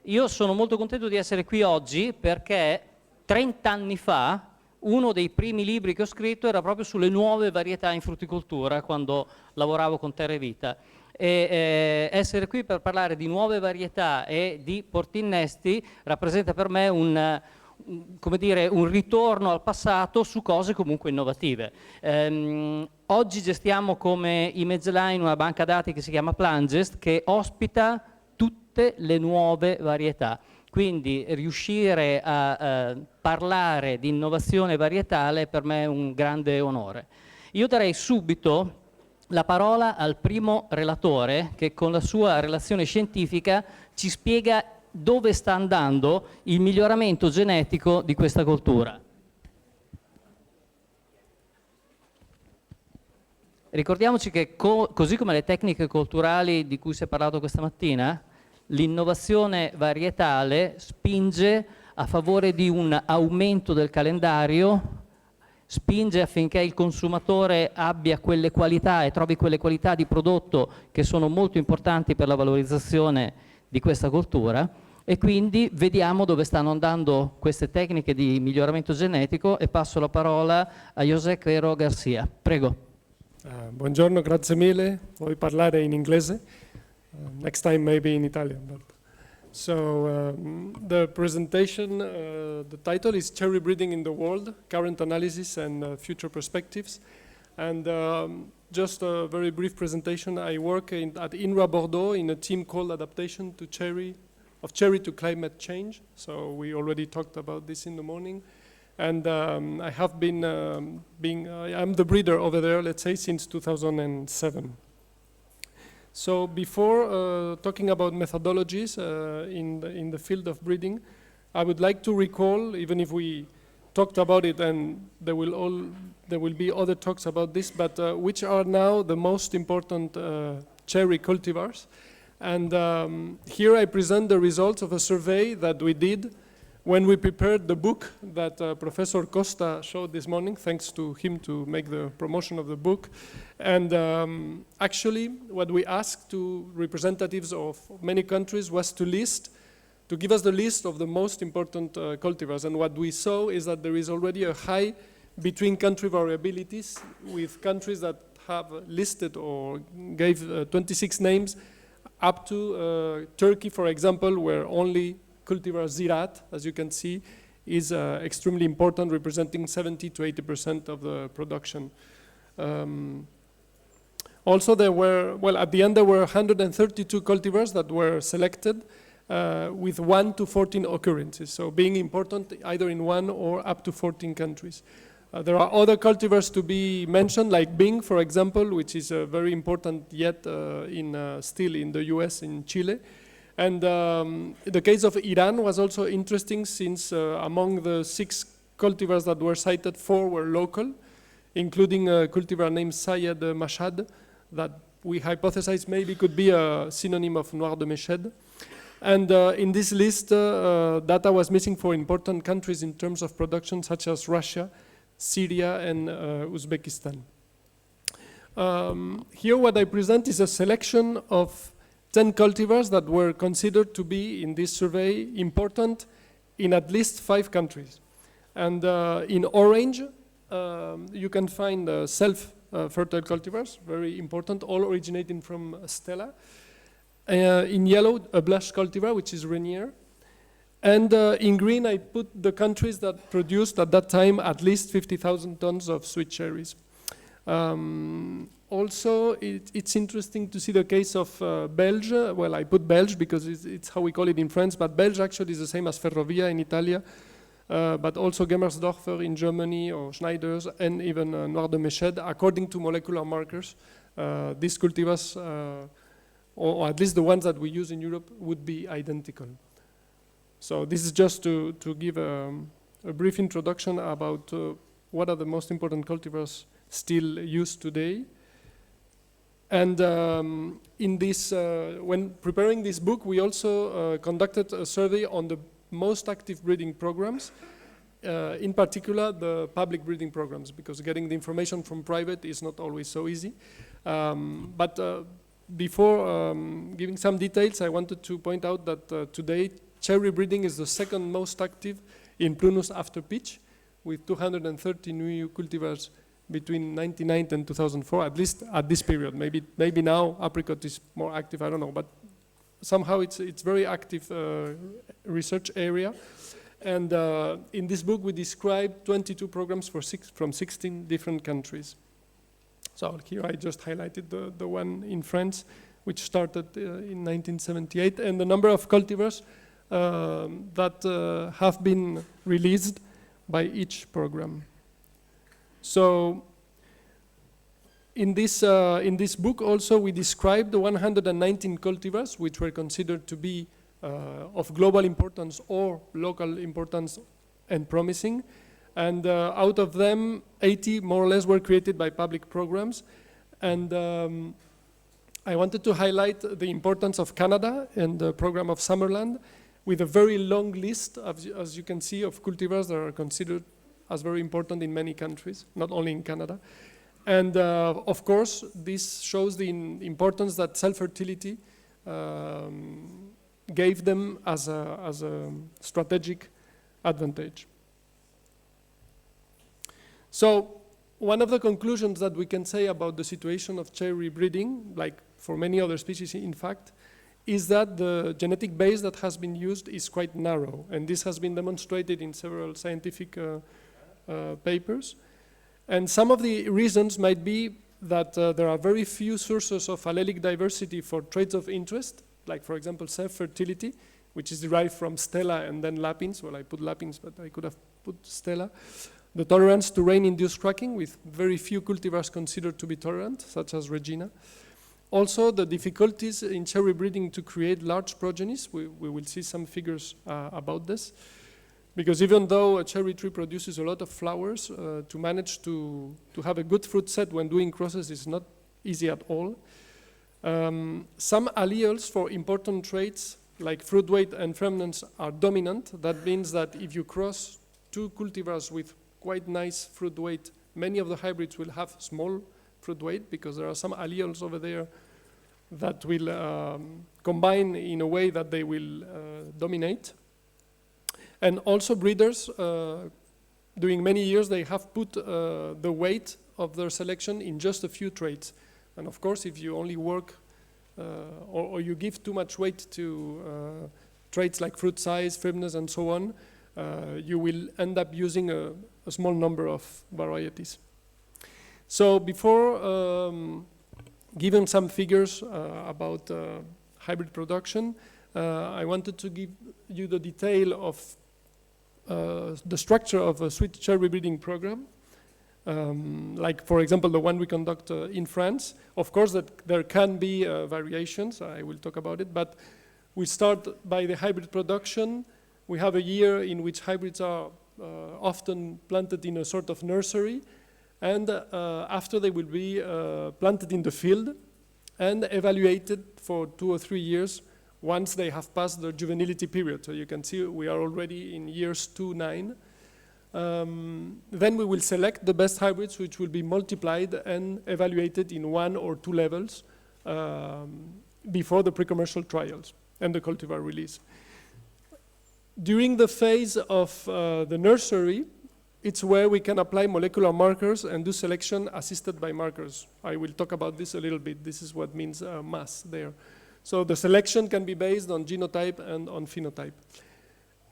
Io sono molto contento di essere qui oggi perché 30 anni fa uno dei primi libri che ho scritto era proprio sulle nuove varietà in frutticoltura, quando lavoravo con Terra e Vita. Essere qui per parlare di nuove varietà e di portinnesti rappresenta per me come dire, un ritorno al passato su cose comunque innovative. Oggi gestiamo come image line una banca dati che si chiama Plangest, che ospita tutte le nuove varietà. Quindi riuscire a parlare di innovazione varietale per me è un grande onore. Io darei subito la parola al primo relatore che con la sua relazione scientifica ci spiega dove sta andando il miglioramento genetico di questa coltura. Ricordiamoci che così come le tecniche culturali di cui si è parlato questa mattina, l'innovazione varietale spinge a favore di un aumento del calendario, spinge affinché il consumatore abbia quelle qualità e trovi quelle qualità di prodotto che sono molto importanti per la valorizzazione di questa coltura, e quindi vediamo dove stanno andando queste tecniche di miglioramento genetico e passo la parola a José Quero Garcia. Prego. Buongiorno, grazie mille. Vuoi parlare in inglese? Next time maybe in Italian. But. So the presentation, the title is Cherry Breeding in the World, Current Analysis and Future Perspectives. And just a very brief presentation. I work at INRA Bordeaux in a team called Adaptation to Cherry to Climate Change. So we already talked about this in the morning. And I have been I'm the breeder over there, let's say, since 2007. So before talking about methodologies in the field of breeding, I would like to recall, even if we talked about it and there will be other talks about this, but which are now the most important cherry cultivars. And here I present the results of a survey that we did when we prepared the book that Professor Costa showed this morning, thanks to him to make the promotion of the book. And actually, what we asked to representatives of many countries was to give us the list of the most important cultivars. And what we saw is that there is already a high between country variabilities, with countries that have listed or gave 26 names, up to Turkey, for example, where only cultivar Ziraat, as you can see, is extremely important, representing 70 to 80% of the production. Also, there were, well, at the end there were 132 cultivars that were selected with 1 to 14 occurrences, so being important either in 1 or up to 14 countries. There are other cultivars to be mentioned, like Bing, for example, which is very important yet still in the US, in Chile. And the case of Iran was also interesting, since among the 6 cultivars that were cited, 4 were local, including a cultivar named Sayed Mashhad, that we hypothesize maybe could be a synonym of Noir de Meshed. And in this list, data was missing for important countries in terms of production, such as Russia, Syria, and Uzbekistan. Here what I present is a selection of 10 cultivars that were considered to be, in this survey, important in at least 5 countries. And in orange, you can find self-fertile cultivars, very important, all originating from Stella. In yellow, a blush cultivar, which is Rainier. And in green, I put the countries that produced at that time at least 50,000 tons of sweet cherries. Also, it's interesting to see the case of Belge. Well, I put Belge because it's how we call it in France, but Belge actually is the same as Ferrovia in Italia, but also Gemmersdorfer in Germany, or Schneiders, and even Noir de Meshed. According to molecular markers, these cultivars, or at least the ones that we use in Europe, would be identical. So this is just to give a brief introduction about what are the most important cultivars still used today. And in this, when preparing this book, we also conducted a survey on the most active breeding programs, in particular the public breeding programs, because getting the information from private is not always so easy. But before giving some details, I wanted to point out that today cherry breeding is the second most active in Prunus after peach, with 230 new cultivars between 1990 and 2004, at least at this period. Maybe now apricot is more active, I don't know, but somehow it's very active research area. And in this book we describe 22 programs from 16 different countries. So here I just highlighted the one in France, which started in 1978, and the number of cultivars that have been released by each program. So in this book also we described the 119 cultivars which were considered to be of global importance or local importance and promising. And out of them, 80 more or less were created by public programs. And I wanted to highlight the importance of Canada and the program of Summerland, with a very long list, as you can see, of cultivars that are considered as very important in many countries, not only in Canada. And of course, this shows the importance that self-fertility gave them as a strategic advantage. So one of the conclusions that we can say about the situation of cherry breeding, like for many other species in fact, is that the genetic base that has been used is quite narrow, and this has been demonstrated in several scientific papers. And some of the reasons might be that there are very few sources of allelic diversity for traits of interest, like for example self-fertility, which is derived from Stella and then Lapins. Well, I put Lapins, but I could have put Stella. The tolerance to rain-induced cracking, with very few cultivars considered to be tolerant, such as Regina. Also, the difficulties in cherry breeding to create large progenies. We will see some figures about this. Because even though a cherry tree produces a lot of flowers, to manage to have a good fruit set when doing crosses is not easy at all. Some alleles for important traits, like fruit weight and firmness, are dominant. That means that if you cross two cultivars with quite nice fruit weight, many of the hybrids will have small fruit weight, because there are some alleles over there that will combine in a way that they will dominate. And also breeders, during many years, they have put the weight of their selection in just a few traits. And of course, if you only work or you give too much weight to traits like fruit size, firmness, and so on, you will end up using a small number of varieties. So before giving some figures about hybrid production, I wanted to give you the detail of the structure of a sweet cherry breeding program. Like, for example, the one we conduct in France. Of course, that there can be variations. I will talk about it. But we start by the hybrid production. We have a year in which hybrids are often planted in a sort of nursery. And after, they will be planted in the field and evaluated for 2 or 3 years once they have passed the juvenility period. So you can see we are already in years 2, 9. Then we will select the best hybrids, which will be multiplied and evaluated in 1 or 2 levels before the pre-commercial trials and the cultivar release. During the phase of the nursery, it's where we can apply molecular markers and do selection assisted by markers. I will talk about this a little bit. This is what means mass there. So the selection can be based on genotype and on phenotype.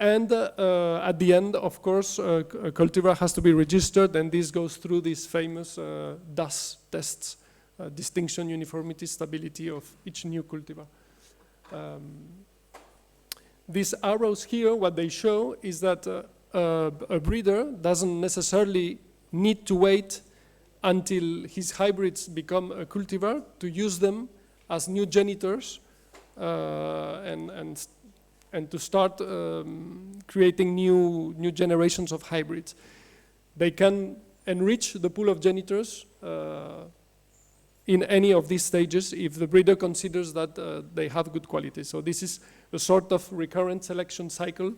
And at the end, of course, a cultivar has to be registered, and this goes through these famous DAS tests, distinction, uniformity, stability of each new cultivar. These arrows here, what they show is that a breeder doesn't necessarily need to wait until his hybrids become a cultivar to use them as new genitors and to start creating new generations of hybrids. They can enrich the pool of genitors in any of these stages if the breeder considers that they have good quality. So this is a sort of recurrent selection cycle,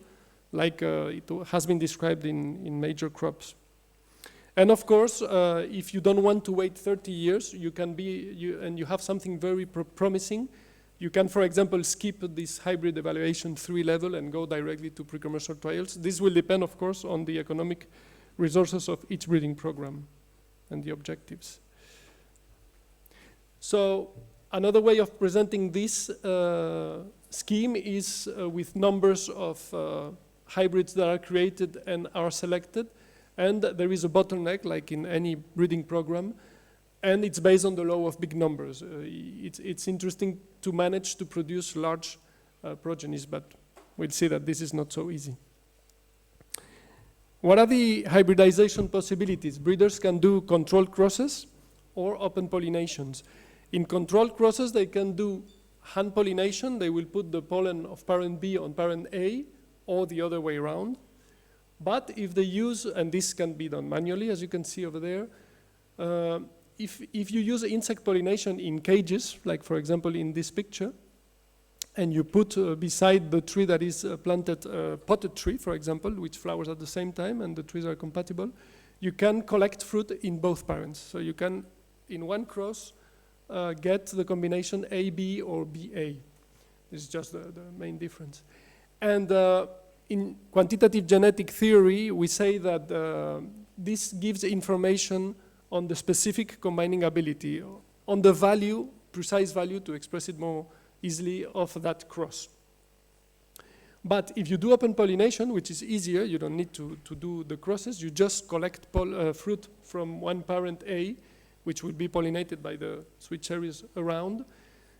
like it has been described in major crops. And of course, if you don't want to wait 30 years, you can and you have something very promising, You can, for example, skip this hybrid evaluation 3 level and go directly to pre-commercial trials. This will depend, of course, on the economic resources of each breeding program and the objectives. So another way of presenting this scheme is with numbers of hybrids that are created and are selected. And there is a bottleneck, like in any breeding program, and it's based on the law of big numbers. It's interesting to manage to produce large progenies, but we'll see that this is not so easy. What are the hybridization possibilities? Breeders can do controlled crosses or open pollinations. In controlled crosses, they can do hand pollination. They will put the pollen of parent B on parent A, or the other way around. But if they use, and this can be done manually, as you can see over there, if you use insect pollination in cages, like for example in this picture, and you put beside the tree that is planted a potted tree, for example, which flowers at the same time and the trees are compatible, you can collect fruit in both parents. So you can, in one cross, get the combination AB or BA. This is just the main difference. And in quantitative genetic theory, we say that this gives information on the specific combining ability, on the value, precise value, to express it more easily, of that cross. But if you do open pollination, which is easier, you don't need to do the crosses, you just collect fruit from one parent A, which will be pollinated by the sweet cherries around,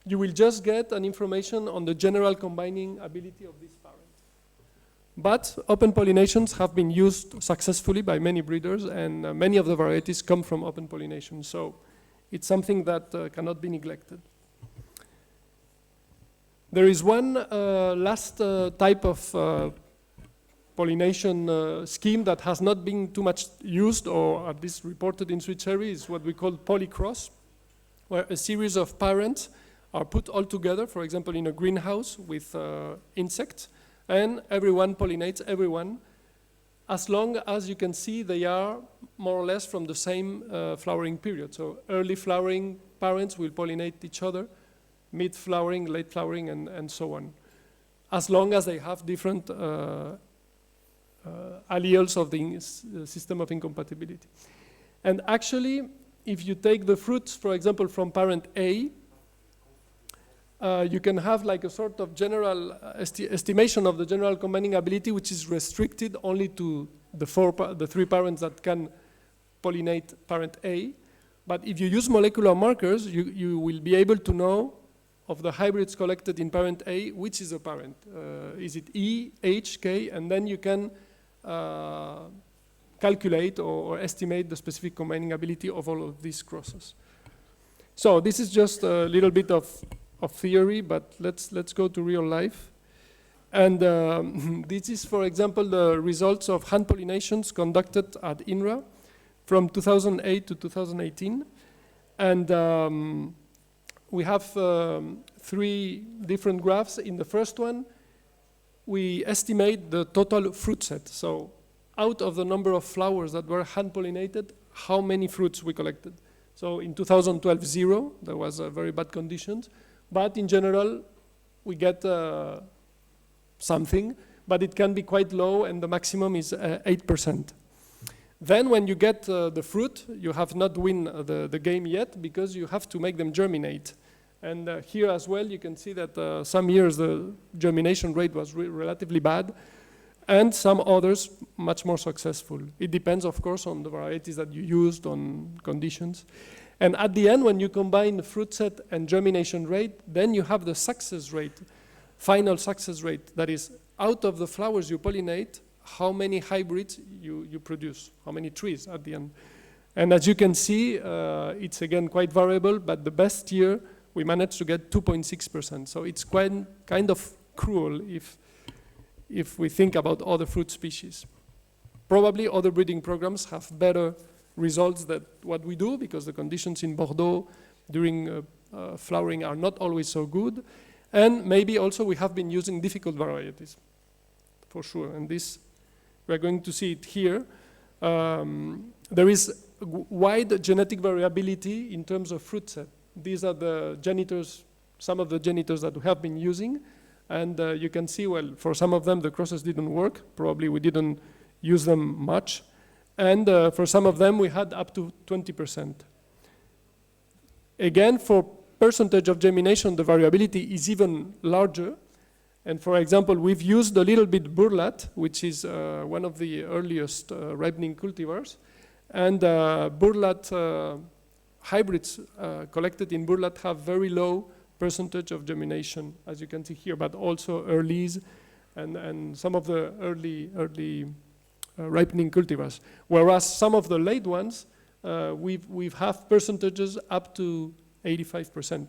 you will just get an information on the general combining ability of this parent. But open pollinations have been used successfully by many breeders, and many of the varieties come from open pollination. So it's something that cannot be neglected. There is one last type of pollination scheme that has not been too much used, or at least reported in sweet cherry, is what we call polycross, where a series of parents are put all together, for example, in a greenhouse with insects, and everyone pollinates everyone, as long as you can see they are more or less from the same flowering period. So early flowering parents will pollinate each other, mid-flowering, late flowering, and so on, as long as they have different alleles of the system of incompatibility. And actually, if you take the fruits, for example, from parent A, you can have like a sort of general estimation of the general combining ability, which is restricted only to the 3 parents that can pollinate parent A. But if you use molecular markers, you will be able to know of the hybrids collected in parent A, which is a parent. Is it E, H, K? And then you can calculate or estimate the specific combining ability of all of these crosses. So this is just a little bit of theory, but let's go to real life. And this is, for example, the results of hand pollinations conducted at INRA from 2008 to 2018. And we have 3 different graphs. In the first one, we estimate the total fruit set. So out of the number of flowers that were hand pollinated, how many fruits we collected. So in 2012, 0. There was very bad conditions. But in general, we get something, but it can be quite low, and the maximum is 8%. Then when you get the fruit, you have not win the game yet, because you have to make them germinate. And here as well, you can see that some years the germination rate was relatively bad, and some others much more successful. It depends, of course, on the varieties that you used, on conditions. And at the end, when you combine the fruit set and germination rate, then you have the success rate, final success rate, that is, out of the flowers you pollinate, how many hybrids you produce, how many trees at the end. And as you can see, it's again quite variable, but the best year we managed to get 2.6%. So it's quite kind of cruel if we think about other fruit species. Probably other breeding programs have better results than what we do, because the conditions in Bordeaux during flowering are not always so good. And maybe also we have been using difficult varieties, for sure. And this, we're going to see it here. There is wide genetic variability in terms of fruit set. These are the genitors some of the genitors that we have been using. And you can see, well, for some of them, the crosses didn't work. Probably we didn't use them much. And for some of them, we had up to 20%. Again, for percentage of germination, the variability is even larger. And for example, we've used a little bit burlat, which is one of the earliest ripening cultivars. And burlat hybrids collected in burlat have very low percentage of germination, as you can see here, but also earlies and some of the early ripening cultivars. Whereas some of the late ones, we've have percentages up to 85%.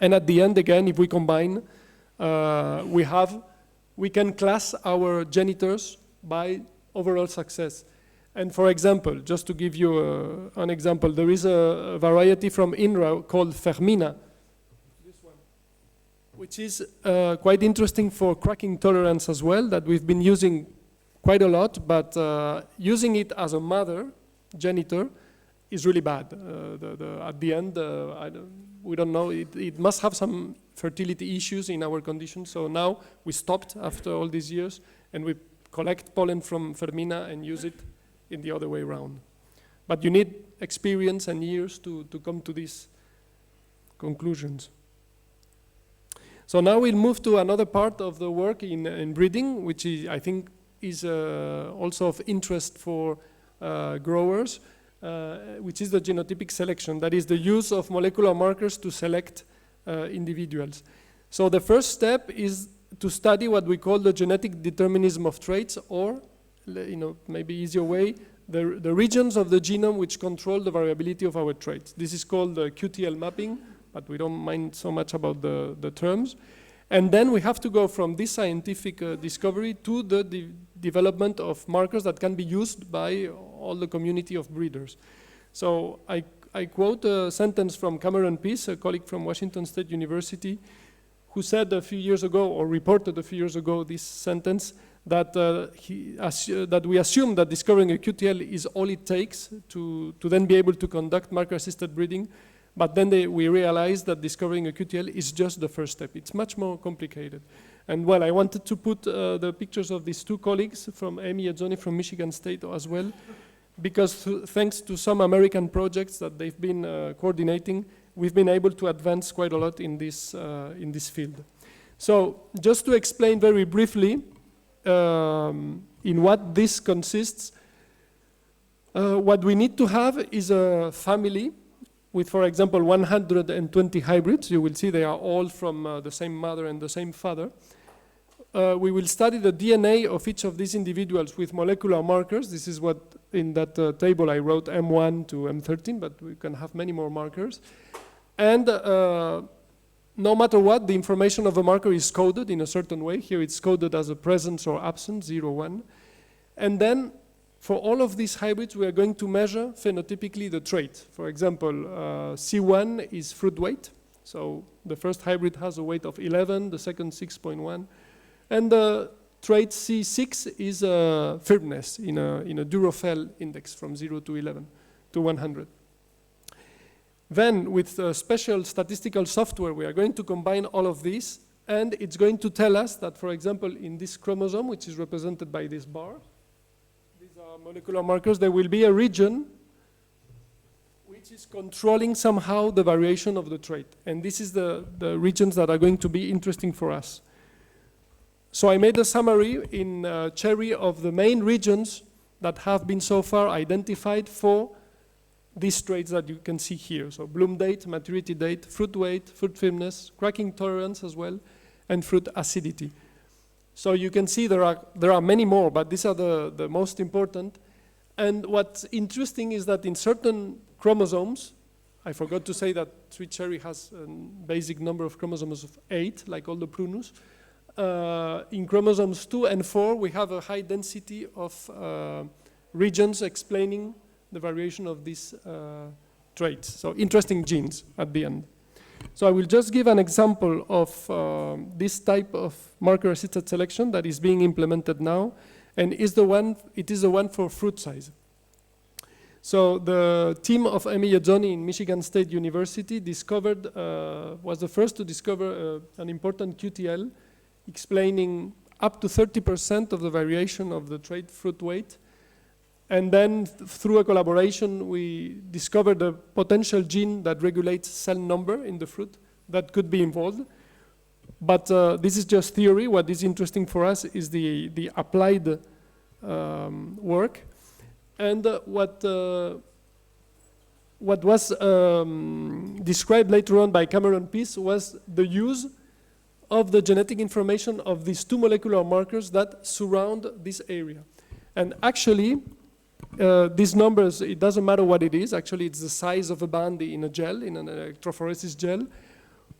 And at the end, again, if we combine, we can class our genitors by overall success. And for example, just to give you an example, there is a variety from INRA called Fermina, which is quite interesting for cracking tolerance as well, that we've been using quite a lot, but using it as a mother genitor is really bad. At the end, we don't know, it must have some fertility issues in our conditions, so now we stopped after all these years, and we collect pollen from Fermina and use it in the other way around. But you need experience and years to come to these conclusions. So now we'll move to another part of the work in breeding, which is, I think is also of interest for growers, which is the genotypic selection. That is the use of molecular markers to select individuals. So the first step is to study what we call the genetic determinism of traits, or, maybe easier way, the regions of the genome which control the variability of our traits. This is called the QTL mapping, but we don't mind so much about the terms. And then we have to go from this scientific discovery to the development of markers that can be used by all the community of breeders. So I quote a sentence from Cameron Peace, a colleague from Washington State University, who said a few years ago, or reported a few years ago, this sentence, that that we assume that discovering a QTL is all it takes to then be able to conduct marker-assisted breeding. But then we realized that discovering a QTL is just the first step. It's much more complicated. And well, I wanted to put the pictures of these two colleagues, from Amy Ezzoni from Michigan State as well, because thanks to some American projects that they've been coordinating, we've been able to advance quite a lot in this field. So just to explain very briefly in what this consists, what we need to have is a family with, for example, 120 hybrids. You will see they are all from the same mother and the same father. We will study the DNA of each of these individuals with molecular markers. This is what in that table I wrote M1 to M13, but we can have many more markers. And no matter what, the information of a marker is coded in a certain way. Here it's coded as a presence or absence, 0, 1. And then for all of these hybrids, we are going to measure phenotypically the trait. For example, C1 is fruit weight. So the first hybrid has a weight of 11, the second 6.1. And the trait C6 is firmness in a Durofel index from 0 to 11 to 100. Then with special statistical software, we are going to combine all of these, and it's going to tell us that, for example, in this chromosome, which is represented by this bar, these are molecular markers, there will be a region which is controlling somehow the variation of the trait. And this is the regions that are going to be interesting for us. So I made a summary in cherry of the main regions that have been so far identified for these traits that you can see here. So bloom date, maturity date, fruit weight, fruit firmness, cracking tolerance as well, and fruit acidity. So you can see there are many more, but these are the most important. And what's interesting is that in certain chromosomes, I forgot to say that sweet cherry has a basic number of chromosomes of 8, like all the prunus. In chromosomes 2 and 4, we have a high density of regions explaining the variation of these traits. So interesting genes at the end. So I will just give an example of this type of marker-assisted selection that is being implemented now, and it is the one for fruit size. So the team of Emi Yedzoni in Michigan State University discovered, was the first to discover an important QTL explaining up to 30% of the variation of the trait fruit weight. And then through a collaboration, we discovered a potential gene that regulates cell number in the fruit that could be involved. But this is just theory. What is interesting for us is the applied work. And what was described later on by Cameron Peace was the use of the genetic information of these two molecular markers that surround this area. And actually, these numbers, it doesn't matter what it is. Actually, it's the size of a band in a gel, in an electrophoresis gel.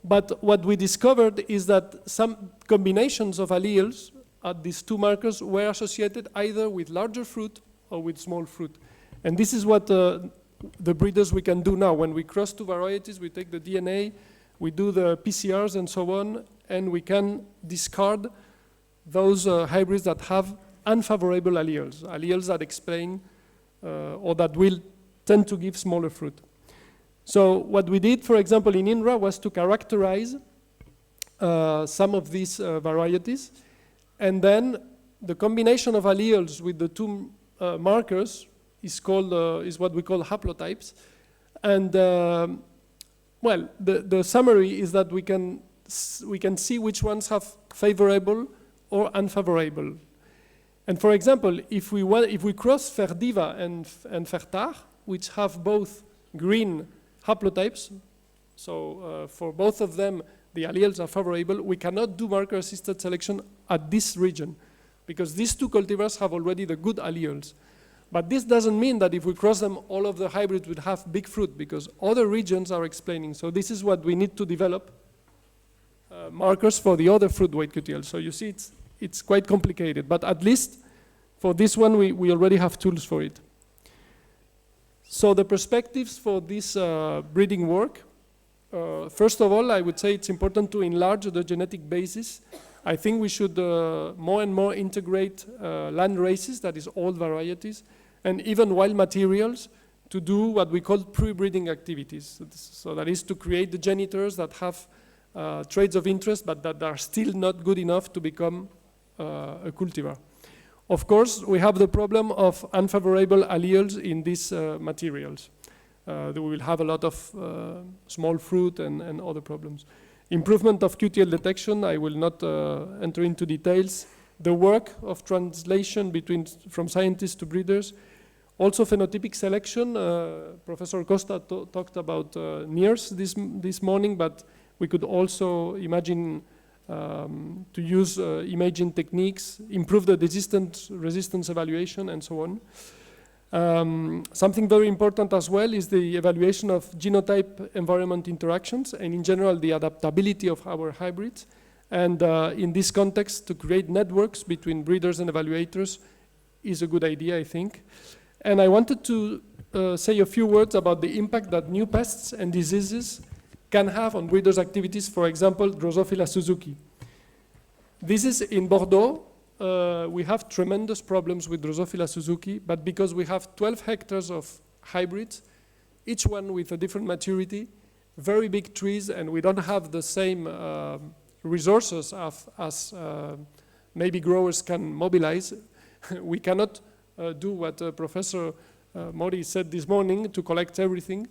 But what we discovered is that some combinations of alleles at these two markers were associated either with larger fruit or with small fruit. And this is what the breeders we can do now. When we cross two varieties, we take the DNA, we do the PCRs and so on, and we can discard those hybrids that have unfavorable alleles that explain or that will tend to give smaller fruit. So what we did, for example, in INRA was to characterize some of these varieties, and then the combination of alleles with the two markers is called is what we call haplotypes. And well, the summary is that we can see which ones have favorable or unfavorable. And for example, if we cross Ferdiva and Fertar, which have both green haplotypes, so for both of them the alleles are favorable, we cannot do marker-assisted selection at this region because these two cultivars have already the good alleles. But this doesn't mean that if we cross them, all of the hybrids would have big fruit because other regions are explaining. So this is what we need to develop markers for the other fruit weight QTL. So you see it's quite complicated, but at least for this one we already have tools for it. So the perspectives for this breeding work, first of all, I would say it's important to enlarge the genetic basis. I think we should more and more integrate land races, that is all varieties, and even wild materials to do what we call pre-breeding activities. So that is to create the genitors that have traits of interest but that are still not good enough to become a cultivar. Of course, we have the problem of unfavorable alleles in these materials. We will have a lot of small fruit and other problems. Improvement of QTL detection, I will not enter into details. The work of translation from scientists to breeders. Also phenotypic selection. Professor Costa talked about NIRS this morning, but we could also imagine to use imaging techniques, improve the resistance evaluation, and so on. Something very important as well is the evaluation of genotype-environment interactions and in general the adaptability of our hybrids. And in this context, to create networks between breeders and evaluators is a good idea, I think. And I wanted to say a few words about the impact that new pests and diseases can have on breeders' activities, for example, Drosophila suzuki. This is in Bordeaux. We have tremendous problems with Drosophila suzuki, but because we have 12 hectares of hybrids, each one with a different maturity, very big trees, and we don't have the same resources as maybe growers can mobilize. We cannot do what Professor Mori said this morning to collect everything,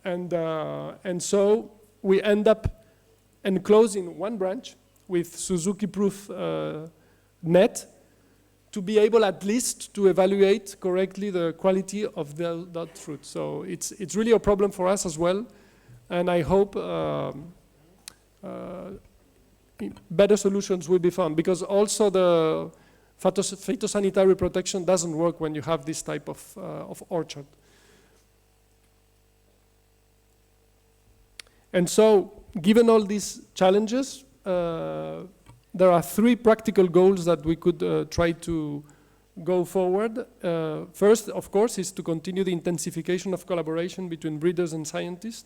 and so we end up enclosing one branch with Suzuki-proof net to be able at least to evaluate correctly the quality of that fruit. So it's really a problem for us as well, and I hope better solutions will be found, because also the phytosanitary protection doesn't work when you have this type of orchard. And so, given all these challenges, there are three practical goals that we could try to go forward. First, of course, is to continue the intensification of collaboration between breeders and scientists.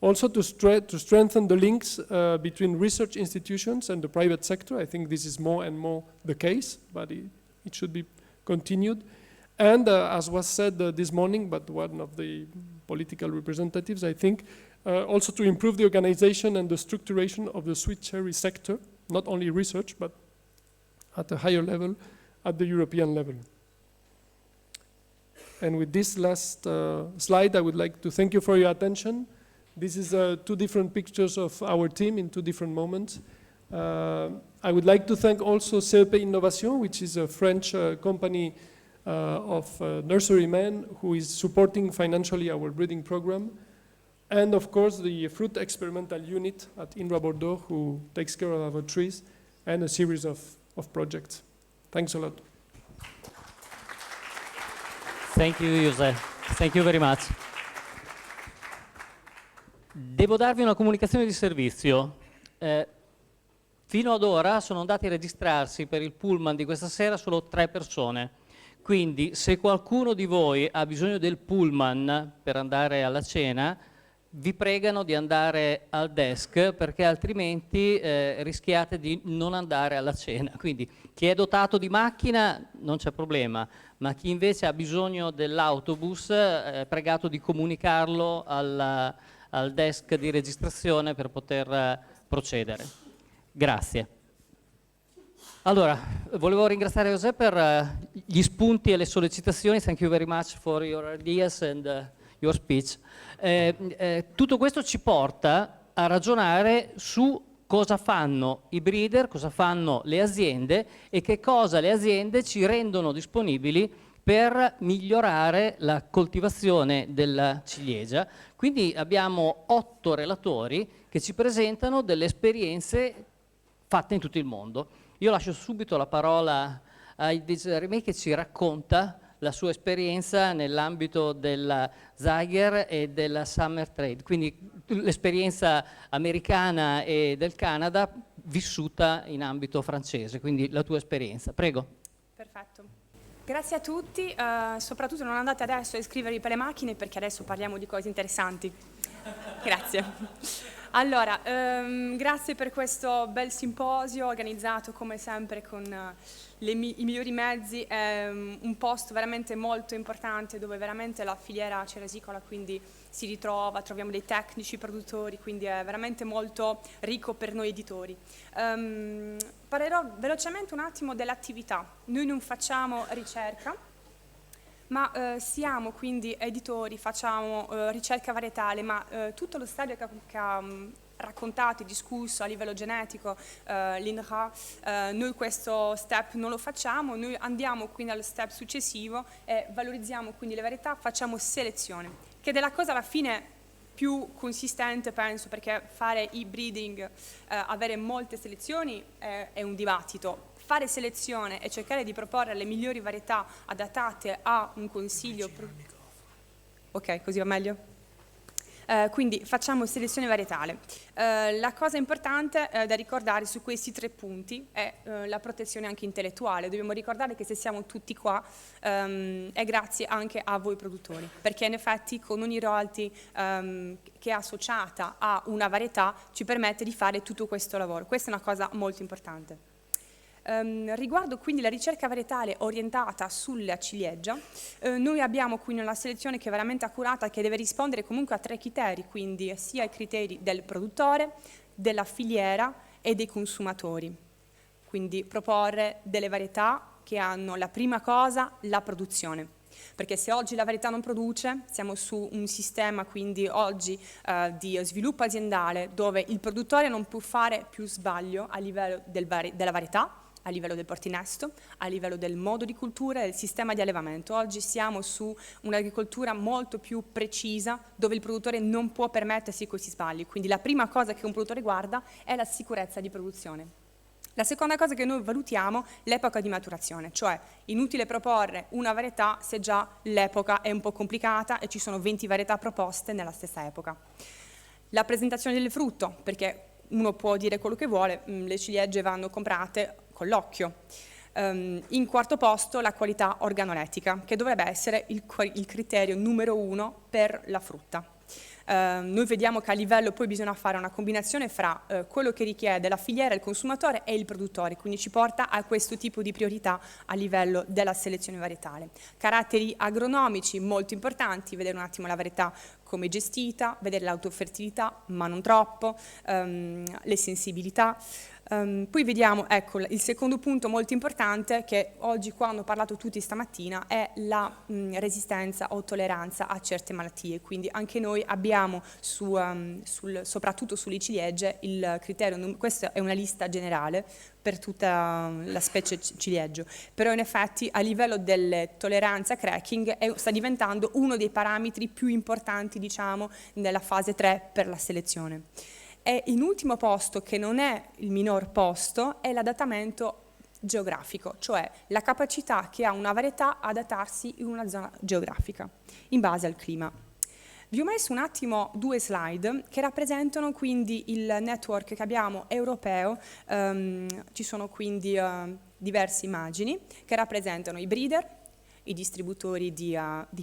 Also to strengthen the links between research institutions and the private sector. I think this is more and more the case, but it should be continued. And as was said this morning, but one of the political representatives, I think, also to improve the organization and the structuration of the sweet cherry sector, not only research, but at a higher level, at the European level. And with this last slide, I would like to thank you for your attention. This is 2 different pictures of our team in 2 different moments. I would like to thank also CEP Innovation, which is a French company of nurserymen who is supporting financially our breeding program. And of course, the fruit experimental unit at INRA Bordeaux, who takes care of our trees, and a series of projects. Thanks a lot. Thank you, José. Thank you very much. Devo darvi una comunicazione di servizio. Fino ad ora sono andati a registrarsi per il pullman di questa sera solo 3 persone. Quindi se qualcuno di voi ha bisogno del pullman per andare alla cena, vi pregano di andare al desk, perché altrimenti rischiate di non andare alla cena. Quindi chi è dotato di macchina non c'è problema, ma chi invece ha bisogno dell'autobus è pregato di comunicarlo al desk di registrazione per poter procedere. Grazie. Allora, volevo ringraziare José per gli spunti e le sollecitazioni. Thank you very much for your ideas and your speech. Tutto questo ci porta a ragionare su cosa fanno i breeder, cosa fanno le aziende e che cosa le aziende ci rendono disponibili per migliorare la coltivazione della ciliegia. Quindi abbiamo 8 relatori che ci presentano delle esperienze fatte in tutto il mondo. Io lascio subito la parola a Rimé, che ci racconta la sua esperienza nell'ambito della Zeiger e della Summer Trade, quindi l'esperienza americana e del Canada vissuta in ambito francese, quindi la tua esperienza. Prego. Perfetto. Grazie a tutti, soprattutto non andate adesso a iscrivervi per le macchine, perché adesso parliamo di cose interessanti. Grazie. Allora, grazie per questo bel simposio organizzato come sempre con i migliori mezzi. È un posto veramente molto importante dove veramente la filiera cerasicola quindi si ritrova, troviamo dei tecnici, produttori, quindi è veramente molto ricco per noi editori. Parlerò velocemente un attimo dell'attività. Noi non facciamo ricerca, ma siamo quindi editori, facciamo ricerca varietale, ma tutto lo stadio che ha raccontato e discusso a livello genetico l'INRA, noi questo step non lo facciamo, noi andiamo quindi allo step successivo e valorizziamo quindi le varietà, facciamo selezione, che è la cosa alla fine più consistente, penso, perché fare i breeding, avere molte selezioni è un dibattito. Fare selezione e cercare di proporre le migliori varietà adattate a un consiglio. Ok, così va meglio? Quindi facciamo selezione varietale. La cosa importante da ricordare su questi 3 punti è la protezione anche intellettuale. Dobbiamo ricordare che se siamo tutti qua è grazie anche a voi produttori, perché in effetti con ogni royalty che è associata a una varietà ci permette di fare tutto questo lavoro. Questa è una cosa molto importante. Riguardo quindi la ricerca varietale orientata sulla ciliegia, noi abbiamo quindi una selezione che è veramente accurata, che deve rispondere comunque a 3 criteri, quindi sia i criteri del produttore, della filiera e dei consumatori. Quindi proporre delle varietà che hanno la prima cosa, la produzione. Perché se oggi la varietà non produce, siamo su un sistema quindi oggi di sviluppo aziendale dove il produttore non può fare più sbaglio a livello della varietà, a livello del portinesto, a livello del modo di cultura e del sistema di allevamento. Oggi siamo su un'agricoltura molto più precisa dove il produttore non può permettersi questi sbagli, quindi la prima cosa che un produttore guarda è la sicurezza di produzione. La seconda cosa che noi valutiamo è l'epoca di maturazione, cioè inutile proporre una varietà se già l'epoca è un po' complicata e ci sono 20 varietà proposte nella stessa epoca. La presentazione del frutto, perché uno può dire quello che vuole, le ciliegie vanno comprate con l'occhio. In quarto posto la qualità organolettica, che dovrebbe essere il criterio numero 1 per la frutta. Noi vediamo che a livello poi bisogna fare una combinazione fra quello che richiede la filiera, il consumatore e il produttore, quindi ci porta a questo tipo di priorità a livello della selezione varietale. Caratteri agronomici molto importanti, vedere un attimo la varietà come è gestita, vedere l'autofertilità, ma non troppo, le sensibilità. Poi vediamo, ecco, il secondo punto molto importante che oggi qua hanno parlato tutti stamattina è la resistenza o tolleranza a certe malattie, quindi anche noi abbiamo soprattutto sulle ciliegie il criterio, questa è una lista generale per tutta la specie ciliegio, però in effetti a livello delle tolleranze a cracking sta diventando uno dei parametri più importanti, diciamo, nella fase 3 per la selezione. E in ultimo posto, che non è il minor posto, è l'adattamento geografico, cioè la capacità che ha una varietà adattarsi in una zona geografica, in base al clima. Vi ho messo un attimo 2 slide che rappresentano quindi il network che abbiamo europeo, ci sono quindi diverse immagini che rappresentano i breeder, i distributori di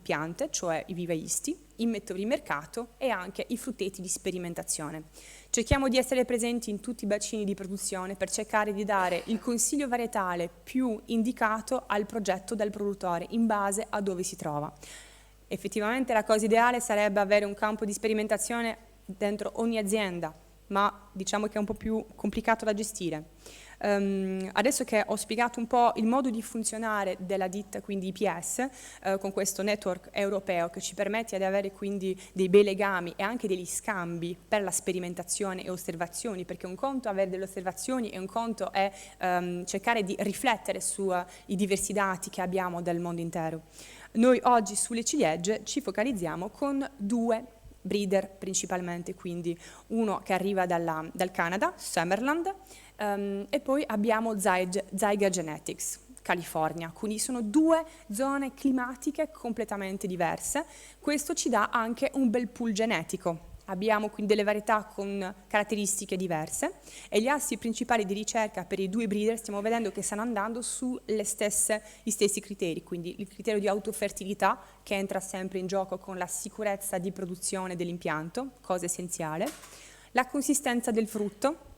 piante, cioè i vivaisti, i mettori in mercato e anche i frutteti di sperimentazione. Cerchiamo di essere presenti in tutti i bacini di produzione per cercare di dare il consiglio varietale più indicato al progetto del produttore in base a dove si trova. Effettivamente la cosa ideale sarebbe avere un campo di sperimentazione dentro ogni azienda, ma diciamo che è un po' più complicato da gestire. Adesso che ho spiegato un po' il modo di funzionare della ditta, quindi IPS, con questo network europeo che ci permette di avere quindi dei bei legami e anche degli scambi per la sperimentazione e osservazioni, perché un conto è avere delle osservazioni e un conto è cercare di riflettere sui diversi dati che abbiamo del mondo intero. Noi oggi sulle ciliegie ci focalizziamo con 2 breeder principalmente, quindi uno che arriva dal Canada, Summerland, e poi abbiamo Zyger Genetics, California, quindi sono 2 zone climatiche completamente diverse. Questo ci dà anche un bel pool genetico. Abbiamo quindi delle varietà con caratteristiche diverse e gli assi principali di ricerca per i 2 breeder stiamo vedendo che stanno andando su gli stessi criteri, quindi il criterio di autofertilità che entra sempre in gioco con la sicurezza di produzione dell'impianto, cosa essenziale, la consistenza del frutto.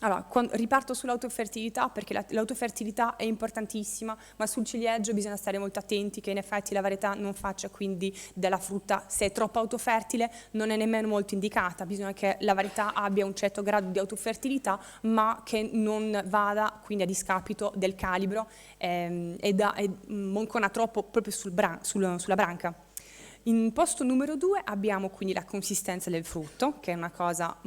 Allora, riparto sull'autofertilità perché l'autofertilità è importantissima, ma sul ciliegio bisogna stare molto attenti che in effetti la varietà non faccia quindi della frutta, se è troppo autofertile non è nemmeno molto indicata, bisogna che la varietà abbia un certo grado di autofertilità ma che non vada quindi a discapito del calibro e moncona troppo proprio sulla branca. In posto numero 2 abbiamo quindi la consistenza del frutto, che è una cosa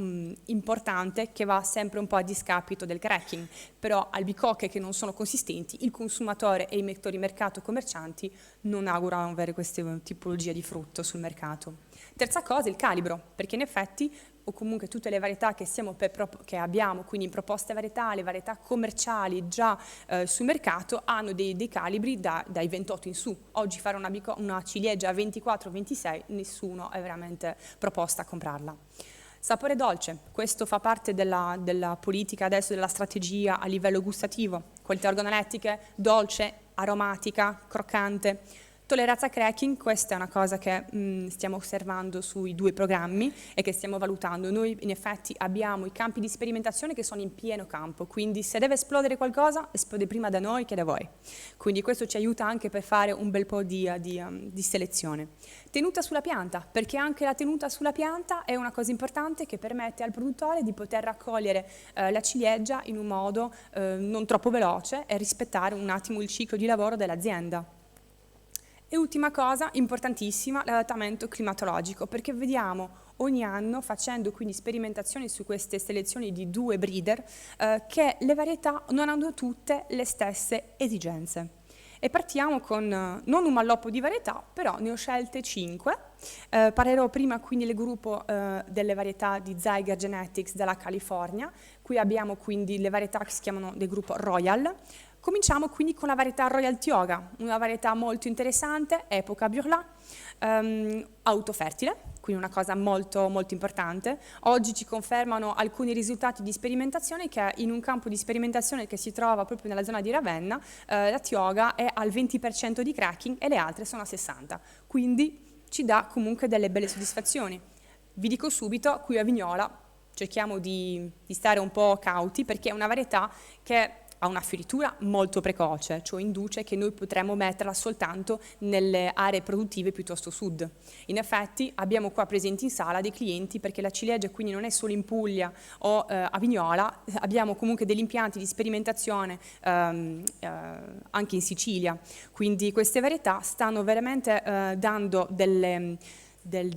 importante che va sempre un po' a discapito del cracking, però albicocche che non sono consistenti, il consumatore e i mettori mercato commercianti non augurano avere queste tipologie di frutto sul mercato. Terza cosa, il calibro, perché in effetti o comunque tutte le varietà che abbiamo, quindi in proposte varietali, varietà commerciali già sul mercato, hanno dei calibri dai 28 in su. Oggi fare una ciliegia a 24-26, nessuno è veramente proposta a comprarla. Sapore dolce, questo fa parte della politica adesso, della strategia a livello gustativo. Qualità organolettiche, dolce, aromatica, croccante. Tolleranza a cracking, questa è una cosa che stiamo osservando sui 2 programmi e che stiamo valutando. Noi in effetti abbiamo i campi di sperimentazione che sono in pieno campo, quindi se deve esplodere qualcosa, esplode prima da noi che da voi. Quindi questo ci aiuta anche per fare un bel po' di selezione. Tenuta sulla pianta, perché anche la tenuta sulla pianta è una cosa importante che permette al produttore di poter raccogliere la ciliegia in un modo non troppo veloce e rispettare un attimo il ciclo di lavoro dell'azienda. E ultima cosa, importantissima, l'adattamento climatologico, perché vediamo ogni anno, facendo quindi sperimentazioni su queste selezioni di 2 breeder, che le varietà non hanno tutte le stesse esigenze. E partiamo con non un malloppo di varietà, però ne ho scelte 5. Parlerò prima quindi del gruppo delle varietà di Zyger Genetics dalla California. Qui abbiamo quindi le varietà che si chiamano del gruppo Royal. Cominciamo quindi con la varietà Royal Tioga, una varietà molto interessante, epoca Burla, autofertile, quindi una cosa molto, molto importante. Oggi ci confermano alcuni risultati di sperimentazione che in un campo di sperimentazione che si trova proprio nella zona di Ravenna, la Tioga è al 20% di cracking e le altre sono a 60%, quindi ci dà comunque delle belle soddisfazioni. Vi dico subito, qui a Vignola cerchiamo di stare un po' cauti perché è una varietà che ha una fioritura molto precoce, ciò induce che noi potremmo metterla soltanto nelle aree produttive piuttosto sud. In effetti abbiamo qua presenti in sala dei clienti perché la ciliegia quindi non è solo in Puglia o a Vignola, abbiamo comunque degli impianti di sperimentazione anche in Sicilia, quindi queste varietà stanno veramente dando dei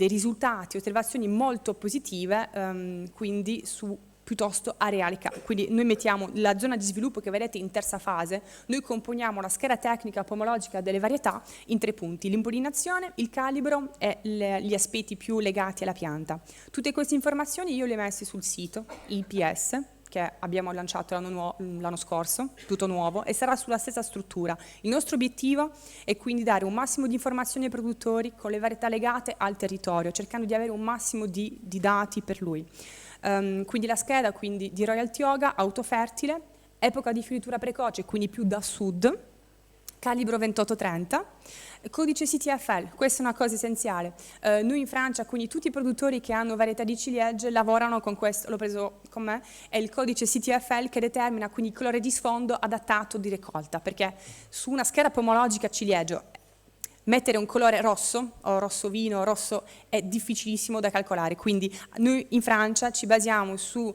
risultati, osservazioni molto positive, quindi su piuttosto areali. Quindi noi mettiamo la zona di sviluppo che vedete in terza fase, noi componiamo la scheda tecnica pomologica delle varietà in 3 punti, l'impollinazione, il calibro e gli aspetti più legati alla pianta. Tutte queste informazioni io le ho messe sul sito IPS, che abbiamo lanciato l'anno scorso, tutto nuovo, e sarà sulla stessa struttura. Il nostro obiettivo è quindi dare un massimo di informazioni ai produttori con le varietà legate al territorio, cercando di avere un massimo di dati per lui. Quindi la scheda di Royal Tioga, autofertile, epoca di fioritura precoce, quindi più da sud, calibro 2830, codice CTFL, questa è una cosa essenziale. Noi in Francia, quindi tutti i produttori che hanno varietà di ciliegie lavorano con questo, l'ho preso con me, è il codice CTFL che determina quindi il colore di sfondo adattato di raccolta, perché su una scheda pomologica ciliegio mettere un colore rosso, o rosso vino, rosso, è difficilissimo da calcolare, quindi noi in Francia ci basiamo su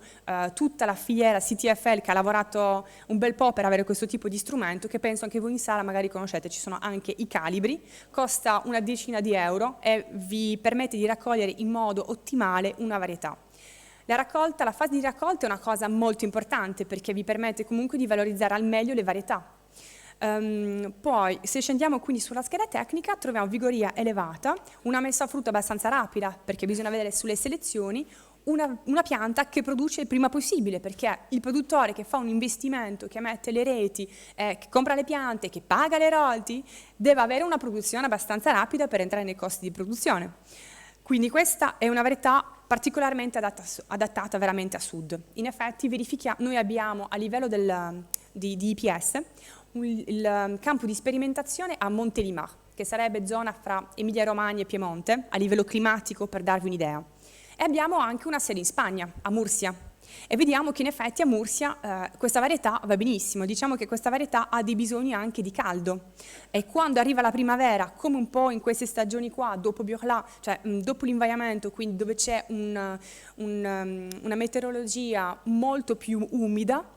tutta la filiera CTFL che ha lavorato un bel po' per avere questo tipo di strumento, che penso anche voi in sala magari conoscete, ci sono anche i calibri, costa una decina di euro e vi permette di raccogliere in modo ottimale una varietà. La fase di raccolta è una cosa molto importante perché vi permette comunque di valorizzare al meglio le varietà. Poi se scendiamo quindi sulla scheda tecnica troviamo vigoria elevata, una messa a frutto abbastanza rapida perché bisogna vedere sulle selezioni una pianta che produce il prima possibile, perché il produttore che fa un investimento, che mette le reti, che compra le piante, che paga le royalty, deve avere una produzione abbastanza rapida per entrare nei costi di produzione. Quindi questa è una varietà particolarmente adattata veramente a sud. In effetti noi abbiamo a livello di IPS il campo di sperimentazione a Montélimar, che sarebbe zona fra Emilia-Romagna e Piemonte, a livello climatico per darvi un'idea. E abbiamo anche una sede in Spagna, a Murcia, e vediamo che in effetti a Murcia questa varietà va benissimo, diciamo che questa varietà ha dei bisogni anche di caldo, e quando arriva la primavera, come un po' in queste stagioni qua, dopo Biorla, cioè dopo l'invaiamento, quindi dove c'è una meteorologia molto più umida,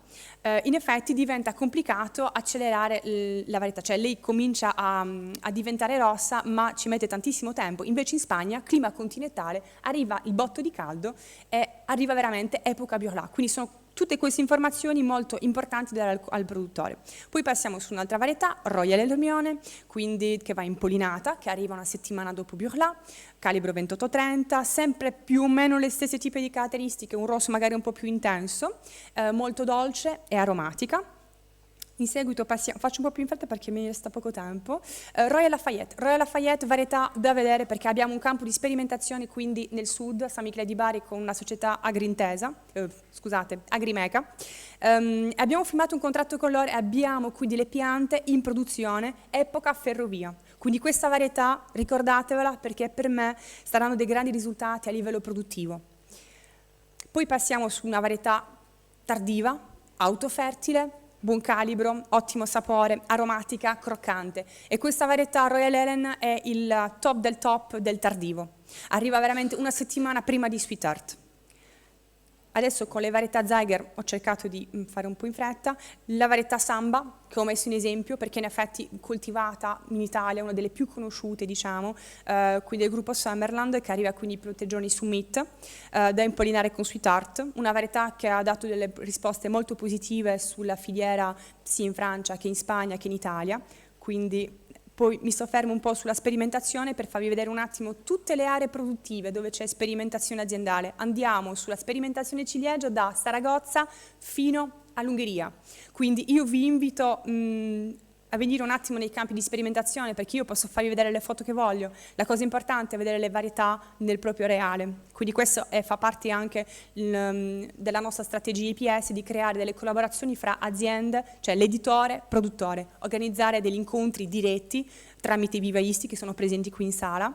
in effetti diventa complicato accelerare la varietà, cioè lei comincia a diventare rossa ma ci mette tantissimo tempo, invece in Spagna, clima continentale, arriva il botto di caldo e arriva veramente epoca Biorla, quindi sono tutte queste informazioni molto importanti da dare al produttore. Poi passiamo su un'altra varietà, Royal Hermione, quindi che va impollinata, che arriva una settimana dopo Biorla, calibro 2830, sempre più o meno le stesse tipi di caratteristiche, un rosso magari un po' più intenso, molto dolce e aromatica. In seguito faccio un po' più in fretta perché mi resta poco tempo. Royal Lafayette, varietà da vedere perché abbiamo un campo di sperimentazione quindi nel sud, San Michele di Bari con una società Agrimeca. Abbiamo firmato un contratto con loro e abbiamo quindi le piante in produzione epoca ferrovia. Quindi questa varietà, ricordatevela perché per me saranno dei grandi risultati a livello produttivo. Poi passiamo su una varietà tardiva, autofertile, buon calibro, ottimo sapore, aromatica, croccante. E questa varietà Royal Helen è il top del tardivo. Arriva veramente una settimana prima di Sweet Heart. Adesso con le varietà Zeiger ho cercato di fare un po' in fretta, la varietà Samba che ho messo in esempio perché in effetti coltivata in Italia, una delle più conosciute diciamo, qui del gruppo Summerland che arriva quindi per 3 giorni su Meat, da impollinare con Sweet Heart, una varietà che ha dato delle risposte molto positive sulla filiera sia in Francia che in Spagna che in Italia, quindi poi mi soffermo un po' sulla sperimentazione per farvi vedere un attimo tutte le aree produttive dove c'è sperimentazione aziendale. Andiamo sulla sperimentazione ciliegia da Saragozza fino all'Ungheria. Quindi io vi invito a venire un attimo nei campi di sperimentazione perché io posso farvi vedere le foto che voglio. La cosa importante è vedere le varietà nel proprio reale. Quindi questo fa parte anche della nostra strategia IPS di creare delle collaborazioni fra aziende, cioè l'editore, produttore, organizzare degli incontri diretti tramite i vivaisti che sono presenti qui in sala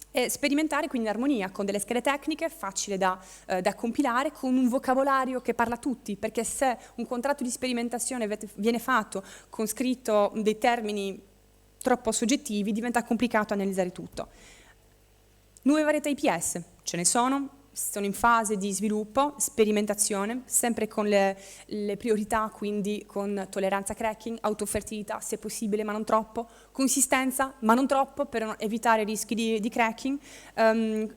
E sperimentare quindi in armonia, con delle schede tecniche facili da compilare, con un vocabolario che parla a tutti, perché se un contratto di sperimentazione viene fatto con scritto dei termini troppo soggettivi, diventa complicato analizzare tutto. Nuove varietà IPS, ce ne sono in fase di sviluppo, sperimentazione, sempre con le priorità, quindi con tolleranza a cracking, autofertilità se possibile ma non troppo, consistenza ma non troppo per evitare rischi di cracking,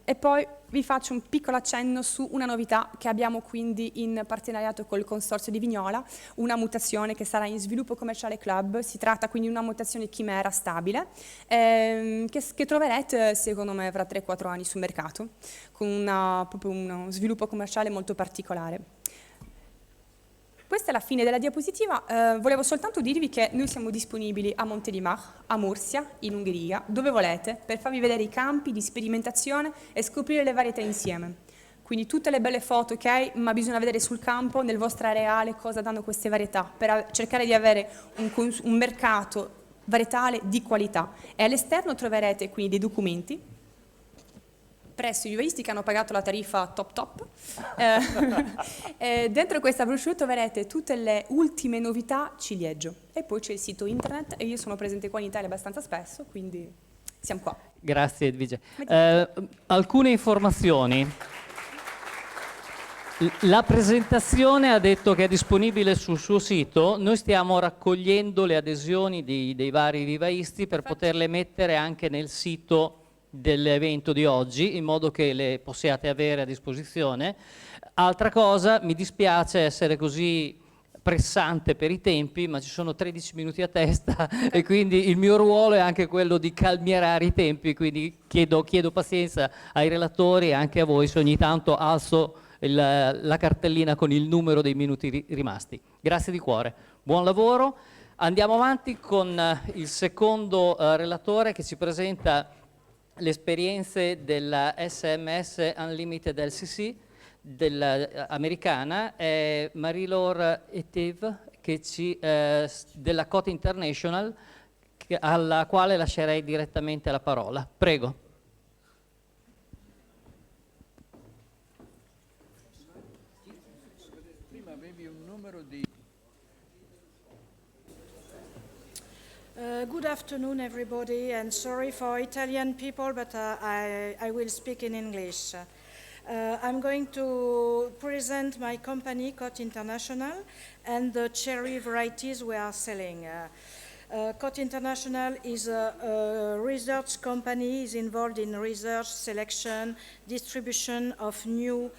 e poi vi faccio un piccolo accenno su una novità che abbiamo quindi in partenariato col Consorzio di Vignola, una mutazione che sarà in sviluppo commerciale club. Si tratta quindi di una mutazione chimera stabile che troverete secondo me fra 3-4 anni sul mercato, con proprio uno sviluppo commerciale molto particolare. Questa è la fine della diapositiva, volevo soltanto dirvi che noi siamo disponibili a Montélimar, a Murcia, in Ungheria, dove volete, per farvi vedere i campi di sperimentazione e scoprire le varietà insieme. Quindi tutte le belle foto, ok, ma bisogna vedere sul campo, nel vostro areale, cosa danno queste varietà, per cercare di avere un mercato varietale di qualità. E all'esterno troverete quindi dei documenti presso i vivaisti che hanno pagato la tariffa top. Dentro questa brochure troverete tutte le ultime novità Ciliegia. E poi c'è il sito internet e io sono presente qua in Italia abbastanza spesso, quindi siamo qua. Grazie Edvige. Alcune informazioni. La presentazione ha detto che è disponibile sul suo sito, noi stiamo raccogliendo le adesioni dei vari vivaisti per poterle mettere anche nel sito dell'evento di oggi, in modo che le possiate avere a disposizione. Altra cosa, mi dispiace essere così pressante per i tempi, ma ci sono 13 minuti a testa e quindi il mio ruolo è anche quello di calmierare i tempi, quindi chiedo pazienza ai relatori e anche a voi se ogni tanto alzo la cartellina con il numero dei minuti rimasti. Grazie di cuore, buon lavoro. Andiamo avanti con il secondo relatore che ci presenta le esperienze della SMS Unlimited LCC americana, è Marie-Laure Etev della Cote International, alla quale lascerei direttamente la parola. Prego. Prima avevi un numero di... Good afternoon, everybody, and sorry for Italian people, but I will speak in English. I'm going to present my company, Cote International, and the cherry varieties we are selling. Cote International is a research company, is involved in research, selection, distribution of new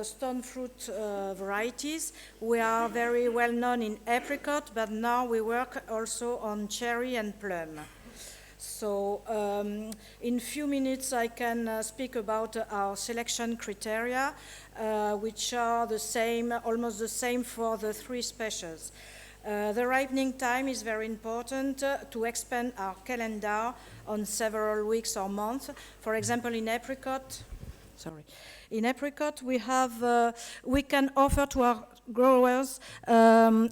stone fruit varieties. We are very well known in apricot, but now we work also on cherry and plum. So in few minutes I can speak about our selection criteria, which are the same, almost the same for the three species. The ripening time is very important to expand our calendar on several weeks or months. For example, in apricot, we can offer to our growers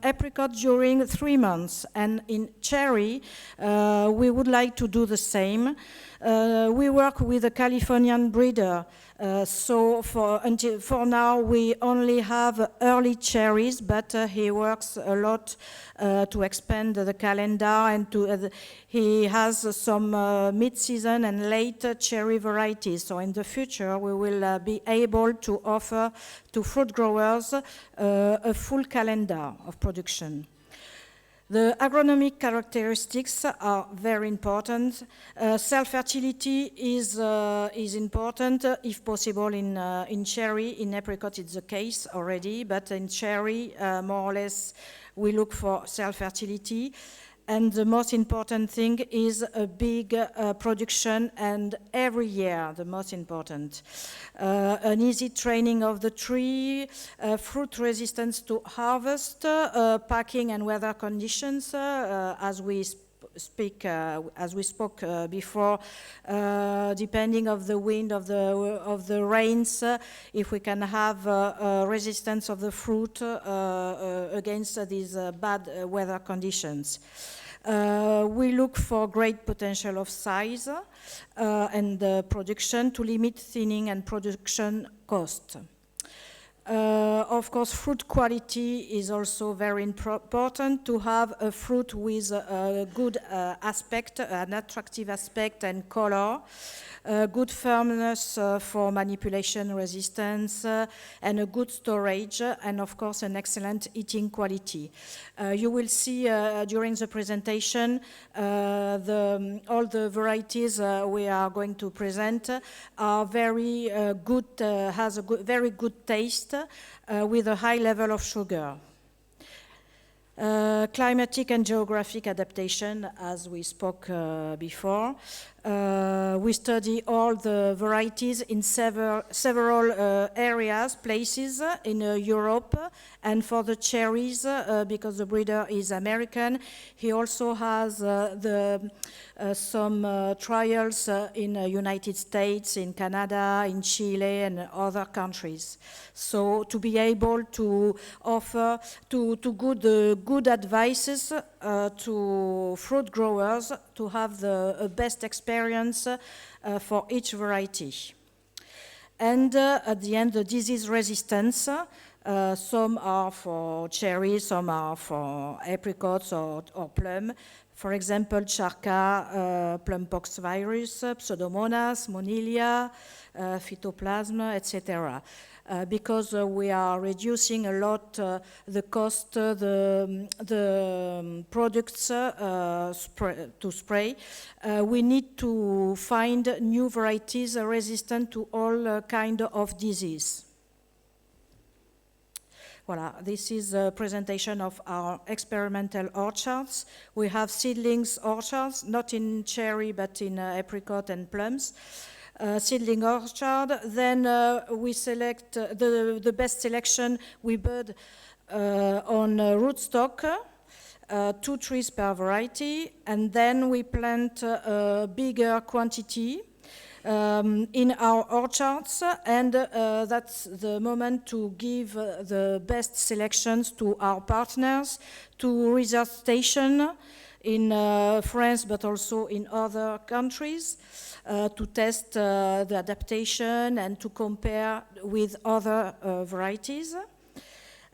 apricot during 3 months, and in cherry we would like to do the same. We work with a Californian breeder, so for now we only have early cherries, but he works a lot to expand the calendar, and he has some mid-season and late cherry varieties. So in the future we will be able to offer to fruit growers a full calendar of production. The agronomic characteristics are very important. Self-fertility is important, if possible, in cherry. In apricot it's the case already, but in cherry, more or less, we look for self-fertility. And the most important thing is a big production, and every year the most important. An easy training of the tree, fruit resistance to harvest, packing and weather conditions, as we spoke before, depending of the wind, of the rains, if we can have resistance of the fruit against these bad weather conditions. We look for great potential of size and production to limit thinning and production cost. Of course, fruit quality is also very important to have a fruit with a good aspect, an attractive aspect and color, good firmness for manipulation resistance, and a good storage, and of course an excellent eating quality. You will see during the presentation all the varieties we are going to present are very good, has a very good taste with a high level of sugar. Climatic and geographic adaptation, as we spoke before. We study all the varieties in several areas, places in Europe, and for the cherries, because the breeder is American, he also has some trials in United States, in Canada, in Chile, and other countries. So to be able to offer good advices to fruit growers to have the best experience for each variety. And at the end, the disease resistance. Some are for cherries, some are for apricots or plum. For example, Charka, plum pox virus, Pseudomonas, Monilia, Phytoplasma, etc. Because we are reducing a lot the cost, the products to spray, we need to find new varieties resistant to all kind of disease. Voilà, this is a presentation of our experimental orchards. We have seedlings orchards, not in cherry, but in apricot and plums. Seedling orchard, then we select the best selection. We bud on rootstock, 2 trees per variety, and then we plant a bigger quantity in our orchards, and that's the moment to give the best selections to our partners, to research station in France, but also in other countries, to test the adaptation and to compare with other varieties.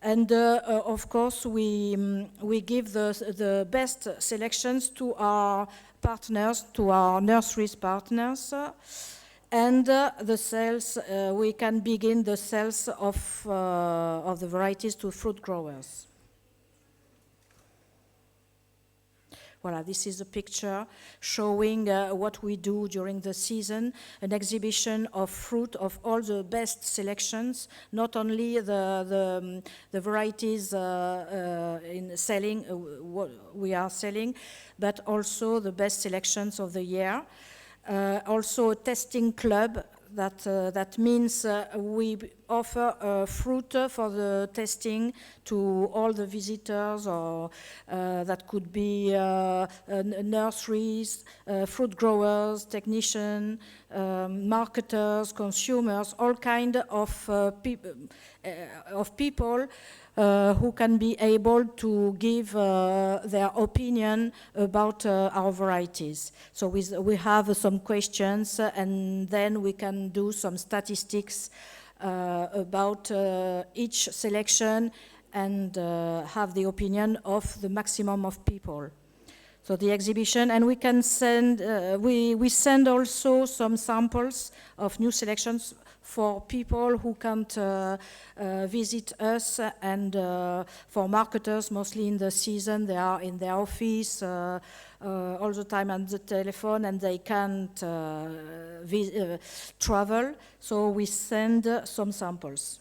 And of course, we give the best selections to our partners, to our nurseries partners, and the sales, we can begin the sales of the varieties to fruit growers. Voilà, this is a picture showing what we do during the season, an exhibition of fruit of all the best selections, not only the varieties in selling, what we are selling, but also the best selections of the year. Also a testing club. That means we offer fruit for the testing to all the visitors, or that could be nurseries, fruit growers, technicians, marketers, consumers, all kind of people who can be able to give their opinion about our varieties. So we have some questions, and then we can do some statistics about each selection and have the opinion of the maximum of people. So the exhibition, and we can send, we send also some samples of new selections for people who can't visit us, and for marketers, mostly in the season, they are in their office all the time on the telephone, and they can't travel, so we send some samples.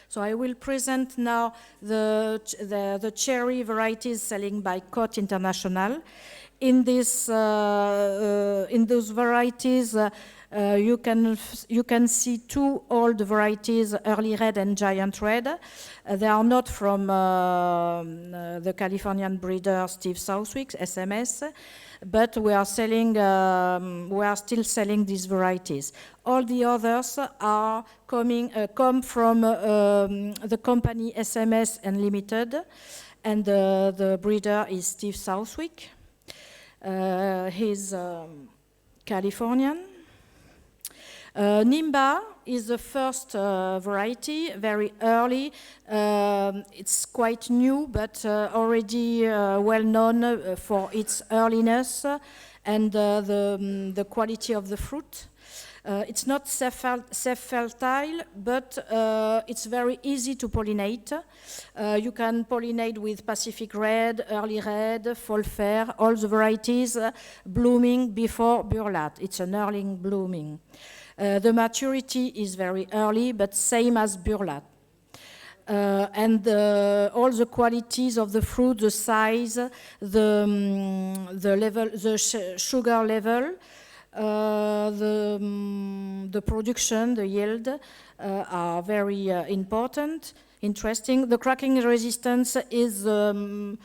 So I will present now the cherry varieties selling by Cote International. In those varieties, You can see two old varieties, Early Red and Giant Red. They are not from the Californian breeder Steve Southwick, SMS, but we are still selling these varieties. All the others are come from the company SMS Unlimited, and the breeder is Steve Southwick. He's Californian. Nimba is the first variety, very early. It's quite new, but already well known for its earliness and the quality of the fruit. It's not self-fertile, but it's very easy to pollinate. You can pollinate with Pacific Red, Early Red, Fall Fair, all the varieties blooming before Burlat. It's an early blooming. The maturity is very early, but same as Burlat. And all the qualities of the fruit, the size, the level, the sugar level, the production, the yield are very important, interesting. The cracking resistance is the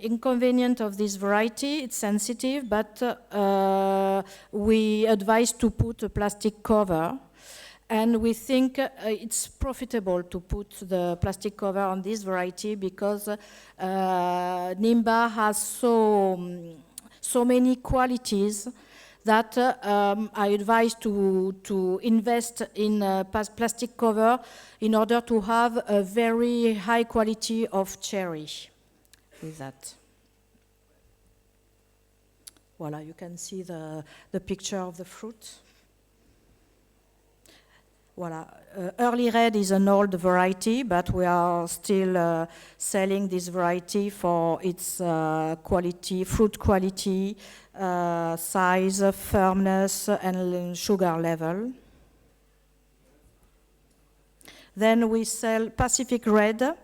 inconvenient of this variety. It's sensitive, but we advise to put a plastic cover. And we think it's profitable to put the plastic cover on this variety because Nimba has so many qualities that I advise to invest in a plastic cover in order to have a very high quality of cherry with that. Voila, you can see the picture of the fruit. Voila. Early Red is an old variety, but we are still selling this variety for its quality, fruit quality, size, firmness, and sugar level. Then we sell Pacific Red.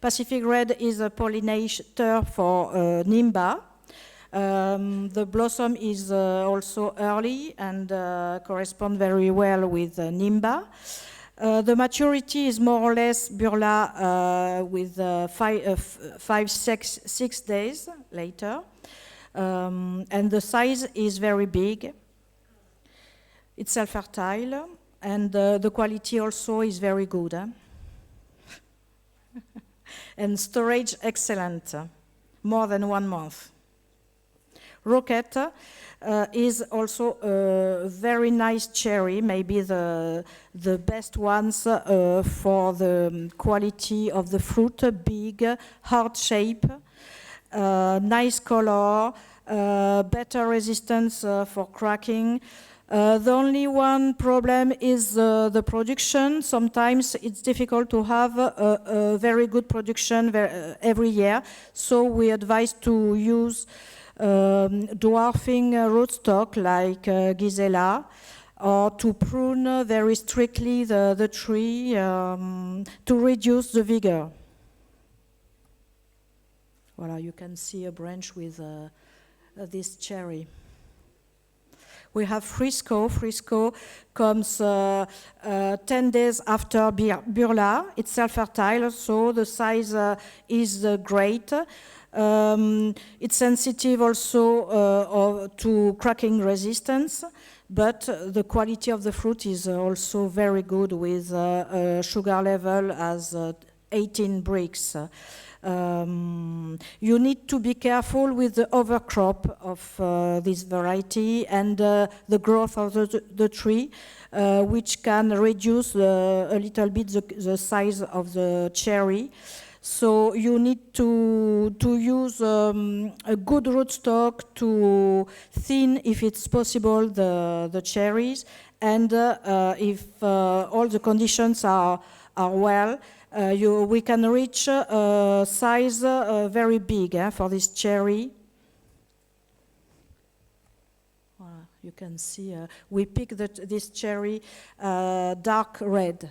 Pacific Red is a pollinator for Nimba. The blossom is also early and correspond very well with Nimba. The maturity is more or less Burla with 6 days later. And the size is very big. It's self-fertile, and the quality also is very good. And storage excellent, more than 1 month. Rocket is also a very nice cherry, maybe the best ones for the quality of the fruit, big, hard shape, nice color, better resistance for cracking. The only one problem is the production. Sometimes it's difficult to have a very good production every year, so we advise to use dwarfing rootstock like Gisela, or to prune very strictly the tree to reduce the vigor. Voilà, you can see a branch with this cherry. We have Frisco. Frisco comes 10 days after Burla. It's self-fertile, so the size is great. It's sensitive also to cracking resistance, but the quality of the fruit is also very good with sugar level as 18 bricks. You need to be careful with the overcrop of this variety and the growth of the tree, which can reduce a little bit the size of the cherry. So you need to use a good rootstock to thin, if it's possible, the cherries, and if all the conditions are well, we can reach a size very big for this cherry. You can see we pick this cherry dark red.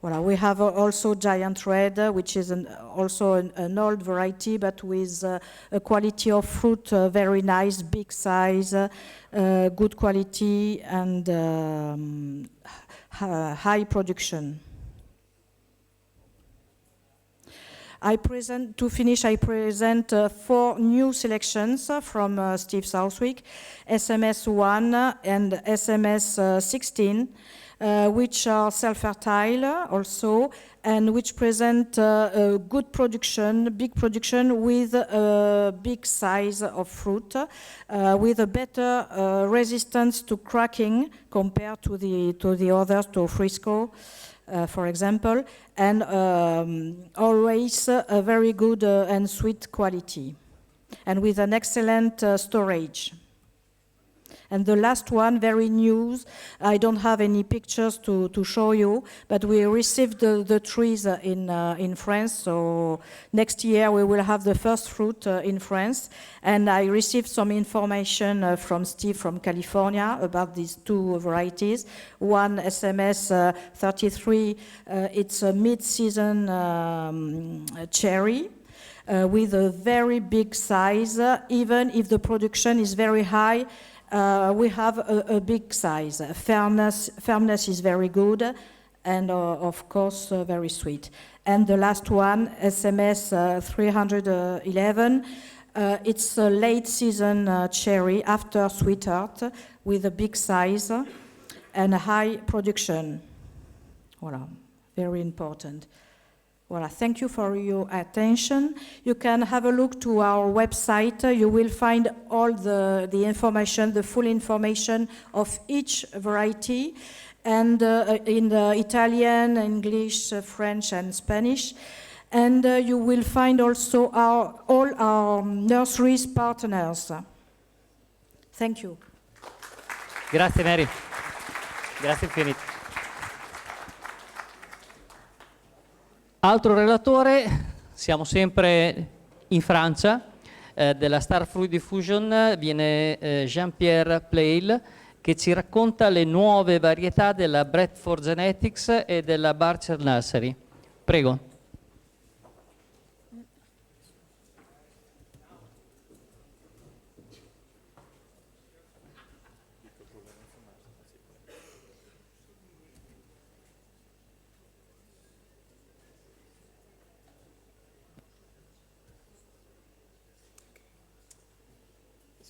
Voilà, we have also Giant Red, which is also an old variety, but with a quality of fruit very nice, big size, good quality, and high production. To finish, I present 4 new selections from Steve Southwick, SMS 1 and SMS 16, which are self-fertile also, and which present a good production, big production with a big size of fruit, with a better resistance to cracking compared to the others, to Frisco, for example, and always a very good and sweet quality, and with an excellent storage. And the last one, very new, I don't have any pictures to show you, but we received the trees in France, so next year we will have the first fruit in France. And I received some information from Steve from California about these 2 varieties. One, SMS 33, it's a mid-season cherry. With a very big size, even if the production is very high, we have a big size. Firmness is very good, and of course very sweet. And the last one, SMS 311, it's a late season cherry after sweetheart with a big size and a high production. Voilà, very important. Well, thank you for your attention. You can have a look to our website. You will find all the information, the full information of each variety, and in the Italian, English, French, and Spanish. And you will find also all our nurseries partners. Thank you. Grazie Mary. Grazie infinite. Altro relatore, siamo sempre in Francia, della Star Fruit Diffusion viene Jean-Pierre Pleil, che ci racconta le nuove varietà della Bradford Genetics e della Barcher Nursery. Prego.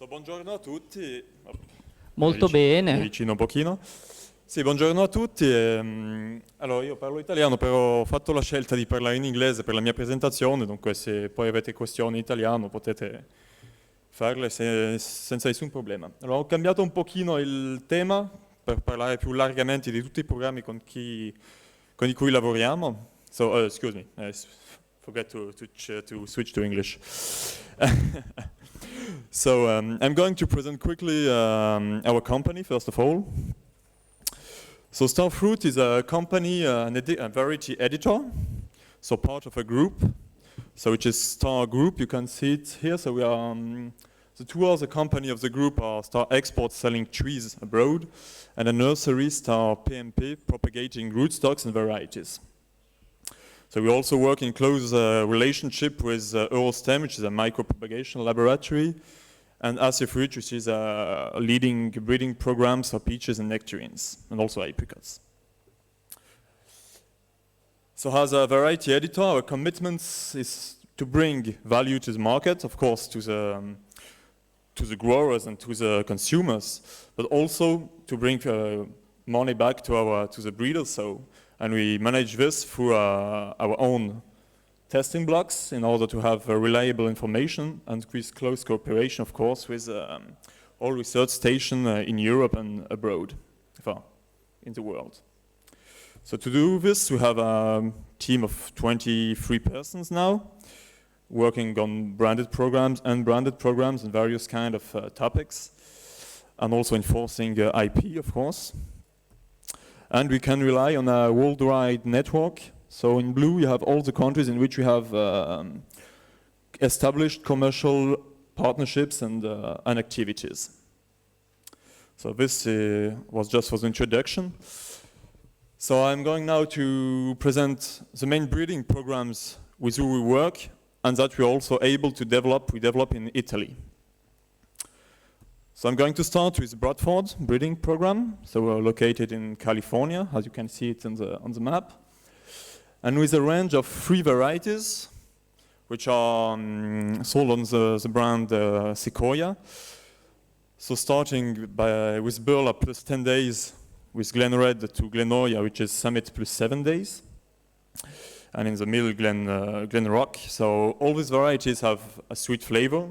Buongiorno a tutti. Molto bene. Vicino un pochino. Sì, buongiorno a tutti. Allora, io parlo italiano, però ho fatto la scelta di parlare in inglese per la mia presentazione, dunque se poi avete questioni in italiano potete farle senza nessun problema. Allora, ho cambiato un pochino il tema per parlare più largamente di tutti i programmi con i cui lavoriamo. So, excuse me, I forgot to switch to English. So I'm going to present quickly our company, first of all. So Star Fruit is a company, a variety editor, so part of a group, so which is Star Group. You can see it here. So we are, the 2 other company of the group are Star Export, selling trees abroad, and a nursery, Star PMP, propagating rootstocks and varieties. So we also work in close relationship with Eurostem, which is a micropropagation laboratory, and Fruit, which is leading breeding programs for peaches and nectarines, and also apricots. So as a variety editor, our commitment is to bring value to the market, of course, to the growers and to the consumers, but also to bring money back to the breeders. So, and we manage this through our own testing blocks in order to have reliable information, and with close cooperation, of course, with all research stations in Europe and abroad, in the world. So to do this, we have a team of 23 persons now, working on branded programs and unbranded programs and various kind of topics, and also enforcing IP, of course. And we can rely on a worldwide network. So in blue, you have all the countries in which we have established commercial partnerships and activities. So this was just for the introduction. So I'm going now to present the main breeding programs with who we work and that we're also able to develop, we develop in Italy. So I'm going to start with Bradford breeding program. So we're located in California, as you can see it on the map. And with a range of 3 varieties, which are sold on the brand Ciliegia. So starting with Burla plus 10 days, with Glen Red to Glenoria, which is Summit plus 7 days. And in the middle, Glen Rock. So all these varieties have a sweet flavor,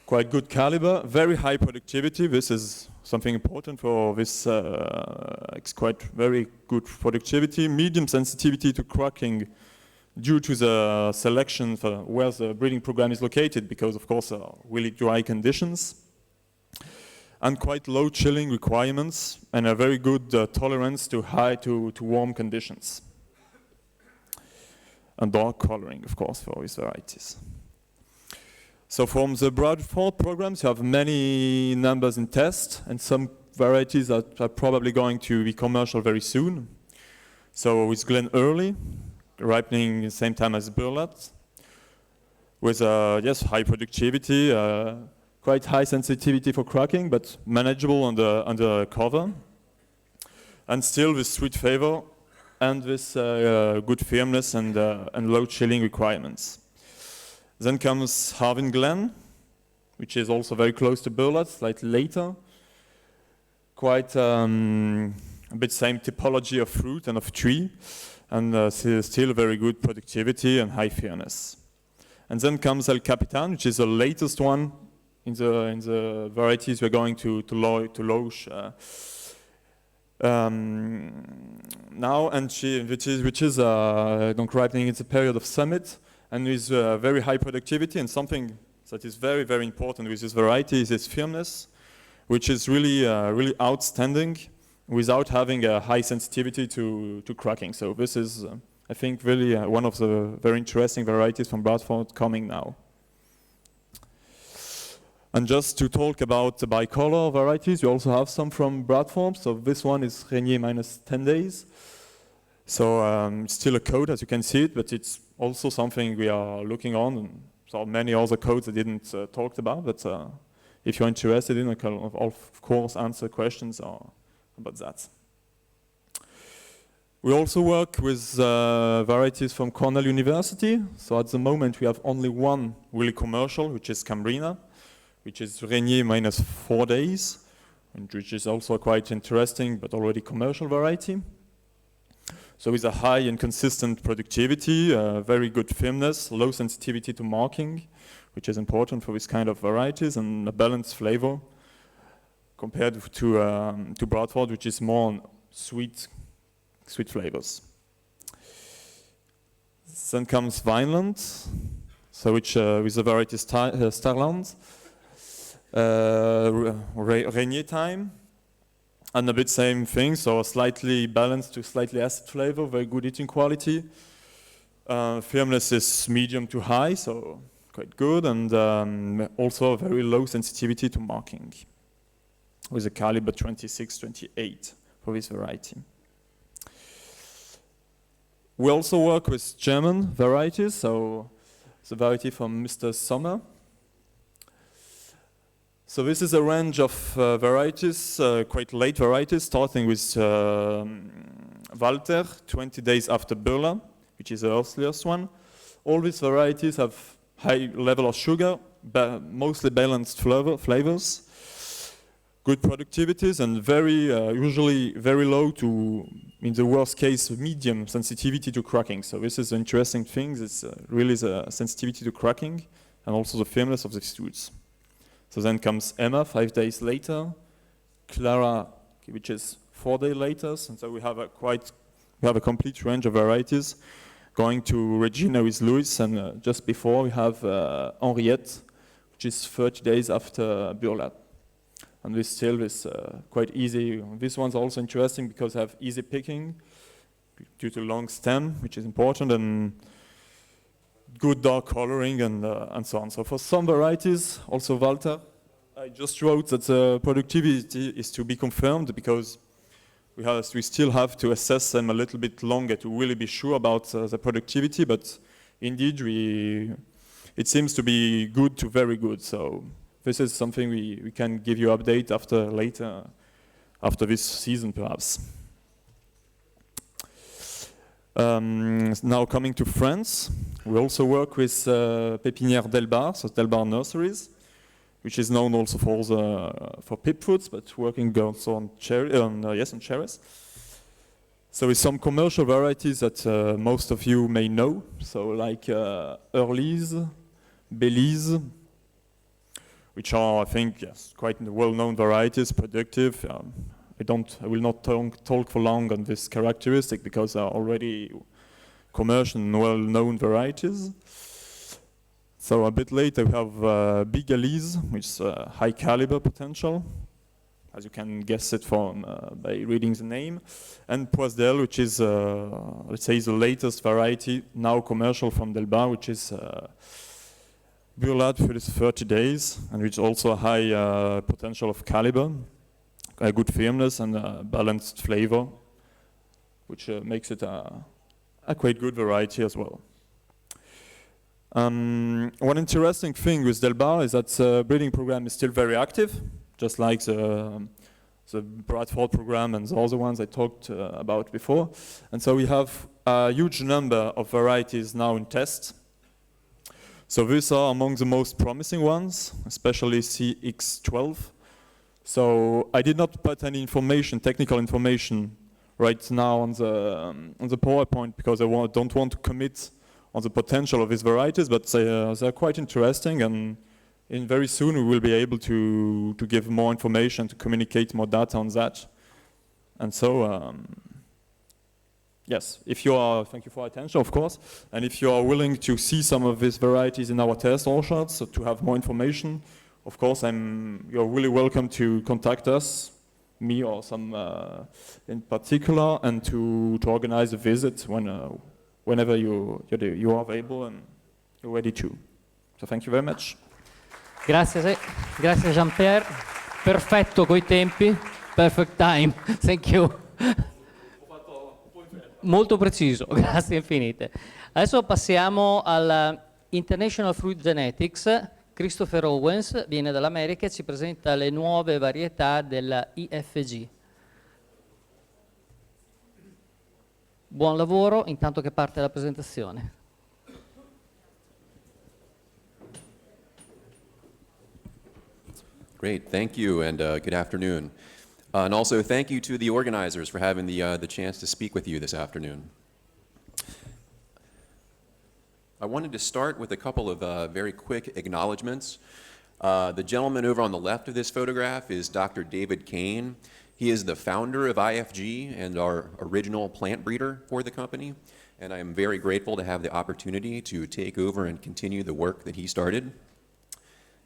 quite good caliber, very high productivity. This is something important for this, it's quite very good productivity, medium sensitivity to cracking due to the selection for where the breeding program is located, because of course really dry conditions. And quite low chilling requirements and a very good tolerance to warm conditions. And dark coloring, of course, for these varieties. So from the Bradford programs, you have many numbers in test, and some varieties that are probably going to be commercial very soon. So with Glen Early, ripening the same time as Burlat, with yes, high productivity, quite high sensitivity for cracking, but manageable under cover, and still with sweet flavor and with good firmness and low chilling requirements. Then comes Harvin Glen, which is also very close to Burlat, slightly later. Quite a bit same typology of fruit and of tree, and still very good productivity and high firmness. And then comes El Capitan, which is the latest one in the varieties we're going to launch now, and which is ripening in the period of Summit, and with very high productivity. And something that is very, very important with this variety is its firmness, which is really really outstanding without having a high sensitivity to cracking. So this is I think really one of the very interesting varieties from Bradford coming now. And just to talk about the bicolor varieties, we also have some from Bradford. So this one is Régnier minus 10 days. So still a code, as you can see it, but it's also something we are looking on. And so many other codes I didn't talk about, but if you're interested in, I can of course answer questions about that. We also work with varieties from Cornell University. So at the moment we have only one really commercial, which is Cambrina, which is Régnier minus 4 days, and which is also quite interesting, but already commercial variety. So with a high and consistent productivity, very good firmness, low sensitivity to marking, which is important for this kind of varieties, and a balanced flavor compared to Bradford, which is more on sweet flavors. Then comes Vineland, so which with the variety Starland. Régnier time, and a bit same thing, so slightly balanced to slightly acid flavor, very good eating quality. Firmness is medium to high, so quite good, and also very low sensitivity to marking, with a caliber 26-28 for this variety. We also work with German varieties, so the variety from Mr. Sommer. So this is a range of varieties, quite late varieties, starting with Walter, 20 days after Burla, which is the earliest one. All these varieties have high level of sugar, mostly balanced flavors, good productivities, and usually very low to, in the worst case, medium sensitivity to cracking. So this is the interesting thing, it's really the sensitivity to cracking, and also the firmness of the fruits. So then comes Emma, 5 days later, Clara, which is 4 days later, and so we have a complete range of varieties, going to Regina with Louis, and just before we have Henriette, which is 30 days after Burlat. And this still is quite easy. This one's also interesting because they have easy picking due to long stem, which is important, and good dark coloring and so on. So for some varieties, also Walter, I just wrote that the productivity is to be confirmed because we still have to assess them a little bit longer to really be sure about the productivity, but indeed it seems to be good to very good. So this is something we can give you update later after this season perhaps. Now coming to France, we also work with Pépinière Delbar, so Delbar Nurseries, which is known also for pip fruits, but working also on cherries. So with some commercial varieties that most of you may know, so like Earlys, Belize, which are, I think, yes, quite well-known varieties, productive. I will not talk for long on this characteristic because they are already commercial and well-known varieties. So a bit later we have Big Elise, which is high caliber potential, as you can guess it from by reading the name, and Poisdel, which is let's say the latest variety now commercial from Delbar, which is Burlade for 30 days, and which also a high potential of caliber, a good firmness and a balanced flavor, which makes it a quite good variety as well. One interesting thing with Delbar is that the breeding program is still very active, just like the Bradford program and the other ones I talked about before. And so we have a huge number of varieties now in test. So these are among the most promising ones, especially CX12. So I did not put any technical information right now on the PowerPoint because I don't want to commit on the potential of these varieties, but they're quite interesting, and very soon we will be able to give more information, to communicate more data on that. And so, yes, thank you for your attention, of course, and if you are willing to see some of these varieties in our test orchards, so to have more information, of course, you're really welcome to contact us, me or some in particular, and to organize a visit whenever you are available and you're ready to. So thank you very much. Grazie Jean-Pierre. Perfetto coi tempi. Perfect time. Thank you. Molto preciso, grazie infinite. Adesso passiamo alla International Fruit Genetics. Christopher Owens viene dall'America e ci presenta le nuove varietà della IFG. Buon lavoro, intanto che parte la presentazione. Great, thank you, and good afternoon. And also thank you to the organizers for having the chance to speak with you this afternoon. I wanted to start with a couple of very quick acknowledgements. The gentleman over on the left of this photograph is Dr. David Kane. He is the founder of IFG and our original plant breeder for the company, and I am very grateful to have the opportunity to take over and continue the work that he started.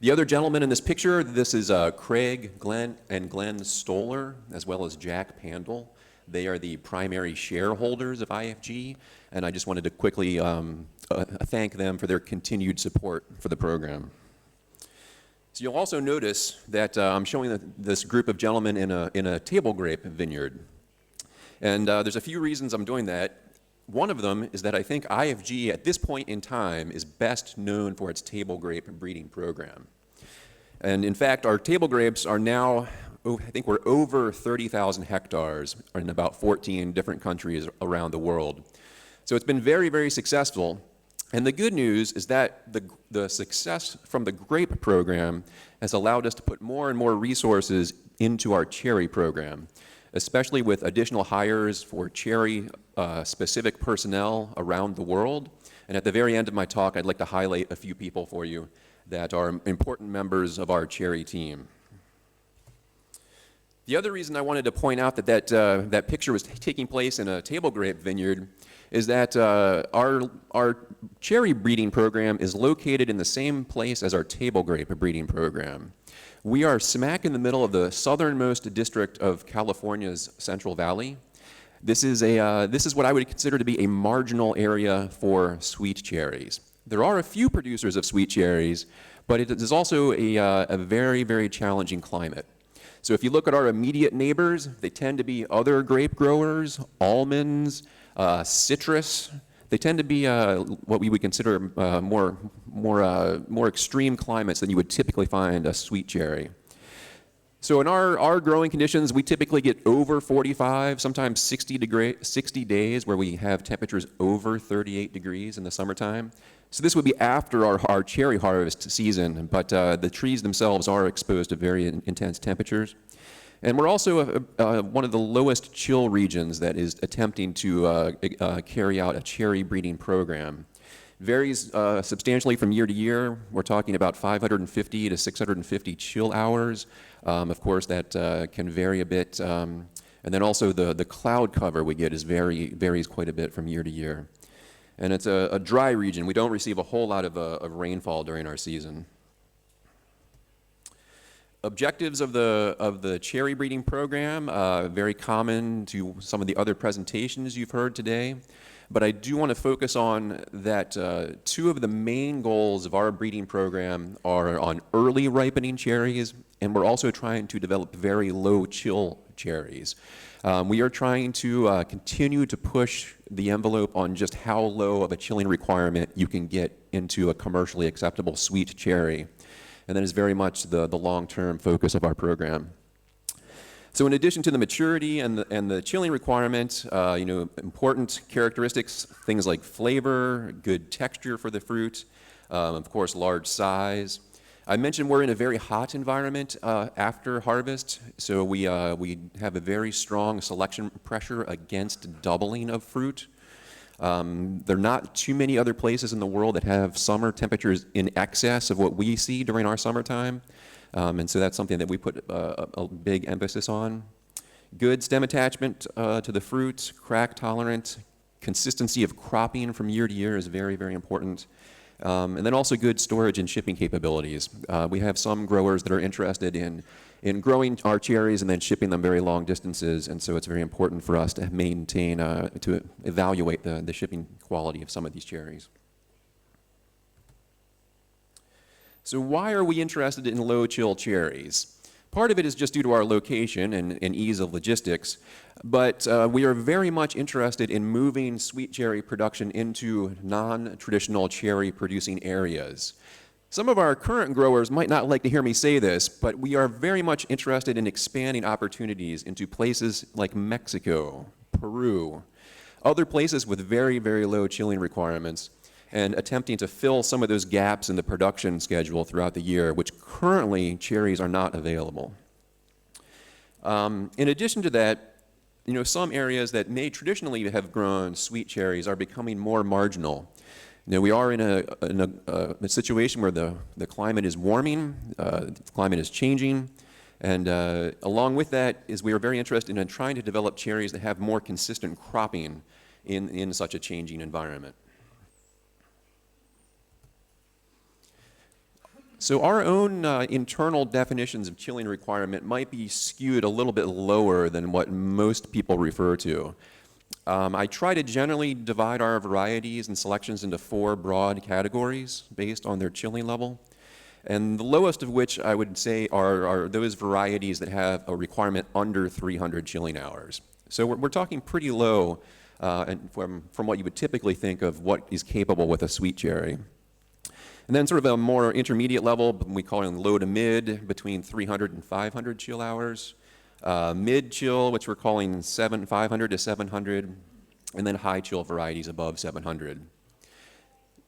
The other gentlemen in this picture, this is Craig, Glenn, and Glenn Stoller, as well as Jack Pandel. They are the primary shareholders of IFG, and I just wanted to quickly thank them for their continued support for the program. So you'll also notice that I'm showing this group of gentlemen in a table grape vineyard. And there's a few reasons I'm doing that. One of them is that I think IFG at this point in time is best known for its table grape breeding program. And in fact, our table grapes are now, I think we're over 30,000 hectares in about 14 different countries around the world. So it's been very, very successful. And the good news is that the success from the grape program has allowed us to put more and more resources into our cherry program, especially with additional hires for cherry specific personnel around the world. And at the very end of my talk, I'd like to highlight a few people for you that are important members of our cherry team. The other reason I wanted to point out that picture was taking place in a table grape vineyard is that our cherry breeding program is located in the same place as our table grape breeding program. We are smack in the middle of the southernmost district of California's Central Valley. This is what I would consider to be a marginal area for sweet cherries. There are a few producers of sweet cherries, but it is also a very, very challenging climate. So if you look at our immediate neighbors, they tend to be other grape growers, almonds, citrus. They tend to be what we would consider more extreme climates than you would typically find a sweet cherry. So in our growing conditions, we typically get over 45, sometimes 60 days where we have temperatures over 38 degrees in the summertime. So this would be after our cherry harvest season, but the trees themselves are exposed to very intense temperatures. And we're also one of the lowest chill regions that is attempting to carry out a cherry breeding program. Varies substantially from year to year. We're talking about 550 to 650 chill hours. Of course, that can vary a bit. And then also the cloud cover we get varies quite a bit from year to year. And it's a dry region. We don't receive a whole lot of rainfall during our season. Objectives of the cherry breeding program, very common to some of the other presentations you've heard today. But I do want to focus on that two of the main goals of our breeding program are on early ripening cherries, and we're also trying to develop very low chill cherries. We are trying to continue to push the envelope on just how low of a chilling requirement you can get into a commercially acceptable sweet cherry. And that is very much the long-term focus of our program. So in addition to the maturity and the chilling requirement, important characteristics, things like flavor, good texture for the fruit, of course, large size. I mentioned we're in a very hot environment after harvest, so we have a very strong selection pressure against doubling of fruit. There are not too many other places in the world that have summer temperatures in excess of what we see during our summertime. And so that's something that we put a big emphasis on. Good stem attachment to the fruit, crack tolerant, consistency of cropping from year to year is very, very important. And then also good storage and shipping capabilities. We have some growers that are interested in growing our cherries and then shipping them very long distances, and so it's very important for us to maintain, to evaluate the shipping quality of some of these cherries. So why are we interested in low chill cherries? Part of it is just due to our location and ease of logistics, but we are very much interested in moving sweet cherry production into non-traditional cherry producing areas. Some of our current growers might not like to hear me say this, but we are very much interested in expanding opportunities into places like Mexico, Peru, other places with very, very low chilling requirements, and attempting to fill some of those gaps in the production schedule throughout the year, which currently cherries are not available. In addition to that, some areas that may traditionally have grown sweet cherries are becoming more marginal. We are in a situation where the climate is warming, the climate is changing, and along with that is we are very interested in trying to develop cherries that have more consistent cropping in such a changing environment. So our own internal definitions of chilling requirement might be skewed a little bit lower than what most people refer to. I try to generally divide our varieties and selections into 4 broad categories based on their chilling level. And the lowest of which I would say are those varieties that have a requirement under 300 chilling hours. So we're talking pretty low and from what you would typically think of what is capable with a sweet cherry. And then sort of a more intermediate level, we call it low to mid, between 300 and 500 chill hours. Mid chill, which we're calling 500 to 700, and then high chill varieties above 700.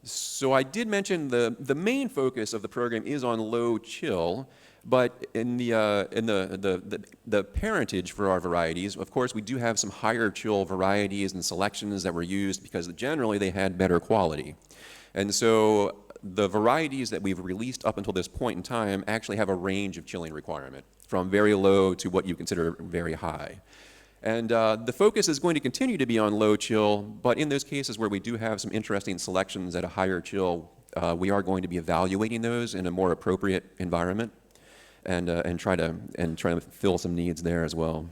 So I did mention the main focus of the program is on low chill, but in the parentage for our varieties, of course, we do have some higher chill varieties and selections that were used because generally they had better quality. And so the varieties that we've released up until this point in time actually have a range of chilling requirement, from very low to what you consider very high. And the focus is going to continue to be on low chill, but in those cases where we do have some interesting selections at a higher chill, we are going to be evaluating those in a more appropriate environment and try to fill some needs there as well.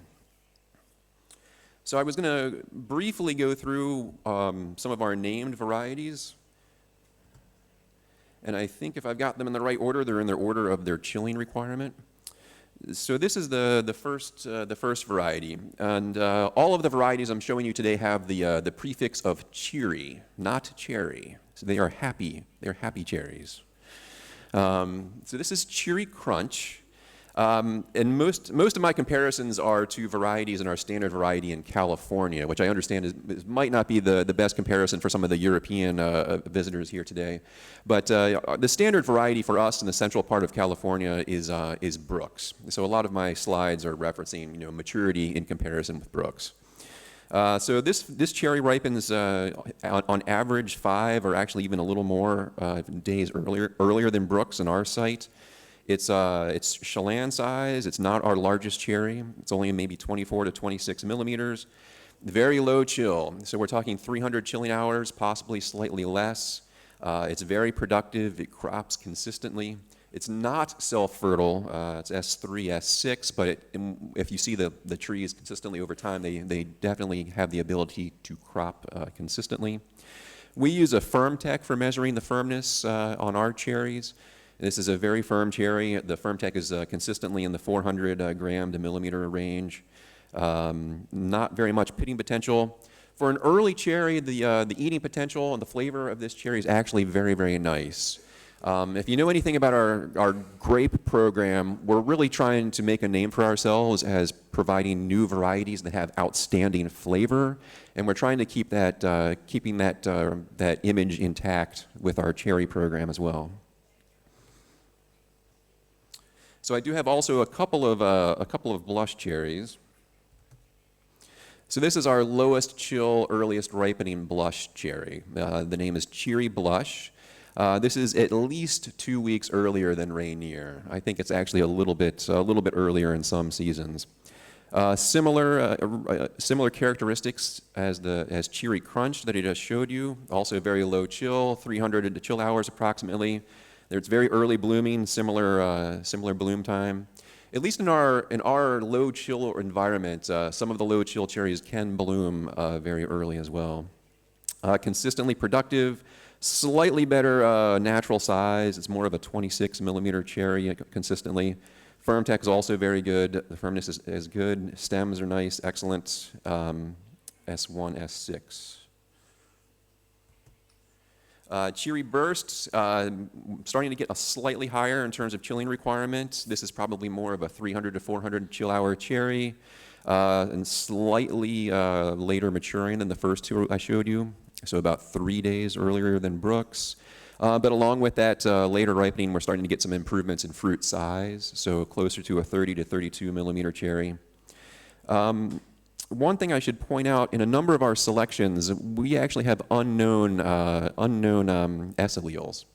So I was going to briefly go through some of our named varieties. And I think if I've got them in the right order, they're in their order of their chilling requirement. So this is the first variety, and all of the varieties I'm showing you today have the prefix of cheery, not cherry. So they are happy. They're happy cherries. So this is Cheery Crunch. And most of my comparisons are to varieties in our standard variety in California, which I understand might not be the best comparison for some of the European visitors here today. But the standard variety for us in the central part of California is Brooks. So a lot of my slides are referencing maturity in comparison with Brooks. So this cherry ripens on average 5 or actually even a little more days earlier than Brooks in our site. It's Chelan size. It's not our largest cherry. It's only maybe 24 to 26 millimeters. Very low chill. So we're talking 300 chilling hours, possibly slightly less. It's very productive. It crops consistently. It's not self-fertile. It's S3, S6, but if you see the trees consistently over time, they definitely have the ability to crop consistently. We use a FirmTech for measuring the firmness on our cherries. This is a very firm cherry. The FirmTech is consistently in the 400 gram to millimeter range. Not very much pitting potential. For an early cherry, the eating potential and the flavor of this cherry is actually very, very nice. If you know anything about our grape program, we're really trying to make a name for ourselves as providing new varieties that have outstanding flavor, and we're trying to keep that keeping that image intact with our cherry program as well. So I do have also a couple of blush cherries. So this is our lowest chill, earliest ripening blush cherry. The name is Cheery Blush. This is at least 2 weeks earlier than Rainier. I think it's actually a little bit earlier in some seasons. Similar characteristics as Cheery Crunch that I just showed you. Also very low chill, 300 chill hours approximately. It's very early blooming, similar bloom time. At least in our low chill environment, some of the low chill cherries can bloom very early as well. Consistently productive, slightly better natural size. It's more of a 26 millimeter cherry consistently. FirmTech is also very good. The firmness is good. Stems are nice, excellent. S1, S6. Cheery Burst, starting to get a slightly higher in terms of chilling requirement. This is probably more of a 300 to 400 chill hour cherry, and slightly later maturing than the first two I showed you, so about 3 days earlier than Brooks. But along with that later ripening, we're starting to get some improvements in fruit size, so closer to a 30 to 32 millimeter cherry. One thing I should point out, in a number of our selections, we actually have unknown S alleles.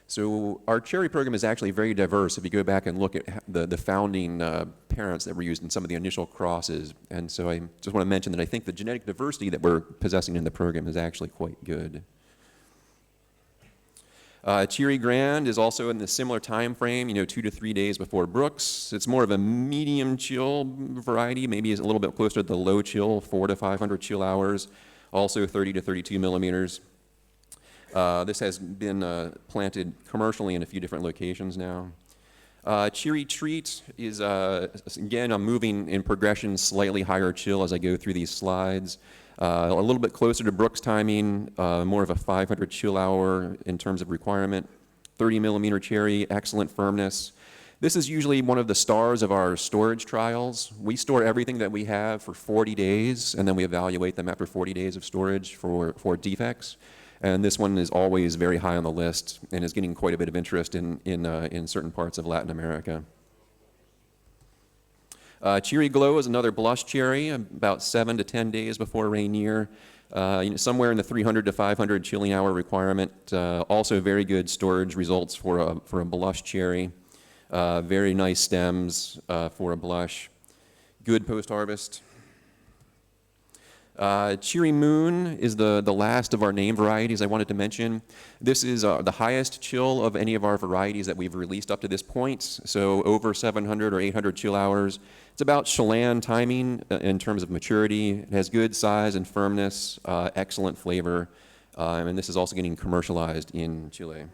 So our cherry program is actually very diverse if you go back and look at the founding parents that were used in some of the initial crosses. And so I just want to mention that I think the genetic diversity that we're possessing in the program is actually quite good. Cheery Grand is also in the similar time frame, 2 to 3 days before Brooks. It's more of a medium chill variety, maybe it's a little bit closer to the low chill, 400 to 500 chill hours, also 30 to 32 millimeters. This has been planted commercially in a few different locations now. Cheery Treat is, again, I'm moving in progression, slightly higher chill as I go through these slides. A little bit closer to Brooks timing, more of a 500 chill hour in terms of requirement. 30 millimeter cherry, excellent firmness. This is usually one of the stars of our storage trials. We store everything that we have for 40 days, and then we evaluate them after 40 days of storage for defects. And this one is always very high on the list and is getting quite a bit of interest in certain parts of Latin America. Cheery Glow is another blush cherry, about 7 to 10 days before Rainier, somewhere in the 300 to 500 chilling hour requirement. Also very good storage results for a blush cherry. Very nice stems for a blush. Good post-harvest. Cheery Moon is the last of our name varieties I wanted to mention. This is the highest chill of any of our varieties that we've released up to this point, so over 700 or 800 chill hours. It's about Chelan timing in terms of maturity. It has good size and firmness, excellent flavor, and this is also getting commercialized in Chile.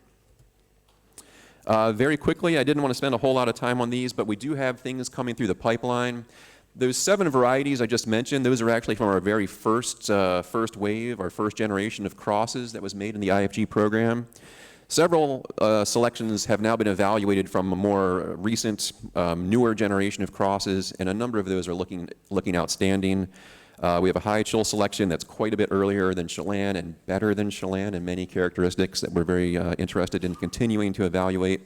Very quickly, I didn't want to spend a whole lot of time on these, but we do have things coming through the pipeline. Those 7 varieties I just mentioned, those are actually from our very first wave, our first generation of crosses that was made in the IFG program. Several selections have now been evaluated from a more recent, newer generation of crosses, and a number of those are looking outstanding. We have a high chill selection that's quite a bit earlier than Chelan and better than Chelan in many characteristics that we're very interested in continuing to evaluate.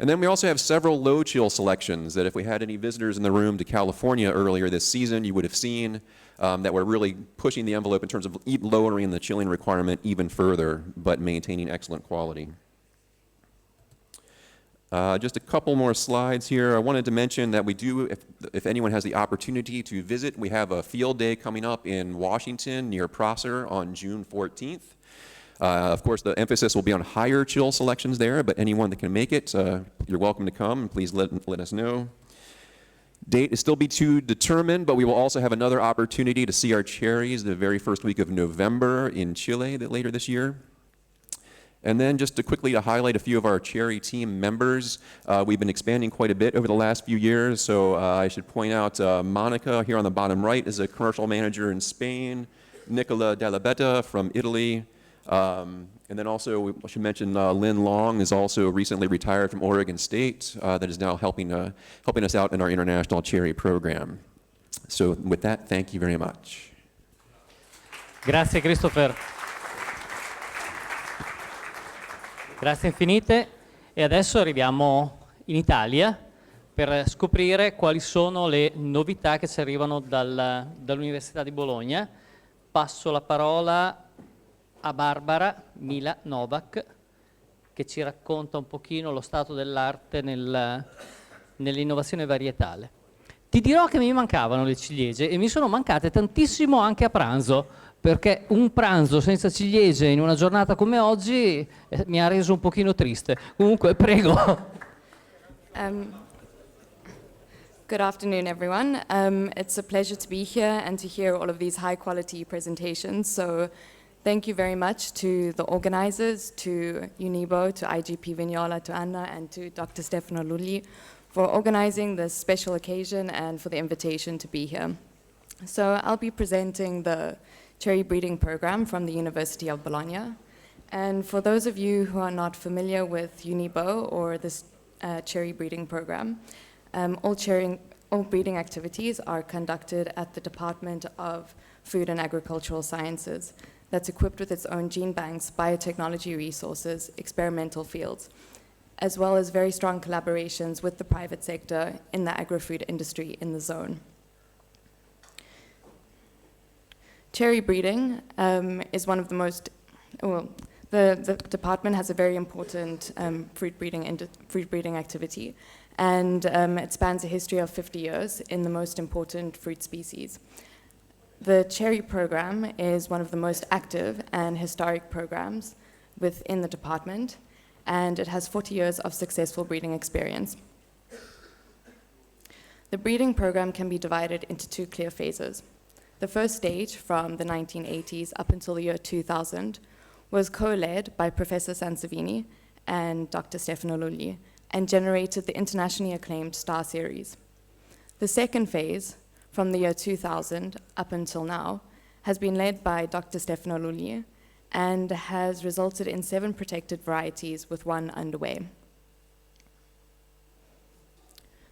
And then we also have several low chill selections that if we had any visitors in the room to California earlier this season, you would have seen that we're really pushing the envelope in terms of lowering the chilling requirement even further, but maintaining excellent quality. Just a couple more slides here. I wanted to mention that we do, if anyone has the opportunity to visit, we have a field day coming up in Washington near Prosser on June 14th. Of course, the emphasis will be on higher chill selections there, but anyone that can make it, you're welcome to come, and please let us know. Date is still to determine, but we will also have another opportunity to see our cherries the very first week of November in Chile later this year. And then just to quickly highlight a few of our cherry team members, we've been expanding quite a bit over the last few years, so I should point out Monica here on the bottom right is a commercial manager in Spain, Nicola Della Betta from Italy, and then also I should mention Lynn Long is also recently retired from Oregon State that is now helping us out in our international cherry program. So with that, thank you very much. Grazie Christopher. Grazie infinite. E adesso arriviamo in Italia per scoprire quali sono le novità che ci arrivano dall'Università di Bologna. Passo la parola a Barbara Mila Novak, che ci racconta un pochino lo stato dell'arte nell'innovazione varietale. Ti dirò che mi mancavano le ciliegie e mi sono mancate tantissimo anche a pranzo, perché un pranzo senza ciliegie in una giornata come oggi mi ha reso un pochino triste. Comunque, prego. Good afternoon, everyone. It's a pleasure to be here and to hear all of these high-quality presentations. So thank you very much to the organizers, to UNIBO, to IGP Vignola, to Anna, and to Dr. Stefano Lulli for organizing this special occasion and for the invitation to be here. So I'll be presenting the cherry breeding program from the University of Bologna. And for those of you who are not familiar with UNIBO or this cherry breeding program, all breeding activities are conducted at the Department of Food and Agricultural Sciences that's equipped with its own gene banks, biotechnology resources, experimental fields, as well as very strong collaborations with the private sector in the agri-food industry in the zone. Cherry breeding is one of the most, the department has a very important fruit breeding activity, and it spans a history of 50 years in the most important fruit species. The cherry program is one of the most active and historic programs within the department, and it has 40 years of successful breeding experience. The breeding program can be divided into 2 clear phases. The first stage, from the 1980s up until the year 2000, was co-led by Professor Sansevini and Dr. Stefano Lulli, and generated the internationally acclaimed STAR series. The second phase, from the year 2000 up until now, has been led by Dr. Stefano Lulli and has resulted in 7 protected varieties with 1 underway.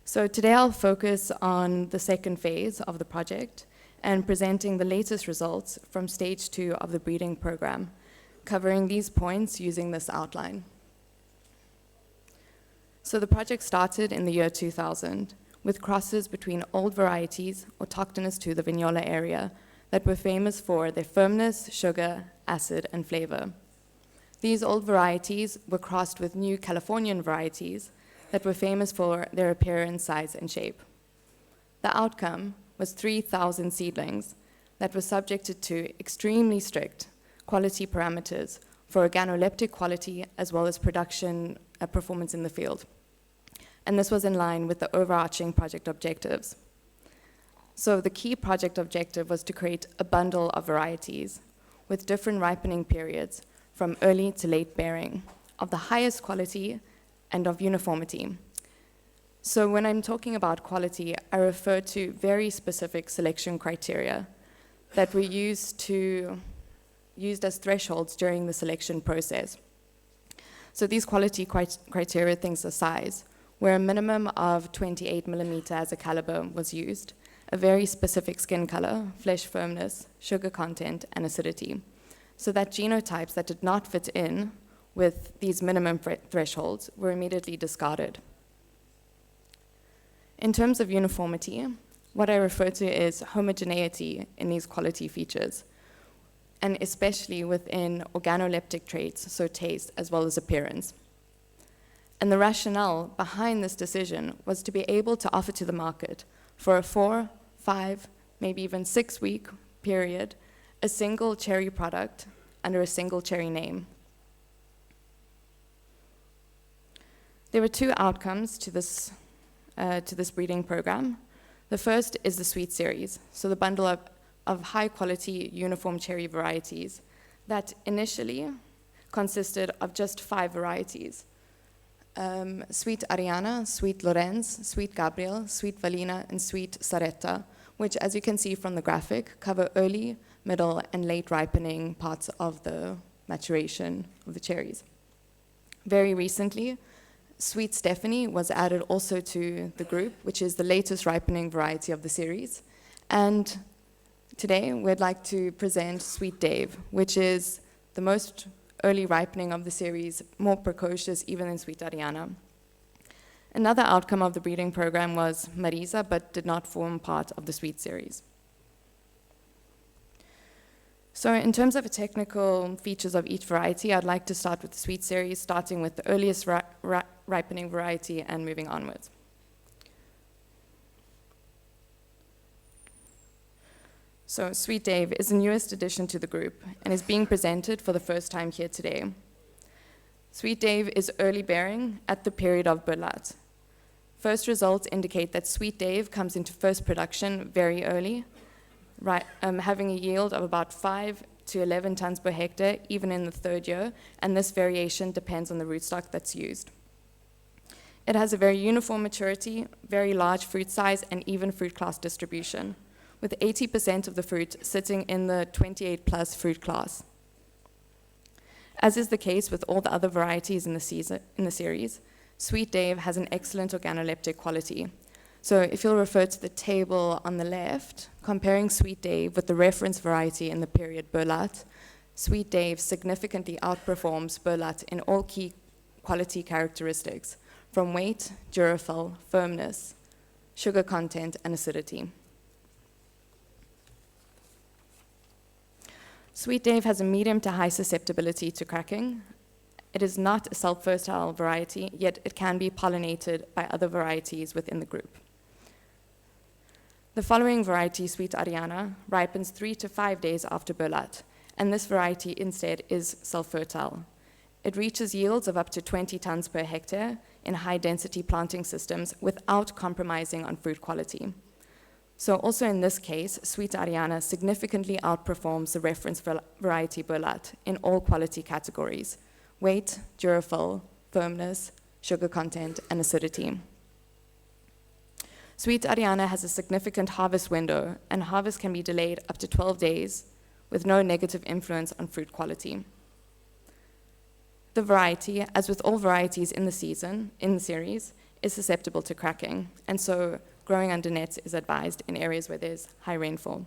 So today I'll focus on the second phase of the project and presenting the latest results from stage 2 of the breeding program, covering these points using this outline. So the project started in the year 2000 with crosses between old varieties autochthonous to the Vignola area that were famous for their firmness, sugar, acid, and flavor. These old varieties were crossed with new Californian varieties that were famous for their appearance, size, and shape. The outcome was 3,000 seedlings that were subjected to extremely strict quality parameters for organoleptic quality as well as production performance in the field. And this was in line with the overarching project objectives. So the key project objective was to create a bundle of varieties with different ripening periods from early to late bearing of the highest quality and of uniformity. So when I'm talking about quality, I refer to very specific selection criteria that were used as thresholds during the selection process. So these quality criteria, things are size, where a minimum of 28 millimeter as a caliber was used, a very specific skin color, flesh firmness, sugar content, and acidity, so that genotypes that did not fit in with these minimum thresholds were immediately discarded. In terms of uniformity, what I refer to is homogeneity in these quality features, and especially within organoleptic traits, so taste as well as appearance. And the rationale behind this decision was to be able to offer to the market for a 4, 5, maybe even 6-week period, a single cherry product under a single cherry name. There were 2 outcomes to this breeding program. The first is the Sweet Series, so the bundle of high-quality uniform cherry varieties that initially consisted of just 5 varieties. Sweet Ariana, Sweet Lorenz, Sweet Gabriel, Sweet Valina, and Sweet Saretta, which, as you can see from the graphic, cover early, middle, and late ripening parts of the maturation of the cherries. Very recently, Sweet Stephanie was added also to the group, which is the latest ripening variety of the series. And today, we'd like to present Sweet Dave, which is the most early ripening of the series, more precocious even than Sweet Ariana. Another outcome of the breeding program was Marisa, but did not form part of the Sweet series. So in terms of the technical features of each variety, I'd like to start with the Sweet series, starting with the earliest ripening variety and moving onwards. So Sweet Dave is the newest addition to the group and is being presented for the first time here today. Sweet Dave is early bearing at the period of Berlat. First results indicate that Sweet Dave comes into first production very early, having a yield of about 5 to 11 tons per hectare, even in the 3rd year, and this variation depends on the rootstock that's used. It has a very uniform maturity, very large fruit size, and even fruit class distribution, with 80% of the fruit sitting in the 28 plus fruit class. As is the case with all the other varieties in the series, Sweet Dave has an excellent organoleptic quality. So if you'll refer to the table on the left, comparing Sweet Dave with the reference variety in the period Berlat, Sweet Dave significantly outperforms Berlat in all key quality characteristics, from weight, durafil, firmness, sugar content, and acidity. Sweet Dave has a medium to high susceptibility to cracking. It is not a self-fertile variety, yet it can be pollinated by other varieties within the group. The following variety, Sweet Ariana, ripens 3 to 5 days after Berlat, and this variety instead is self-fertile. It reaches yields of up to 20 tons per hectare in high-density planting systems without compromising on fruit quality. So also in this case, Sweet Ariana significantly outperforms the reference variety Berlat in all quality categories: weight, durafil, firmness, sugar content, and acidity. Sweet Ariana has a significant harvest window, and harvest can be delayed up to 12 days with no negative influence on fruit quality. The variety, as with all varieties in the series, is susceptible to cracking, and so growing under nets is advised in areas where there's high rainfall.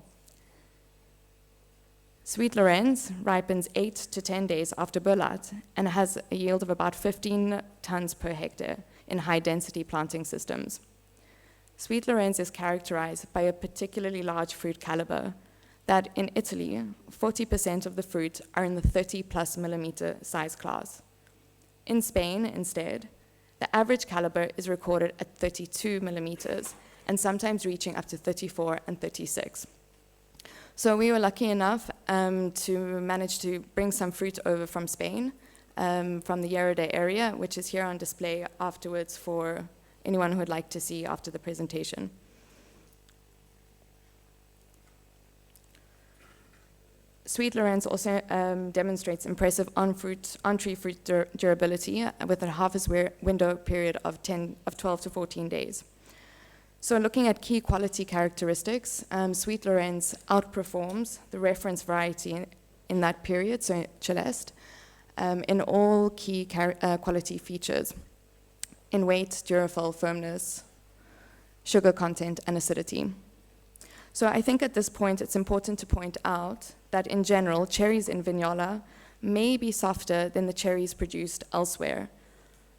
Sweet Lorenz ripens 8 to 10 days after Berlat and has a yield of about 15 tons per hectare in high-density planting systems. Sweet Lorenz is characterized by a particularly large fruit caliber that in Italy, 40% of the fruit are in the 30 plus millimeter size class. In Spain, instead, the average caliber is recorded at 32 millimeters and sometimes reaching up to 34 and 36. So we were lucky enough to manage to bring some fruit over from Spain, from the Yerode area, which is here on display afterwards for anyone who would like to see after the presentation. Sweet Lorenz also demonstrates impressive on-tree fruit durability with a harvest window period of 12 to 14 days. So looking at key quality characteristics, Sweet Lorenz outperforms the reference variety in that period, so Celeste, in all key quality features, in weight, durafol, firmness, sugar content, and acidity. So I think at this point it's important to point out that in general, cherries in Vignola may be softer than the cherries produced elsewhere.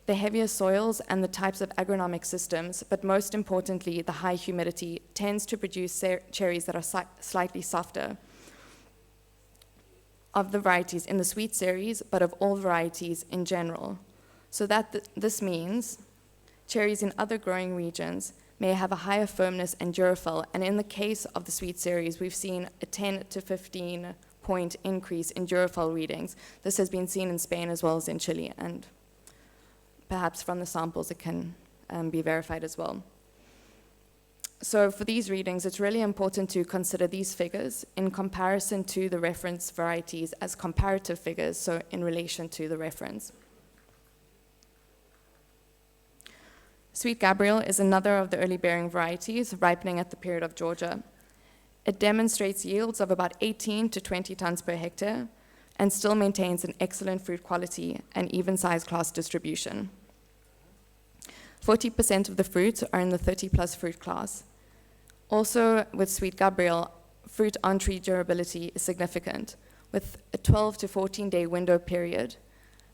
The heavier soils and the types of agronomic systems, but most importantly, the high humidity, tends to produce cherries that are slightly softer of the varieties in the sweet series, but of all varieties in general. So that this means cherries in other growing regions may have a higher firmness and durafol, and in the case of the sweet series, we've seen a 10 to 15 point increase in durafol readings. This has been seen in Spain as well as in Chile, and perhaps from the samples it can be verified as well. So for these readings, it's really important to consider these figures in comparison to the reference varieties as comparative figures, so in relation to the reference. Sweet Gabriel is another of the early bearing varieties ripening at the period of Georgia. It demonstrates yields of about 18 to 20 tons per hectare and still maintains an excellent fruit quality and even size class distribution. 40% of the fruits are in the 30 plus fruit class. Also with Sweet Gabriel, fruit on-tree durability is significant, with a 12 to 14 day window period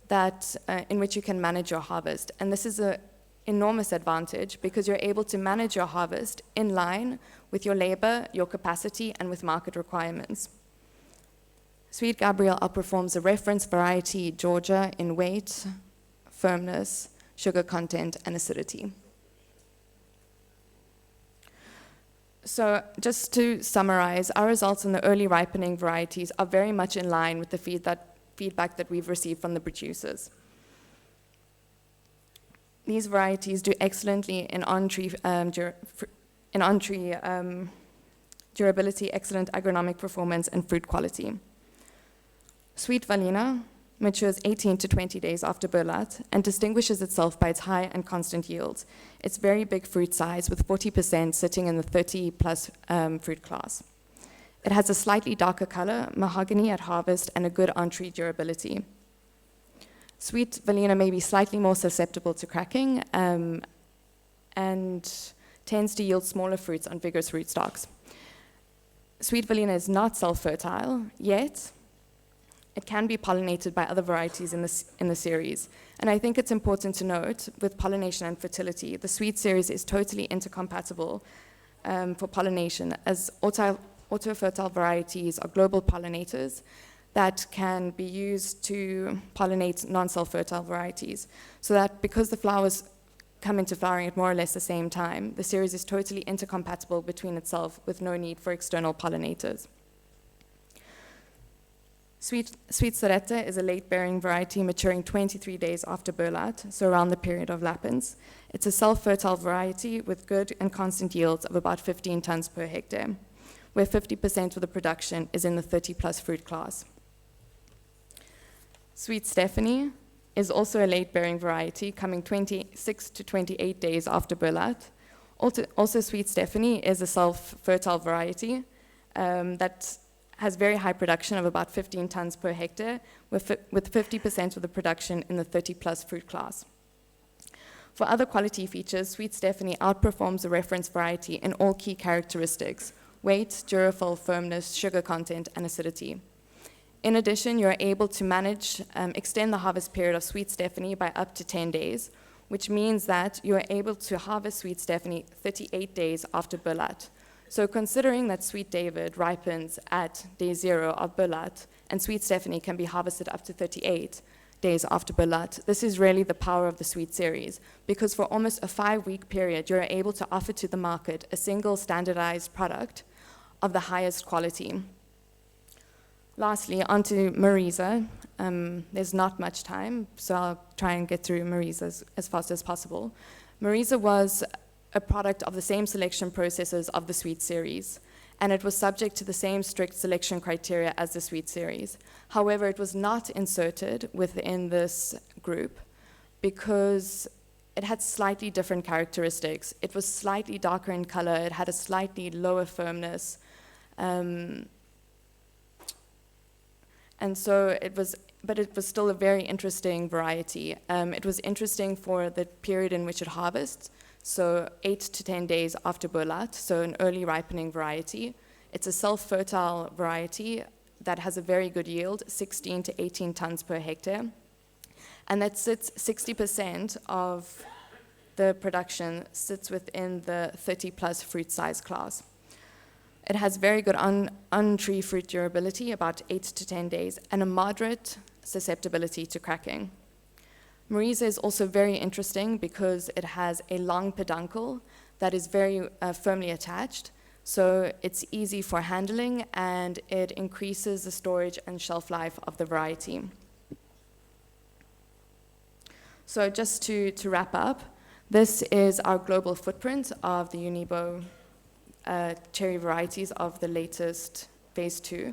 that, in which you can manage your harvest. And this is an enormous advantage because you're able to manage your harvest in line with your labor, your capacity, and with market requirements. Sweet Gabriel outperforms the reference variety Georgia in weight, firmness, sugar content, and acidity. So just to summarize, our results in the early ripening varieties are very much in line with the feedback that we've received from the producers. These varieties do excellently in on-tree durability, excellent agronomic performance, and fruit quality. Sweet Valina matures 18 to 20 days after Berlat and distinguishes itself by its high and constant yields. Its very big fruit size, with 40% sitting in the 30 plus fruit class. It has a slightly darker color, mahogany at harvest, and a good on-tree durability. Sweet Valina may be slightly more susceptible to cracking and tends to yield smaller fruits on vigorous rootstocks. Sweet Valina is not self-fertile, yet it can be pollinated by other varieties in the series. And I think it's important to note, with pollination and fertility, the sweet series is totally intercompatible for pollination, as auto-fertile varieties are global pollinators that can be used to pollinate non-self-fertile varieties. So that because the flowers come into flowering at more or less the same time, the series is totally intercompatible between itself with no need for external pollinators. Sweet Soretta is a late-bearing variety maturing 23 days after Berlat, so around the period of Lapins. It's a self-fertile variety with good and constant yields of about 15 tons per hectare, where 50% of the production is in the 30 plus fruit class. Sweet Stephanie is also a late-bearing variety, coming 26 to 28 days after Berlat. Also Sweet Stephanie is a self-fertile variety that has very high production of about 15 tons per hectare, with 50% of the production in the 30 plus fruit class. For other quality features, Sweet Stephanie outperforms the reference variety in all key characteristics: weight, durafol, firmness, sugar content, and acidity. In addition, you're able to extend the harvest period of Sweet Stephanie by up to 10 days, which means that you're able to harvest Sweet Stephanie 38 days after Berlat. So considering that Sweet David ripens at day 0 of Berlat, and Sweet Stephanie can be harvested up to 38 days after Berlat, this is really the power of the Sweet series, because for almost a 5-week period, you're able to offer to the market a single standardized product of the highest quality. Lastly, onto Marisa. There's not much time, so I'll try and get through Marisa as fast as possible. Marisa was a product of the same selection processes of the Sweet series, and it was subject to the same strict selection criteria as the sweet series. However, it was not inserted within this group because it had slightly different characteristics. It was slightly darker in color, it had a slightly lower firmness, and so it was, but it was still a very interesting variety. It was interesting for the period in which it harvests, so 8 to 10 days after Burlat, so an early ripening variety. It's a self-fertile variety that has a very good yield, 16 to 18 tons per hectare. And that sits 60% of the production sits within the 30 plus fruit size class. It has very good on-tree fruit durability, about 8 to 10 days, and a moderate susceptibility to cracking. Marisa is also very interesting because it has a long peduncle that is very firmly attached, so it's easy for handling and it increases the storage and shelf life of the variety. So just to wrap up, this is our global footprint of the Unibo cherry varieties of the latest phase 2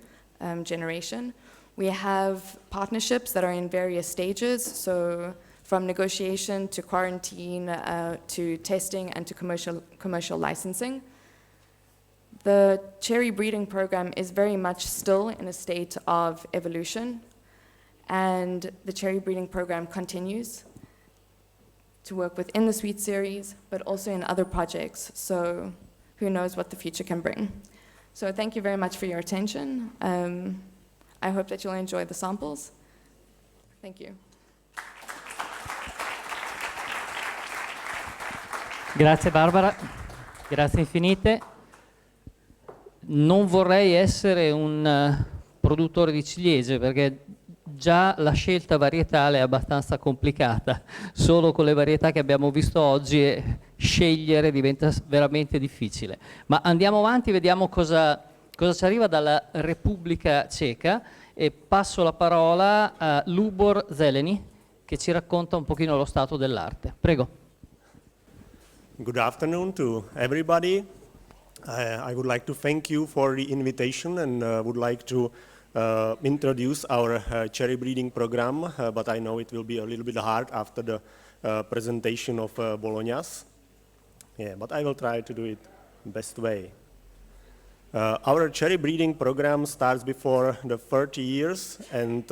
generation. We have partnerships that are in various stages, so from negotiation to quarantine to testing and to commercial licensing. The cherry breeding program is very much still in a state of evolution, and the cherry breeding program continues to work within the sweet series, but also in other projects, so who knows what the future can bring. So thank you very much for your attention. I hope that you'll enjoy the samples. Thank you. Grazie Barbara, grazie infinite. Non vorrei essere un produttore di ciliegie perché già la scelta varietale è abbastanza complicata. Solo con le varietà che abbiamo visto oggi scegliere diventa veramente difficile. Ma andiamo avanti, vediamo cosa ci arriva dalla Repubblica Ceca e passo la parola a Lubor Zeleny che ci racconta un pochino lo stato dell'arte. Prego. Good afternoon to everybody. I would like to thank you for the invitation and would like to introduce our cherry breeding program, but I know it will be a little bit hard after the presentation of Bologna's. Yeah, but I will try to do it best way. Our cherry breeding program starts before the 30 years, and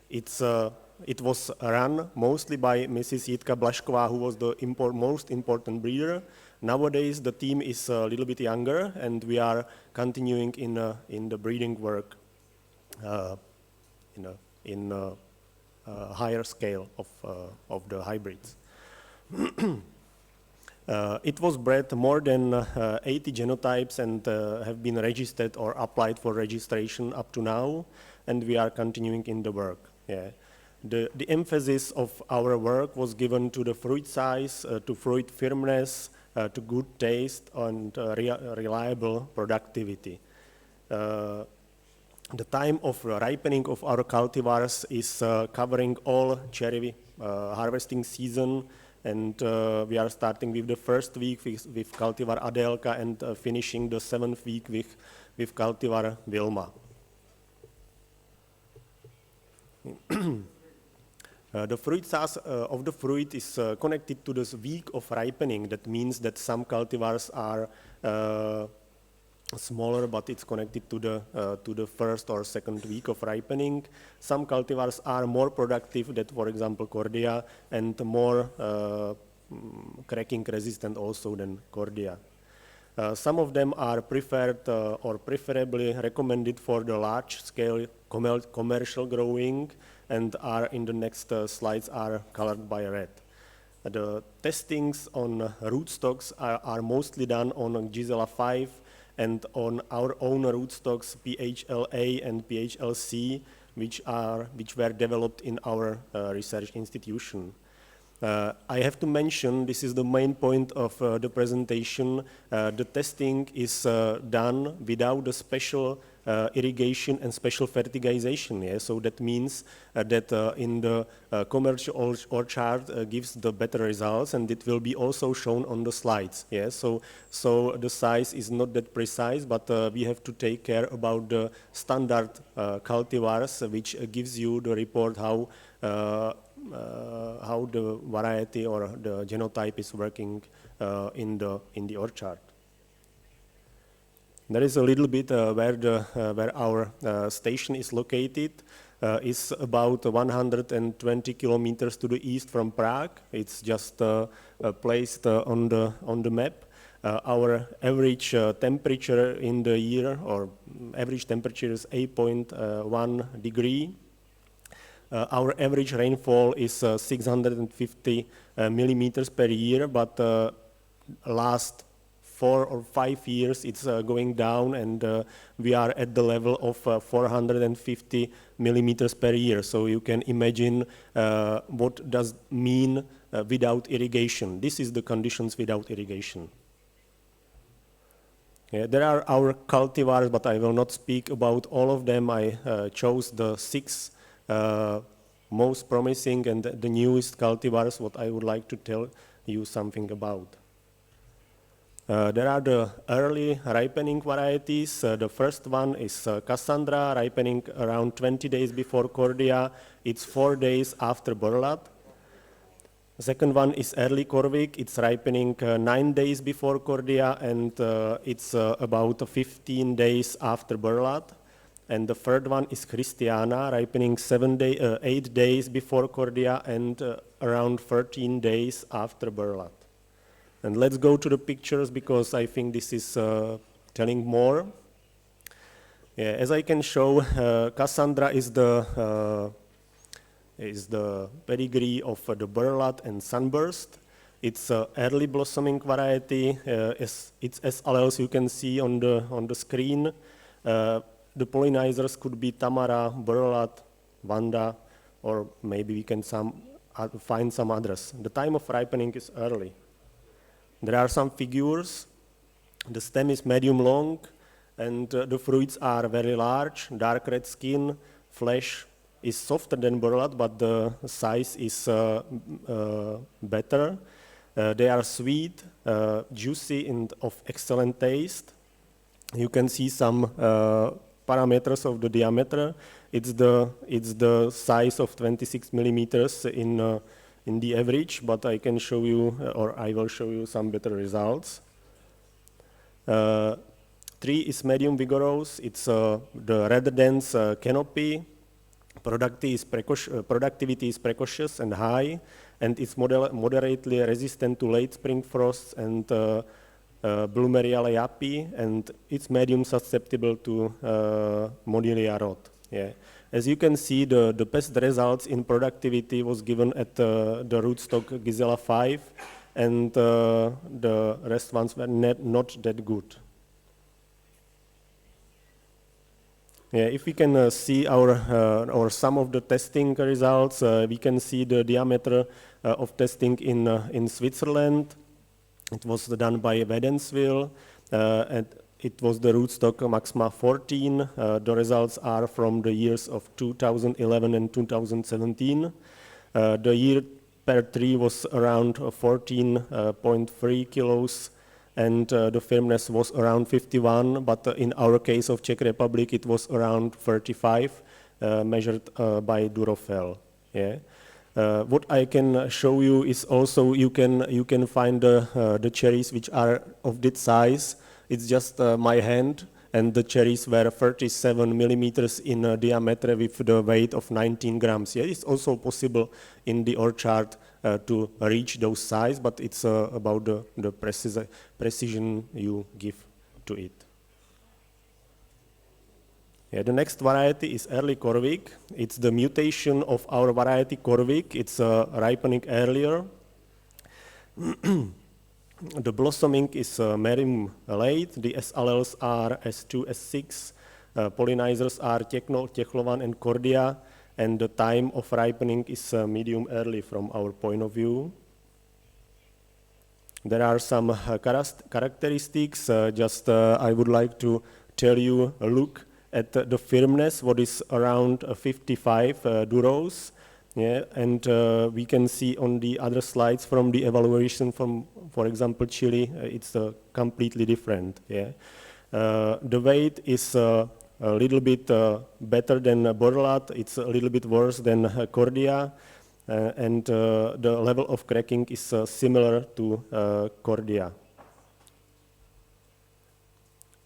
it was run mostly by Mrs. Jitka Blašková, who was the most important breeder. Nowadays, the team is a little bit younger, and we are continuing in the breeding work in a higher scale of the hybrids. It was bred more than 80 genotypes and have been registered or applied for registration up to now, and we are continuing in the work. Yeah. The emphasis of our work was given to the fruit size, to fruit firmness, to good taste, and reliable productivity. The time of ripening of our cultivars is covering all cherry harvesting season, and we are starting with the first week with cultivar Adelka and finishing the 7th week with cultivar Vilma. The fruit size of the fruit is connected to this week of ripening. That means that some cultivars are smaller, but it's connected to the first or second week of ripening. Some cultivars are more productive, that for example Cordia, and more cracking resistant also than Cordia. Some of them are preferred or preferably recommended for the large scale commercial growing, and are in the next slides are colored by red. The testings on rootstocks are mostly done on Gisela 5 and on our own rootstocks PHLA and PHLC, which were developed in our research institution. I have to mention, this is the main point of the presentation, the testing is done without the special irrigation and special fertilization. Yeah? So that means that in the commercial orchard gives the better results, and it will be also shown on the slides. Yeah? So the size is not that precise, but we have to take care about the standard cultivars, which gives you the report how the variety or the genotype is working in the orchard. There is a little bit where our station is located. It's about 120 kilometers to the east from Prague. It's just placed on the map. Our average temperature in the year, or average temperature, is 8.1 degree. Our average rainfall is 650 millimeters per year, but last 4 or 5 years it's going down, and we are at the level of 450 millimeters per year. So you can imagine what does mean without irrigation. This is the conditions without irrigation. Yeah, there are our cultivars, but I will not speak about all of them. I chose the 6 most promising and the newest cultivars what I would like to tell you something about. There are the early ripening varieties. The first one is Cassandra, ripening around 20 days before Cordia. It's 4 days after Borlat. The second one is early Corvic. It's ripening 9 days before Cordia, and it's about 15 days after Borlat. And the third one is Christiana, ripening 8 days before Cordia and around 13 days after Borlat. And let's go to the pictures, because I think this is telling more. Yeah, as I can show, Cassandra is the pedigree of the Borlat and Sunburst. It's an early blossoming variety. It's as alleles you can see on the screen. The pollinizers could be Tamara, Borlat, Vanda, or maybe we can find some others. The time of ripening is early. There are some figures. The stem is medium long, and the fruits are very large, dark red skin. Flesh is softer than Borlat, but the size is better. They are sweet, juicy, and of excellent taste. You can see some parameters of the diameter. It's the size of 26 millimeters in the average, but I can show you, or I will show you some better results. Tree is medium vigorous. It's the rather dense canopy. Productivity is precocious and high, and it's moderately resistant to late spring frosts and Bloomeria leapi, and it's medium susceptible to Modilia rot. Yeah. As you can see, the best results in productivity was given at the rootstock Gisela 5, and the rest ones were not that good. Yeah, if we can see or some of the testing results, we can see the diameter of testing in Switzerland. It was done by Wädenswil, and it was the rootstock Maxima 14. The results are from the years of 2011 and 2017. The yield per tree was around 14.3 kilos, and the firmness was around 51, but in our case of Czech Republic, it was around 35, measured by Durofel. Yeah. What I can show you is also you can find the cherries which are of this size. It's just my hand, and the cherries were 37 millimeters in diameter with the weight of 19 grams. Yeah, it's also possible in the orchard to reach those size, but it's about the precision you give to it. Yeah, the next variety is early Corvic. It's the mutation of our variety Corvic. It's ripening earlier. The blossoming is medium late. The S alleles are S2, S6. Pollinizers are Techlovan and Cordia. and the time of ripening is medium early from our point of view. There are some characteristics, I would like to tell you a look at the firmness, what is around 55 duros. Yeah, and we can see on the other slides from the evaluation from, for example, Chile, it's completely different. Yeah, the weight is a little bit better than Borlat. It's a little bit worse than Cordia, and the level of cracking is similar to Cordia.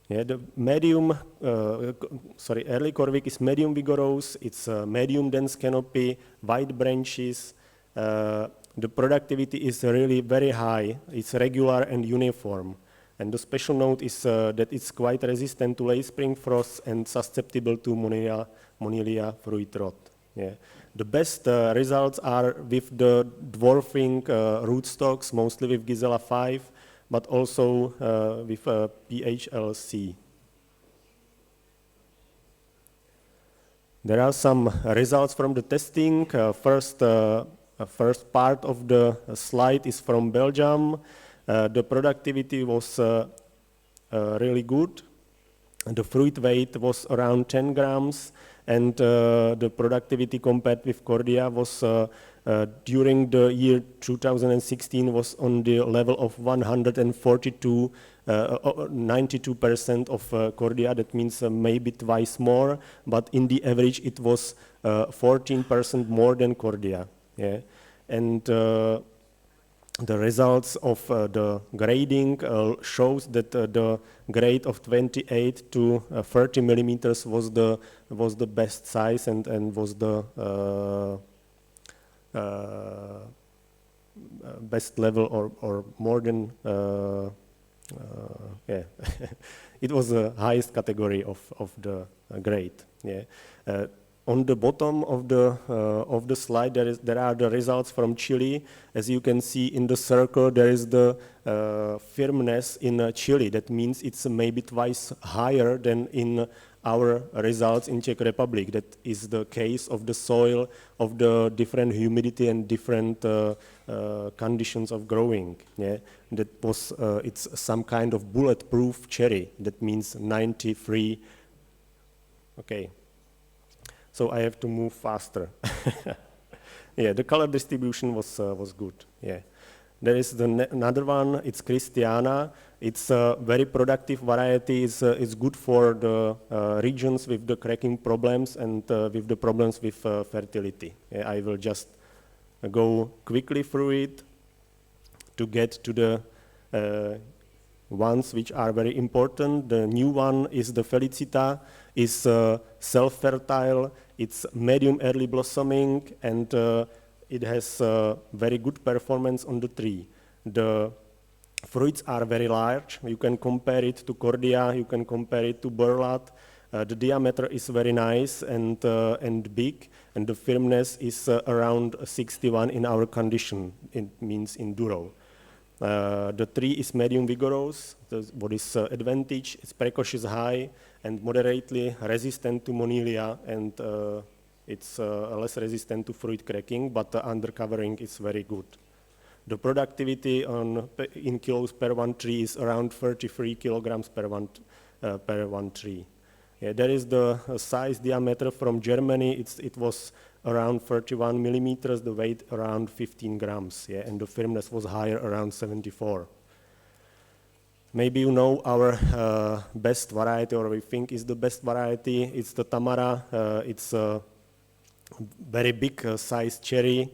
Yeah, the medium, early Corvic is medium vigorous, it's medium dense canopy, wide branches, the productivity is really very high, it's regular and uniform. And the special note is that it's quite resistant to late spring frosts and susceptible to Monilia fruit rot. Yeah. The best results are with the dwarfing rootstocks, mostly with Gisela 5, but also with PHLC. There are some results from the testing. First part of the slide is from Belgium. The productivity was really good. The fruit weight was around 10 grams, and the productivity compared with Cordia was during the year 2016 was on the level of 142, 92% of Cordia. That means maybe twice more, but in the average it was 14% more than Cordia. Yeah, and the results of the grading shows that the grade of 28 to 30 millimeters was the best size and was the best level or more than yeah. It was the highest category of the grade. Yeah. On the bottom of the slide, there are the results from Chile. As you can see in the circle, there is the firmness in Chile. That means it's maybe twice higher than in our results in Czech Republic. That is the case of the soil, of the different humidity and different conditions of growing. Yeah, that was it's some kind of bulletproof cherry. That means 93. Okay. So I have to move faster. Yeah, the color distribution was good. Yeah, there is another one. It's Christiana. It's a very productive variety. It's good for the regions with the cracking problems and with the problems with fertility. Yeah, I will just go quickly through it to get to the ones which are very important. The new one is the Felicita. Is self-fertile, it's medium early blossoming, and it has very good performance on the tree. The fruits are very large. You can compare it to Cordia, you can compare it to Borlat. The diameter is very nice and big, and the firmness is around 61 in our condition. It means in Duro. The tree is medium vigorous. What is advantage? Its precocious high and moderately resistant to Monilia, and it's less resistant to fruit cracking, but the undercovering is very good. The productivity in kilos per one tree is around 33 kilograms per one tree. Yeah, there is the size diameter from Germany. It was around 31 millimeters, the weight around 15 grams, yeah, and the firmness was higher, around 74. Maybe you know our best variety, or we think is the best variety. It's the Tamara. It's a very big sized cherry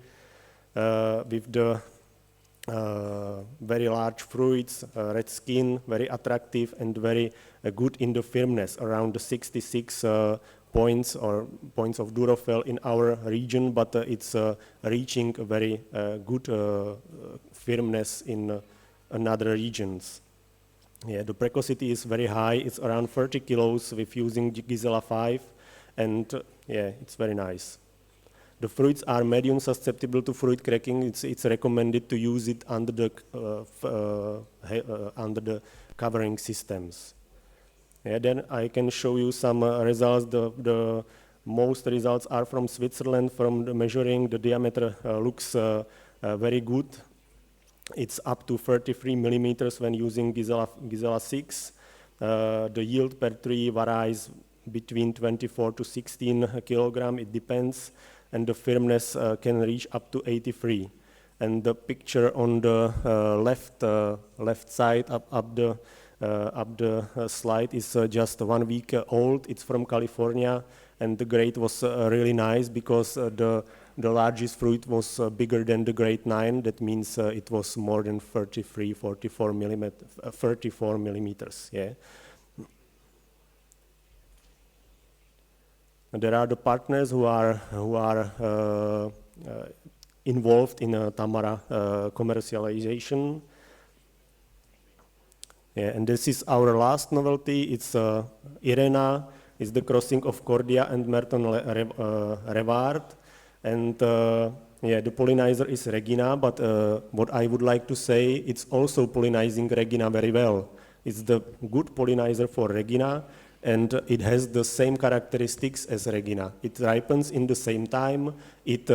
with the very large fruits, red skin, very attractive and very good in the firmness, around the 66 points of Durofel in our region, but it's reaching a very good firmness in another regions. Yeah, the precocity is very high. It's around 30 kilos with using Gisela 5, and yeah, it's very nice. The fruits are medium susceptible to fruit cracking. It's recommended to use it under the covering systems. Yeah, then I can show you some results. The most results are from Switzerland. From the measuring, the diameter looks very good. It's up to 33 millimeters when using Gisela 6. The yield per tree varies between 24 to 16 kilogram, it depends, and the firmness can reach up to 83. And the picture on the left side up the slide is just 1 week old. It's from California, and the grade was really nice because the largest fruit was bigger than the grade 9. That means it was more than 34 millimeters. Yeah. And there are the partners who are involved in Tamara commercialization. Yeah, and this is our last novelty. It's Irena. It's the crossing of Cordia and Merton Revard. And yeah, the pollinizer is Regina, but what I would like to say, it's also pollinizing Regina very well. It's the good pollinizer for Regina, and it has the same characteristics as Regina. It ripens in the same time, it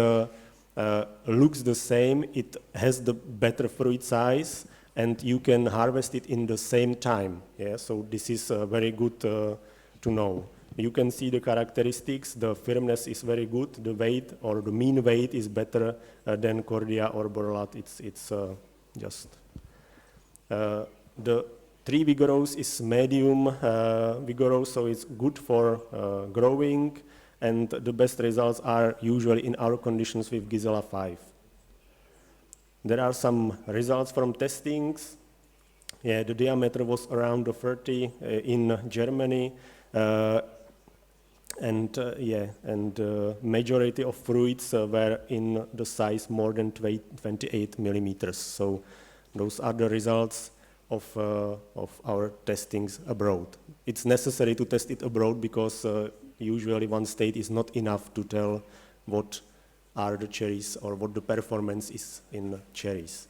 looks the same, it has the better fruit size, and you can harvest it in the same time. Yeah, so this is very good to know. You can see the characteristics, the firmness is very good, the weight or the mean weight is better than Cordia or Borlat. It's just. The tree vigorous is medium vigorous, so it's good for growing, and the best results are usually in our conditions with Gisela 5. There are some results from testings. Yeah, the diameter was around 30 in Germany. And majority of fruits were in the size more than 28 millimeters. So those are the results of our testings abroad. It's necessary to test it abroad because usually one state is not enough to tell what are the cherries or what the performance is in cherries.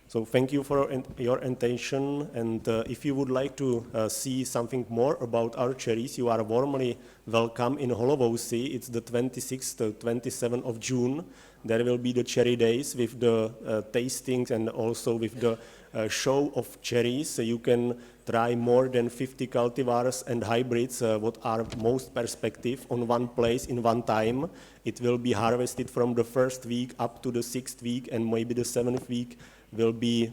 So thank you for your attention, and if you would like to see something more about our cherries, you are warmly welcome in Holovouci. It's the 26th to 27th of June. There will be the cherry days with the tastings and also with the show of cherries. So you can try more than 50 cultivars and hybrids, what are most perspective on one place in one time. It will be harvested from the first week up to the 6th week, and maybe the 7th week will be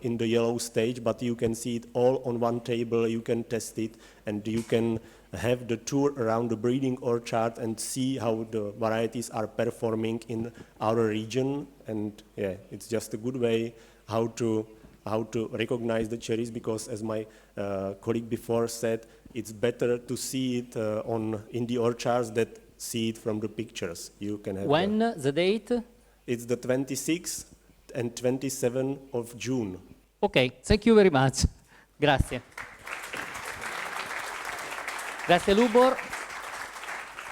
in the yellow stage, but you can see it all on one table, you can test it, and you can have the tour around the breeding orchard and see how the varieties are performing in our region. And yeah, it's just a good way how to recognize the cherries, because as my colleague before said, it's better to see it in the orchards than see it from the pictures. You can have when the date? It's the 26th and 27th of June. Ok, thank you very much. Grazie. Grazie Lubor.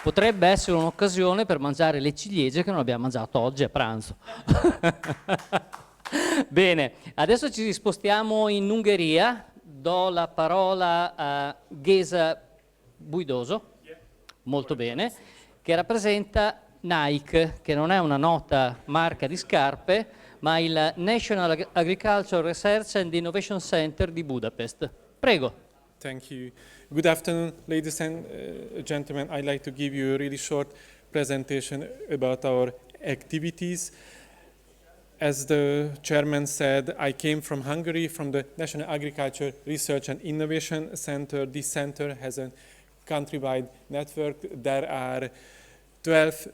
Potrebbe essere un'occasione per mangiare le ciliegie che non abbiamo mangiato oggi a pranzo. Bene, adesso ci spostiamo in Ungheria. Do la parola a Geza Buidoso, molto bene, che rappresenta Nike, che non è una nota marca di scarpe, ma il National Agricultural Research and Innovation Center di Budapest. Prego. Thank you. Good afternoon, ladies and gentlemen. I'd like to give you a really short presentation about our activities. As the chairman said, I came from Hungary, from the National Agriculture Research and Innovation Center. This center has a countrywide network. There are 12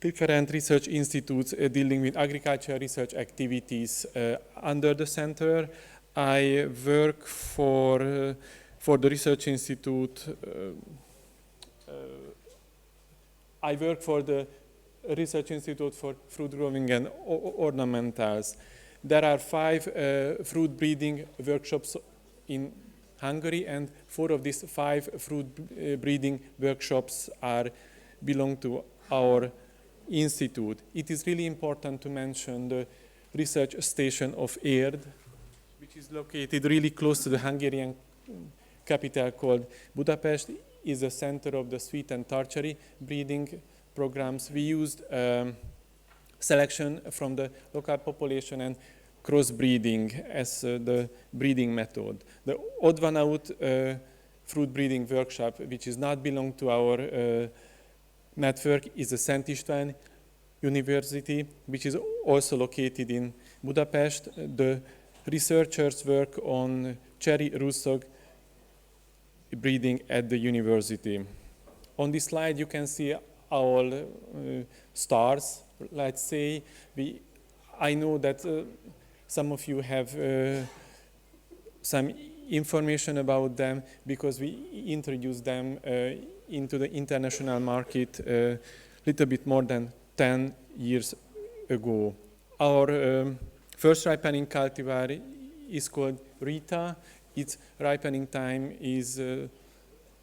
different research institutes dealing with agricultural research activities under the center. I work for the research institute. I work for the Research Institute for Fruit Growing and Ornamentals. There are 5 fruit breeding workshops in Hungary, and 4 of these 5 fruit breeding workshops belong to our institute. It is really important to mention the research station of Érd, which is located really close to the Hungarian capital called Budapest. is the center of the sweet and tertiary breeding programs. We used selection from the local population and crossbreeding as the breeding method. The odd one out fruit breeding workshop, which is not belong to our network, is the Szent István University, which is also located in Budapest. The researchers work on cherry rootstock breeding at the university. On this slide you can see our stars, let's say. I know that some of you have some information about them because we introduced them into the international market a little bit more than 10 years ago. Our first ripening cultivar is called Rita. Its ripening time is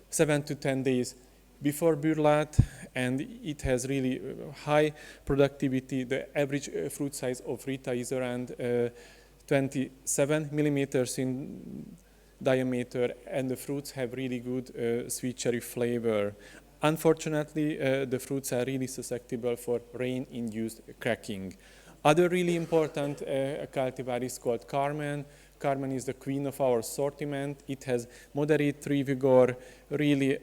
7 to 10 days before burlat, and it has really high productivity. The average fruit size of Rita is around 27 millimeters in diameter, and the fruits have really good sweet cherry flavor. Unfortunately, the fruits are really susceptible for rain-induced cracking. Other really important cultivar is called Carmen. Carmen is the queen of our assortment. It has moderate tree vigor, really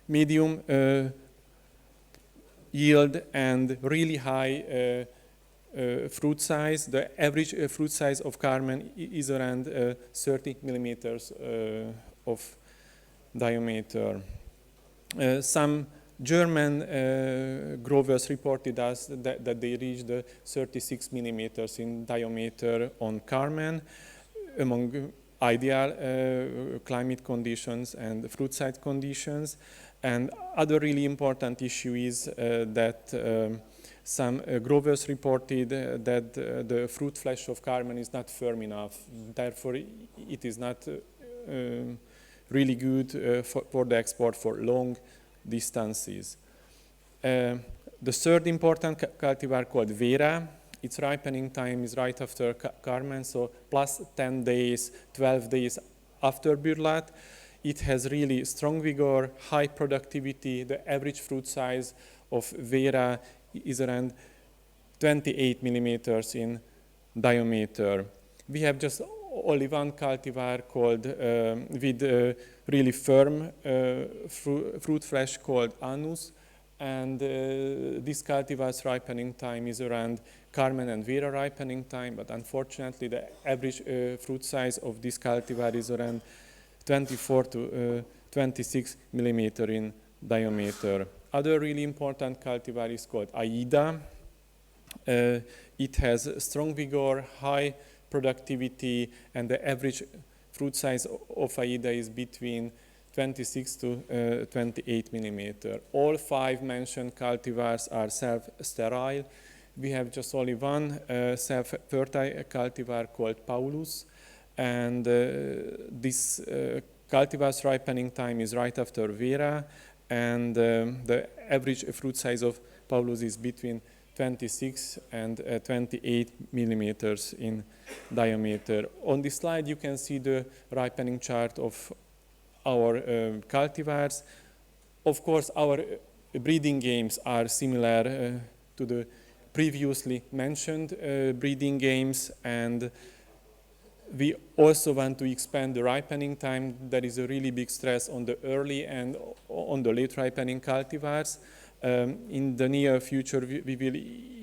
medium yield, and really high fruit size. The average fruit size of Carmen is around 30 millimeters of diameter. Some German growers reported us that they reached 36 millimeters in diameter on Carmen among ideal climate conditions and fruit size conditions. And other really important issue is that some growers reported that the fruit flesh of Carmen is not firm enough. Therefore, it is not really good for the export for long distances. The third important cultivar called Vera. Its ripening time is right after Carmen, so plus 10 days, 12 days after burlat. It has really strong vigor, high productivity. The average fruit size of Vera is around 28 millimeters in diameter. We have just only one cultivar called with really firm fruit flesh called Anus, and this cultivar's ripening time is around Carmen and Vera ripening time, but unfortunately the average fruit size of this cultivar is around 24 to 26 millimeter in diameter. Other really important cultivar is called Aida. It has strong vigor, high productivity, and the average fruit size of Aida is between 26 to 28 millimeter. All 5 mentioned cultivars are self-sterile. We have just only one self-fertile cultivar called Paulus, and this cultivar's ripening time is right after Vera, and the average fruit size of Paulus is between 26 and 28 millimeters in diameter. On this slide you can see the ripening chart of our cultivars. Of course our breeding games are similar to the previously mentioned breeding games, and we also want to expand the ripening time. There is a really big stress on the early and on the late ripening cultivars. In the near future, we will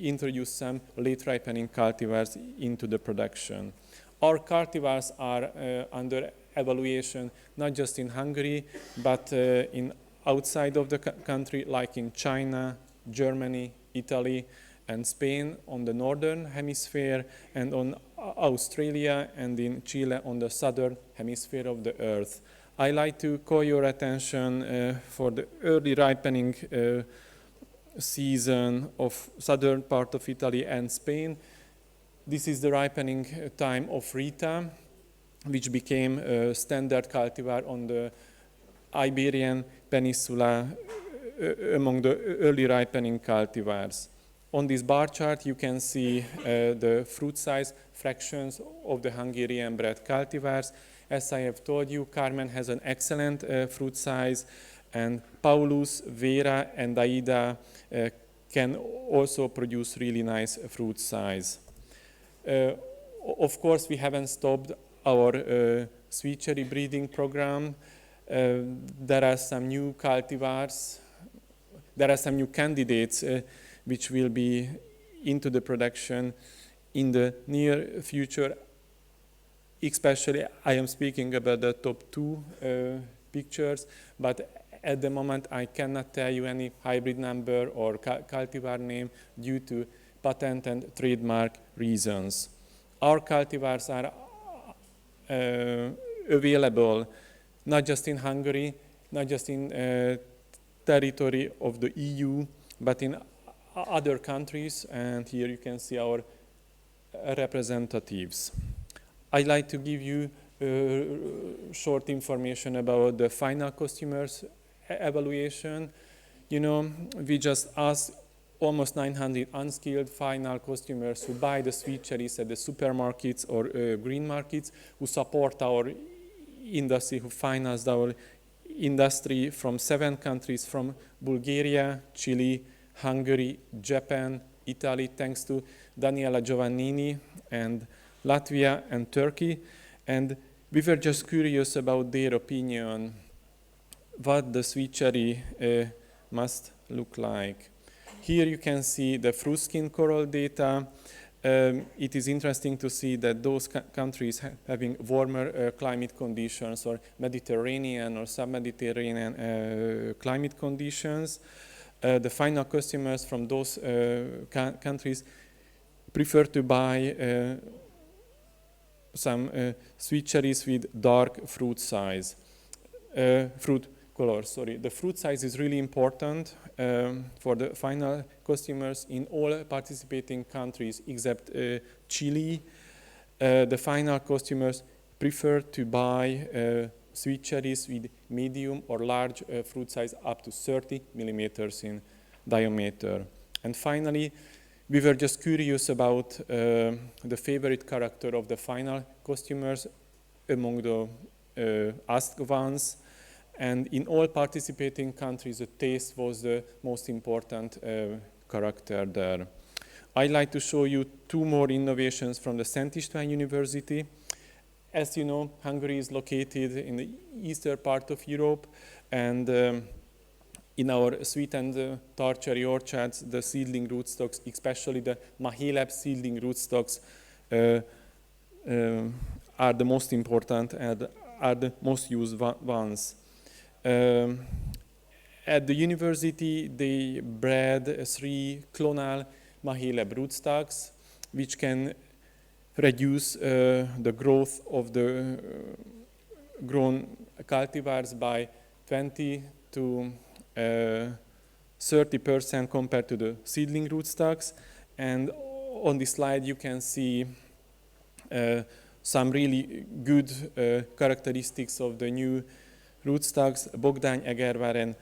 introduce some late ripening cultivars into the production. Our cultivars are under evaluation, not just in Hungary, but in outside of the country, like in China, Germany, Italy, and Spain on the northern hemisphere, and on Australia and in Chile on the southern hemisphere of the earth. I like to call your attention for the early ripening season of southern part of Italy and Spain. This is the ripening time of Rita, which became a standard cultivar on the Iberian Peninsula among the early ripening cultivars. On this bar chart you can see the fruit size fractions of the Hungarian bred cultivars, As I have told you, Carmen has an excellent fruit size, and Paulus, Vera, and Aida can also produce really nice fruit size. Of course, we haven't stopped our sweet cherry breeding program. There are some new cultivars. There are some new candidates which will be into the production in the near future. Especially, I am speaking about the top 2 pictures, but at the moment I cannot tell you any hybrid number or cultivar name due to patent and trademark reasons. Our cultivars are available not just in Hungary, not just in territory of the EU, but in other countries, and here you can see our representatives. I'd like to give you short information about the final customers evaluation. You know, we just asked almost 900 unskilled final customers who buy the sweet cherries at the supermarkets or green markets, who support our industry, who financed our industry from 7 countries, from Bulgaria, Chile, Hungary, Japan, Italy, thanks to Daniela Giovannini, and Latvia and Turkey. And we were just curious about their opinion, what the sweet cherry must look like. Here you can see the fruit skin coral data. It is interesting to see that those countries having warmer climate conditions, or Mediterranean or sub-Mediterranean climate conditions, the final customers from those countries prefer to buy some sweet cherries with dark fruit size, fruit color, sorry. The fruit size is really important for the final customers in all participating countries except Chile. The final customers prefer to buy sweet cherries with medium or large fruit size up to 30 millimeters in diameter. And finally, we were just curious about the favorite character of the final customers among the asked ones. And in all participating countries, the taste was the most important character there. I'd like to show you 2 more innovations from the Szent István University. As you know, Hungary is located in the eastern part of Europe, and in our sweet and tart cherry orchards, the seedling rootstocks, especially the Mahéleb seedling rootstocks, are the most important and are the most used ones. At the university, they bred 3 clonal Mahéleb rootstocks, which can reduce the growth of the grown cultivars by 20 to 30% compared to the seedling rootstocks. And on this slide, you can see some really good characteristics of the new rootstocks, Bogdány, Egervár, and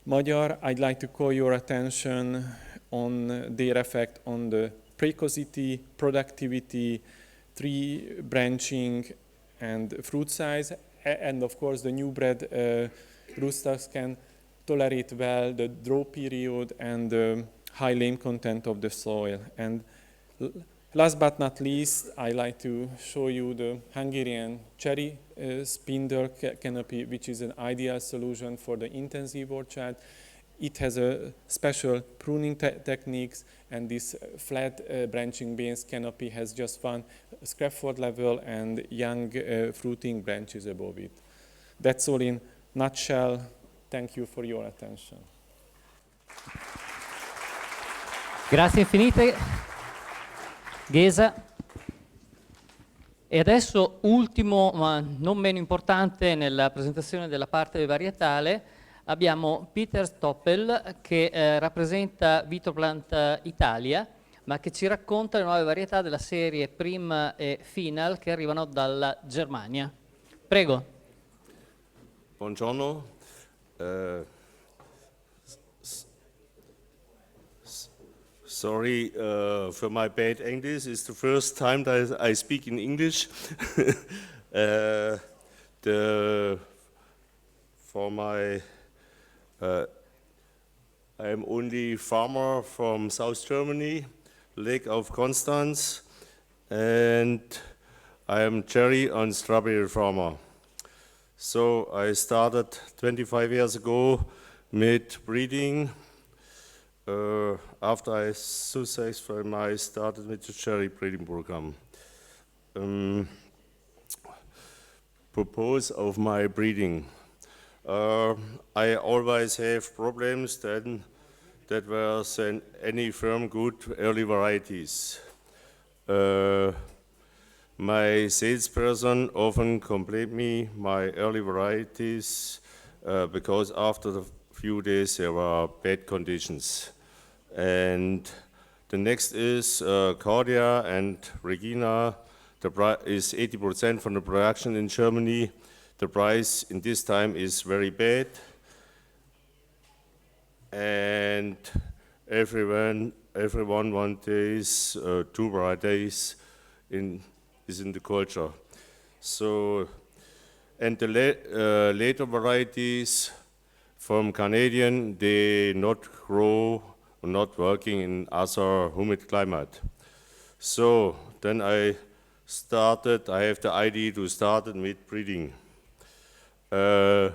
Magyar. I'd like to call your attention on their effect on the precocity, productivity, tree branching, and fruit size. And of course, the new bred rootstocks can tolerate well the drought period and the high lime content of the soil. And last but not least, I like to show you the Hungarian cherry spindle canopy, which is an ideal solution for the intensive orchard. It has a special pruning techniques, and this flat branching base canopy has just 1 scaffold level and young fruiting branches above it. That's all in nutshell. Thank you for your attention. Grazie infinite, Ghesa. E adesso, ultimo ma non meno importante nella presentazione della parte varietale, abbiamo Peter Stoppel che rappresenta Vitoplant Italia, ma che ci racconta le nuove varietà della serie Prim e Final che arrivano dalla Germania. Prego. Buongiorno. Sorry for my bad English. It's the first time that I speak in English. For my, I'm only farmer from South Germany, Lake of Constance, and I am cherry and strawberry farmer. So I started 25 years ago with breeding. After I successfully I started with the cherry breeding program. Purpose of my breeding. I always have problems then that were sent any firm good early varieties. My salesperson often complained me my early varieties because after a few days there were bad conditions. And the next is Cordia and Regina. The price is 80% from the production in Germany. The price in this time is very bad. And everyone wants two varieties is in the culture. So, and the later varieties from Canadian, they not grow or not working in other humid climate. So then I have the idea to start with breeding. A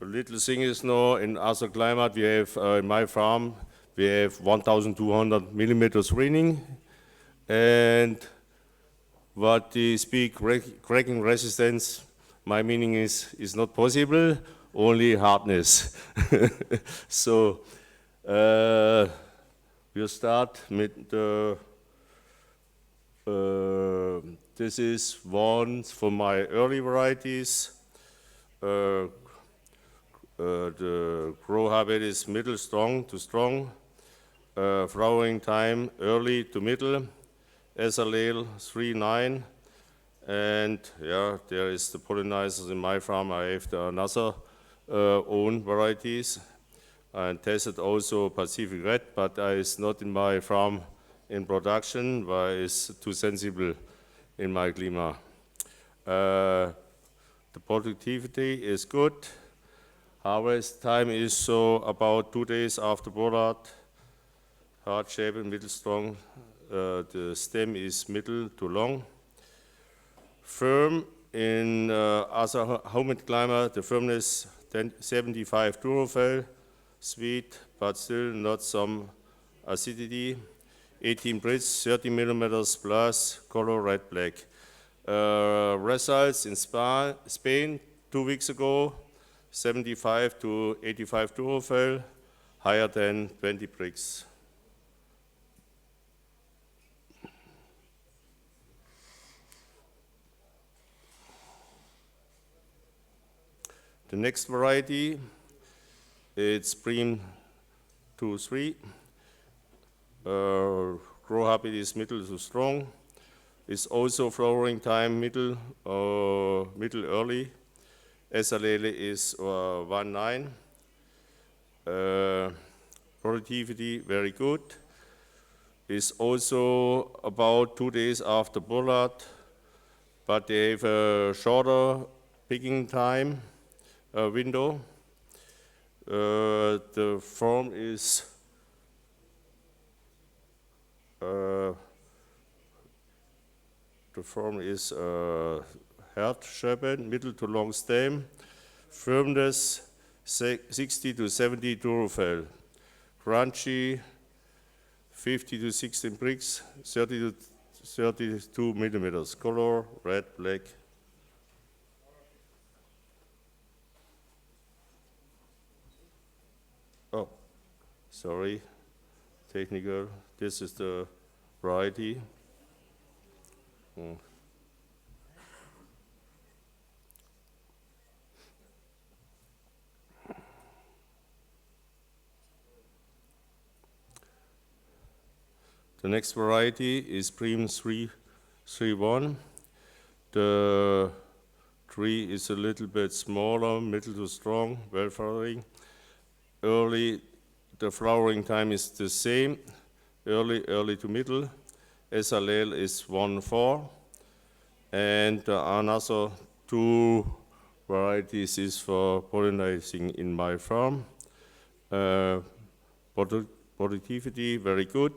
little thing is now in other climate, we have in my farm, we have 1,200 millimeters raining, and what they speak cracking resistance, my meaning is not possible, only hardness. So we'll start with the, this is one for my early varieties. The grow habit is middle strong to strong. Flowering time early to middle. SLL 3-9. And yeah, there is the pollinizers in my farm. I have another own varieties. I tested also Pacific Red, but it's not in my farm in production, but it's too sensible in my climate. The productivity is good. Harvest time is so about 2 days after bollard. Hard shape and middle strong. The stem is middle to long. Firm in other humid climate, the firmness 75 Durofel, sweet but still not some acidity. 18 Brits, 30 millimeters plus, color red black. Results in Spain 2 weeks ago, 75 to 85 Durofel, higher than 20 bricks. The next variety, it's Prim 2-3. Grow habit is middle to strong. It's also flowering time middle early. SLL is 1-9. Productivity very good. It's also about 2 days after bollard, but they have a shorter picking time window. The form is Herzscheiben, middle to long stem, firmness 60 to 70 Durofel, crunchy 50 to 16 bricks, 30 to 32 millimeters, color red, black. Oh, sorry, technical. This is the variety. The next variety is Prim 3-1. The tree is a little bit smaller, middle to strong, well flowering. Early, the flowering time is the same, early to middle. SLL is 1-4. and another 2 varieties is for pollinizing in my farm. Productivity very good.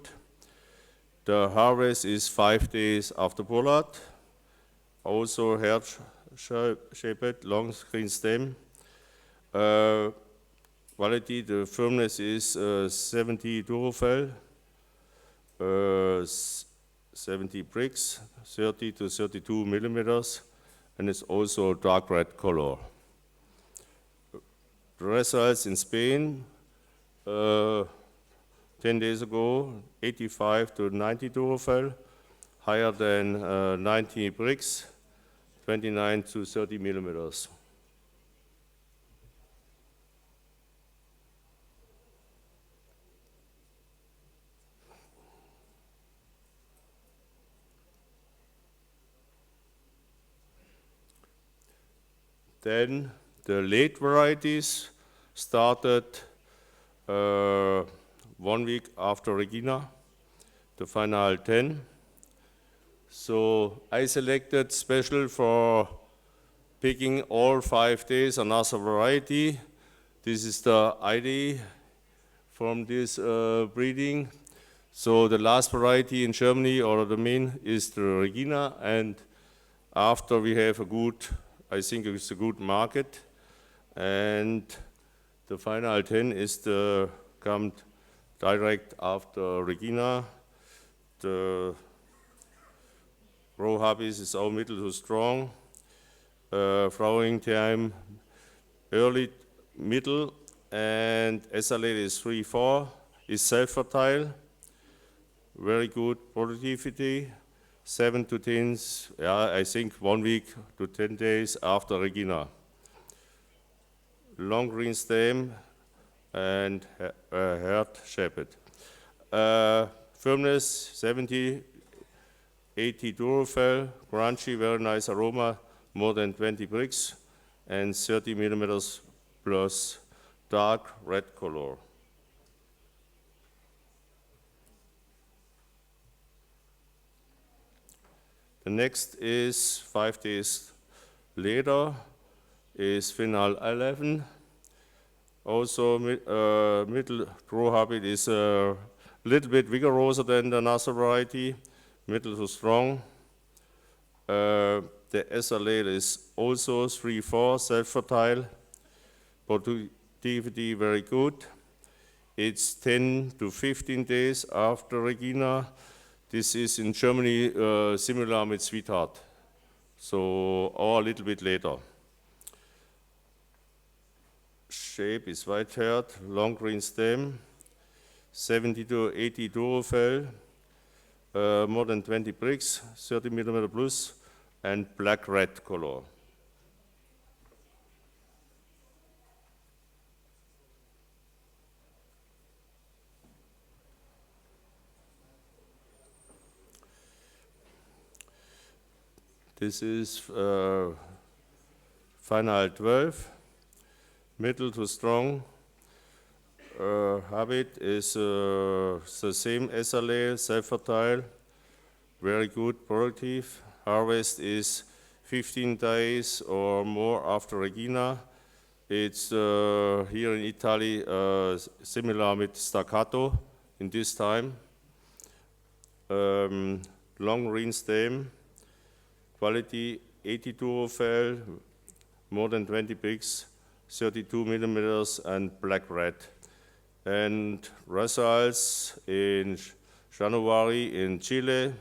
The harvest is 5 days after pollard. Also heart-shaped, long green stem. Quality, the firmness is 70 Durofel, 70 bricks, 30 to 32 millimeters, and it's also dark red color. The results in Spain, 10 days ago, 85 to 90 Durofel, higher than 90 bricks, 29 to 30 millimeters. Then the late varieties started 1 week after Regina, the final 10. So I selected special for picking all 5 days another variety. This is the ID from this breeding. So the last variety in Germany, or the main, is the Regina, and after we have a good, I think it's a good market, and the final 10 is the come direct after Regina. The row habits is all middle to strong. Flowering time early, middle, and SLA is 3-4, is self-fertile, very good productivity, 7 to 10, yeah, I think 1 week to 10 days after Regina. Long green stem and heart-shaped. Firmness 70, 80 Durofel, crunchy, very nice aroma, more than 20 bricks, and 30 millimeters plus dark red color. The next is 5 days later, is final 11. Also, middle row habit is a little bit vigorous than the another variety, middle to strong. The SLA is also 3-4, self-fertile. Productivity very good. It's 10 to 15 days after Regina. This is in Germany similar with Sweetheart, so or a little bit later. Shape is white-haired, long green stem, 70 to 80 Durofel, more than 20 bricks, 30 millimeter plus, and black-red color. This is final 12, middle to strong. Habit is the same SLA, self-fertile, very good, productive. Harvest is 15 days or more after Regina. It's here in Italy similar with staccato in this time. Long green stem. Quality 80 Durofel, more than 20 bricks, 32 millimeters, and black-red. And results in January in Chile,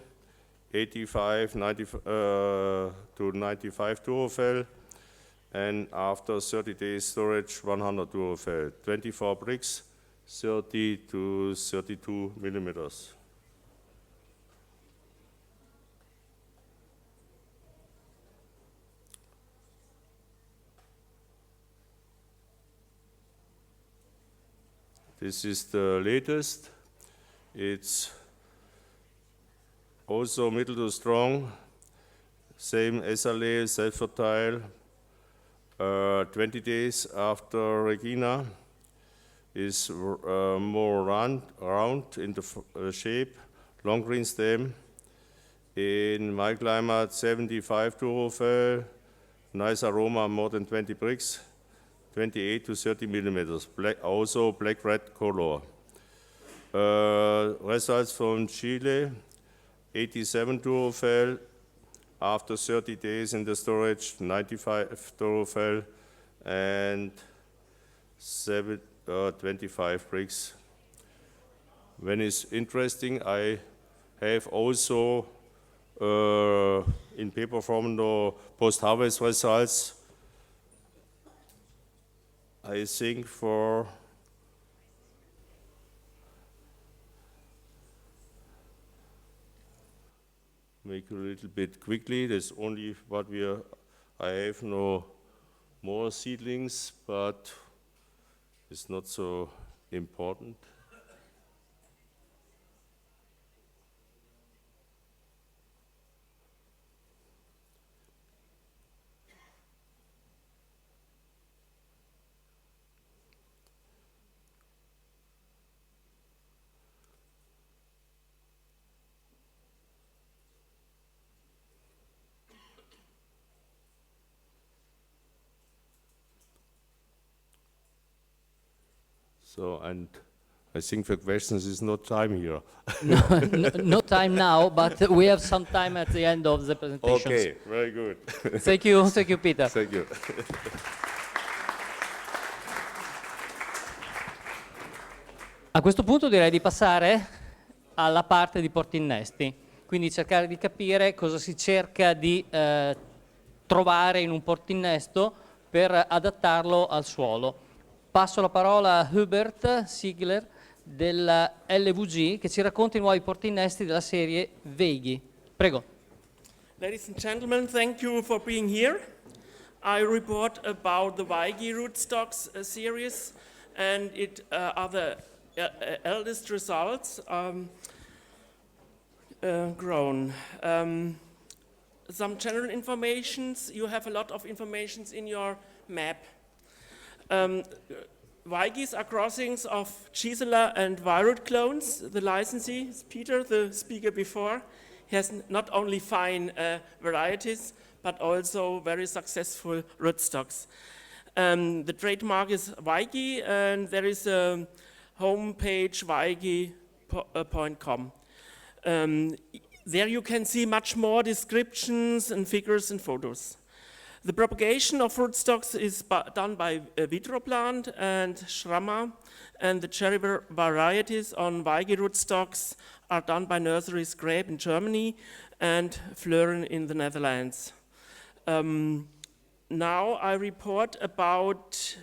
85 to 95 Durofel, and after 30 days storage, 100 Durofel, 24 bricks, 30 to 32 millimeters. This is the latest. It's also middle to strong, same SLA, self-fertile, 20 days after Regina, is more round in the shape, long green stem, In my climate, 75 Durofel, nice aroma, more than 20 bricks, 28 to 30 millimeters, also black-red color. Results from Chile, 87 Durofel, after 30 days in the storage, 95 Durofel, and 25 bricks. When it's interesting, I have also in paper form the post-harvest results. I think for make a little bit quickly. That's only what we are. I have no more seedlings, but it's not so important. So, and I think for questions is no time here. No time now, but we have some time at the end of the presentations. Okay, very good. Thank you, Peter. Thank you. A questo punto direi di passare alla parte di portinnesti, quindi cercare di capire cosa si cerca di trovare in un portinnesto per adattarlo al suolo. Passo la parola a Hubert Ziegler della LVG che ci racconta i nuovi portinnesti della serie Veighi. Prego. Ladies and gentlemen, thank you for being here. I report about the Veighi rootstocks series and its other eldest results grown. Some general informations, you have a lot of informations in your map. Veigis are crossings of Gisela and Virut clones. The licensee is Peter, the speaker before. He has not only fine varieties, but also very successful rootstocks. The trademark is Veigi, and there is a homepage, veigi.com. There you can see much more descriptions and figures and photos. The propagation of rootstocks is done by Vitroplant and Schrammer, and the cherry varieties on Veigi rootstocks are done by nurseries Grape in Germany and Fleuren in the Netherlands. Now I report about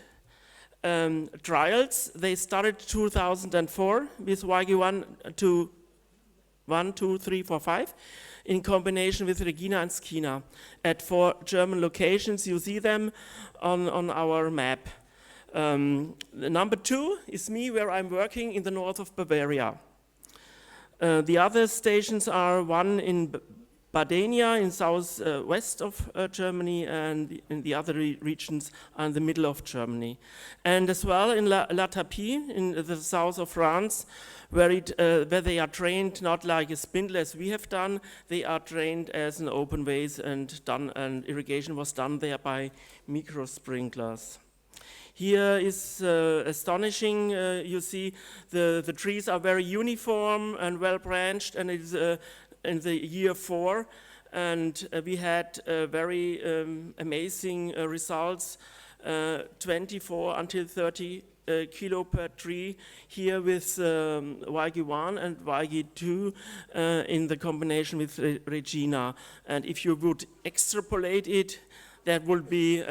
trials. They started 2004 with Veigi 1, 2, 3, 4, 5. In combination with Regina and Skina at 4 German locations. You see them on our map. Number 2 is me, where I'm working in the north of Bavaria. The other stations are one in Badenia in southwest of Germany, and in the other regions are in the middle of Germany. And as well in La Tapie in the south of France, where they are trained not like a spindle as we have done, they are trained as an open vase and irrigation was done there by micro sprinklers. Here is astonishing, you see the trees are very uniform and well branched, and it's in the year 4, and we had very amazing results, 24 until 30 kilo per tree here with Veigi 1 and Veigi 2 in the combination with Regina. And if you would extrapolate it, that would be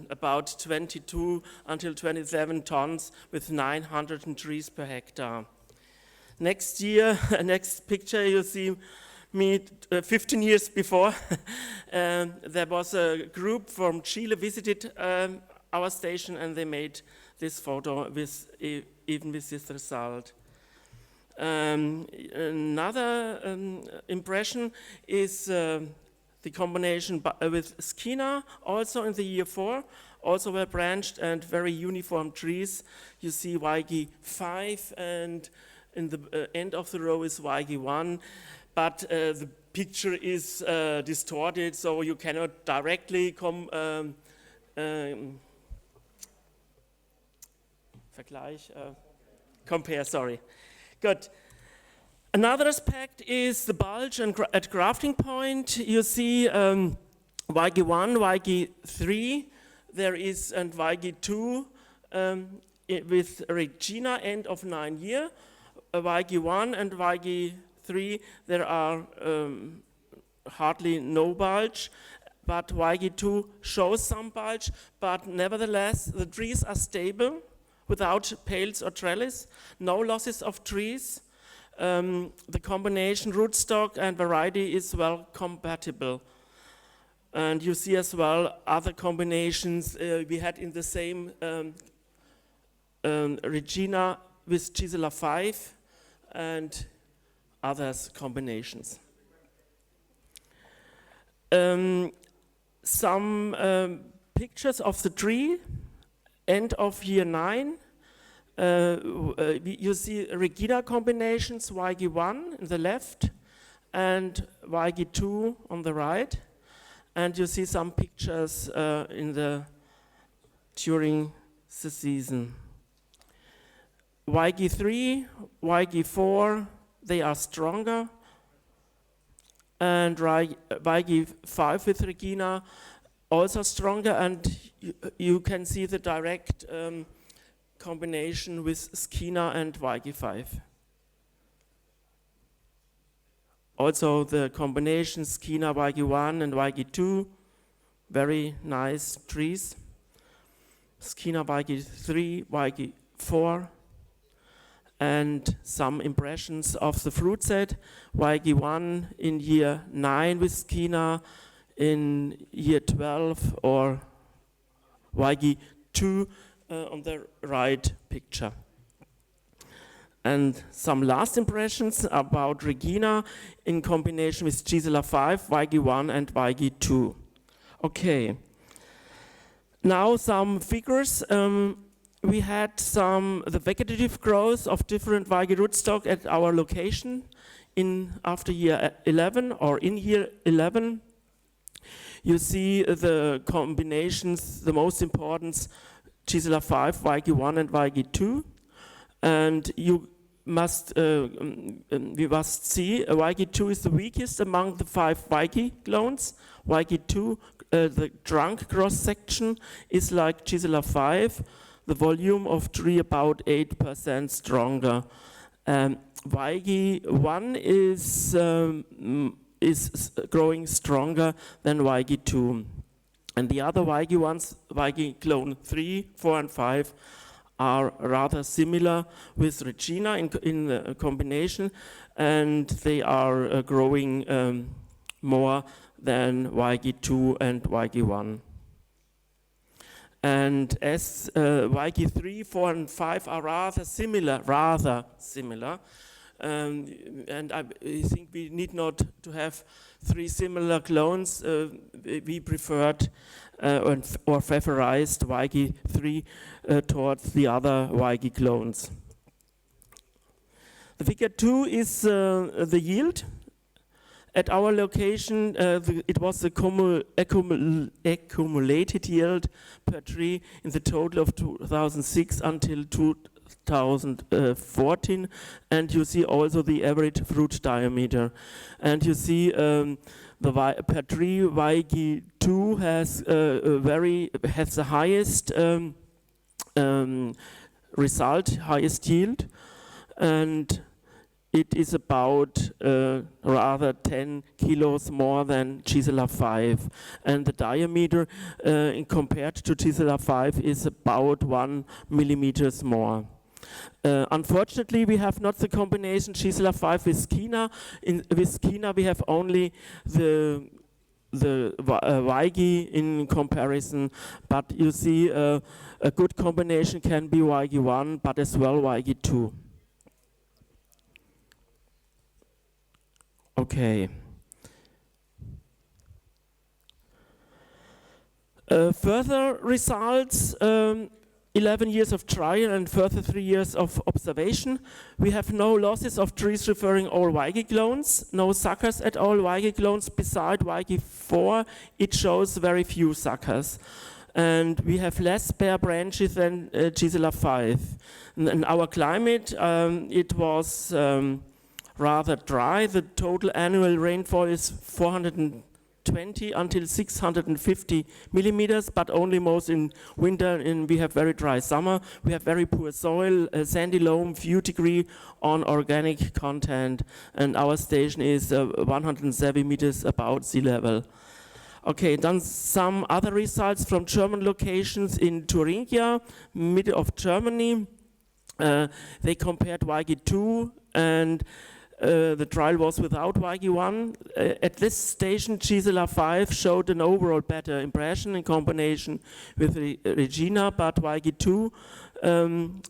about 22 until 27 tons with 900 trees per hectare. Next year, next picture, you see me 15 years before. There was a group from Chile visited our station, and they made this photo with even with this result. Another impression is the combination with Skina, also in the year 4, also well branched and very uniform trees. You see Veigi 5, and in the end of the row is Veigi 1. But the picture is distorted, so you cannot directly compare, sorry. Good. Another aspect is the bulge and at grafting point. You see YG1, YG3, there is, and YG2 with Regina end of 9 year. YG1 and YG3, there are hardly no bulge, but YG2 shows some bulge, but nevertheless the trees are stable without pales or trellis, no losses of trees. The combination rootstock and variety is well compatible. And you see as well other combinations we had in the same Regina with Gisela 5 and others combinations. Some pictures of the tree, end of year 9. You see Regina combinations, YG1 in the left and YG2 on the right. And you see some pictures during the season. YG3, YG4, they are stronger. And YG5 with Regina, also stronger. And you can see the direct combination with Skina and YG5. Also the combination Skina, YG1 and YG2, very nice trees. Skina, YG3, YG4, and some impressions of the fruit set. YG1 in year 9 with Skina, in year 12, or YG2 on the right picture. And some last impressions about Regina in combination with Gisela 5, YG1 and YG2. Okay. Now some figures. We had the vegetative growth of different YG rootstock at our location after year 11 or in year 11. You see the combinations, the most important, Gisela 5, YG1 and YG2. And we must see YG2 is the weakest among the 5 YG clones. YG2, the trunk cross section is like Gisela 5. The volume of tree about 8% stronger. YG1 is growing stronger than YG2. And the other YG1s, YG clone 3, 4 and 5, are rather similar with Regina in the combination, and they are growing more than YG2 and YG1. And as YG3, 4 and 5 are rather similar, and I think we need not to have 3 similar clones. We preferred or favorized YG3 towards the other YG clones. The figure 2 is the yield. At our location, it was the accumulated yield per tree in the total of 2006 until 2014, and you see also the average fruit diameter. And you see per tree YG2 has the highest result, highest yield, and it is about rather 10 kilos more than Gisela 5. And the diameter compared to Gisela 5 is about 1 millimeters more. Unfortunately, we have not the combination Gisela 5 with Skina. With Skina, we have only the YG in comparison, but you see a good combination can be YG1, but as well YG2. Okay. Further results, 11 years of trial and further 3 years of observation. We have no losses of trees referring all Weige clones, no suckers at all Weige clones. Beside Weige 4, it shows very few suckers. And we have less bare branches than Gisela 5. In our climate, it was rather dry. The total annual rainfall is 420 until 650 millimeters, but only most in winter, and we have very dry summer. We have very poor soil, sandy loam, few degree on organic content, and our station is 170 meters above sea level. Okay, then some other results from German locations in Thuringia, middle of Germany. They compared Weige 2 and the trial was without Weige 1. At this station, Gisela 5 showed an overall better impression in combination with Regina, but Weige 2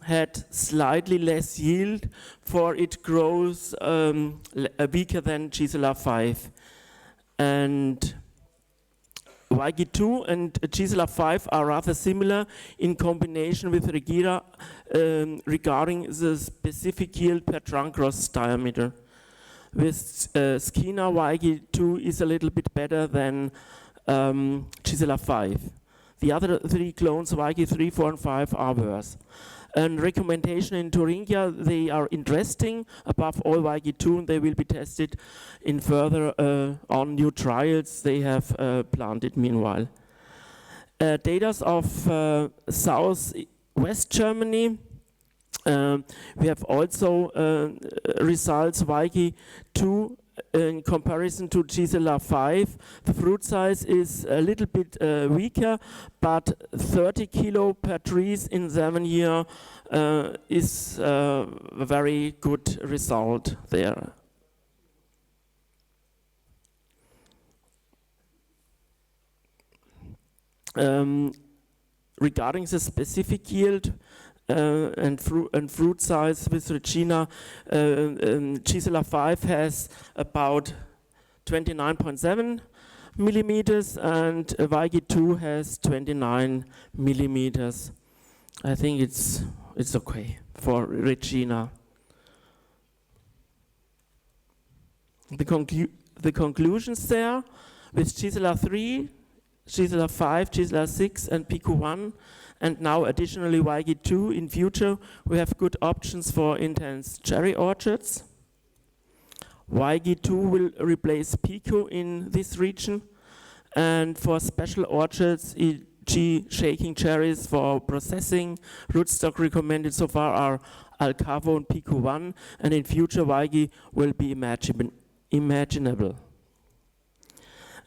had slightly less yield, for it grows weaker than Gisela 5. And Weige 2 and Gisela 5 are rather similar in combination with Regina regarding the specific yield per trunk cross diameter. With Skina, Weige 2 is a little bit better than Gisela 5. The other 3 clones, Weige 3, 4 and 5, are worse. And recommendation in Thuringia, they are interesting, above all Weige 2, and they will be tested in further on new trials they have planted meanwhile. Data of southwest Germany, we have also results Weige 2 in comparison to Gisela 5. The fruit size is a little bit weaker, but 30 kilo per trees in 7 years is a very good result there. Regarding the specific yield and fruit size with Regina, Gisela 5 has about 29.7 millimeters and Weige 2 has 29 millimeters. I think it's okay for Regina. The conclusions there with Gisela 3, Gisela 5, Gisela 6 and Pico 1, and now additionally Weige 2 in future, we have good options for intense cherry orchards. Weige 2 will replace Pico in this region, and for special orchards, e.g. shaking cherries for processing, rootstock recommended so far are Alcavo and Pico 1, and in future Weige will be imaginable.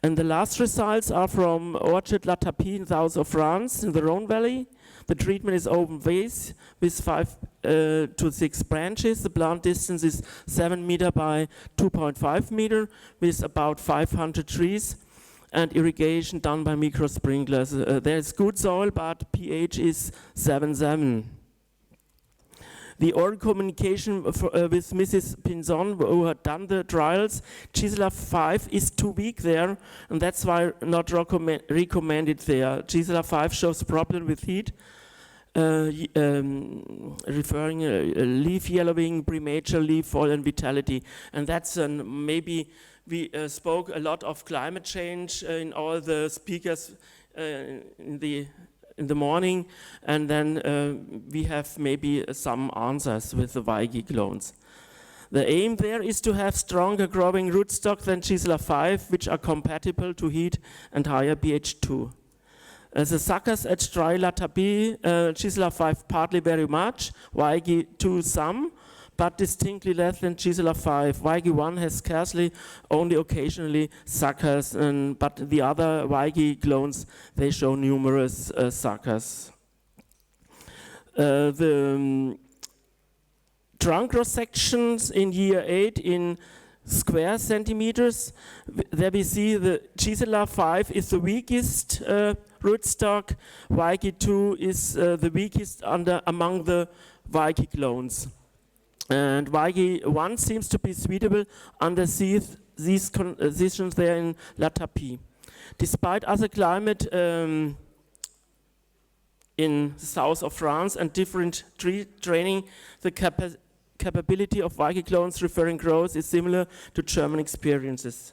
And the last results are from Orchard La Tapie in south of France, in the Rhone Valley. The treatment is open vase with 5 to 6 branches. The plant distance is 7 meter by 2.5 meter with about 500 trees, and irrigation done by micro sprinklers. There is good soil, but pH is 7.7. The oral communication with Mrs. Pinzon, who had done the trials, Gisela 5 is too weak there, and that's why not recommended there. Gisela 5 shows problem with heat, referring leaf yellowing, premature leaf fall, and vitality. And that's maybe we spoke a lot of climate change in all the speakers in the morning, and then we have maybe some answers with the Weige clones. The aim there is to have stronger growing rootstock than Gisela 5, which are compatible to heat and higher pH 2. The suckers at Dry La Tapie, Gisela 5 partly very much, Weige 2 some, but distinctly less than Gisela 5. Weige 1 has scarcely, only occasionally suckers, but the other Weige clones, they show numerous suckers. The trunk cross sections in year 8 in square centimeters, there we see the Gisela 5 is the weakest rootstock, Weige 2 is the weakest among the Weige clones. And Weige 1 seems to be suitable under these conditions there in La Tapie. Despite other climate in the south of France and different training, the capability of Weige clones referring growth is similar to German experiences.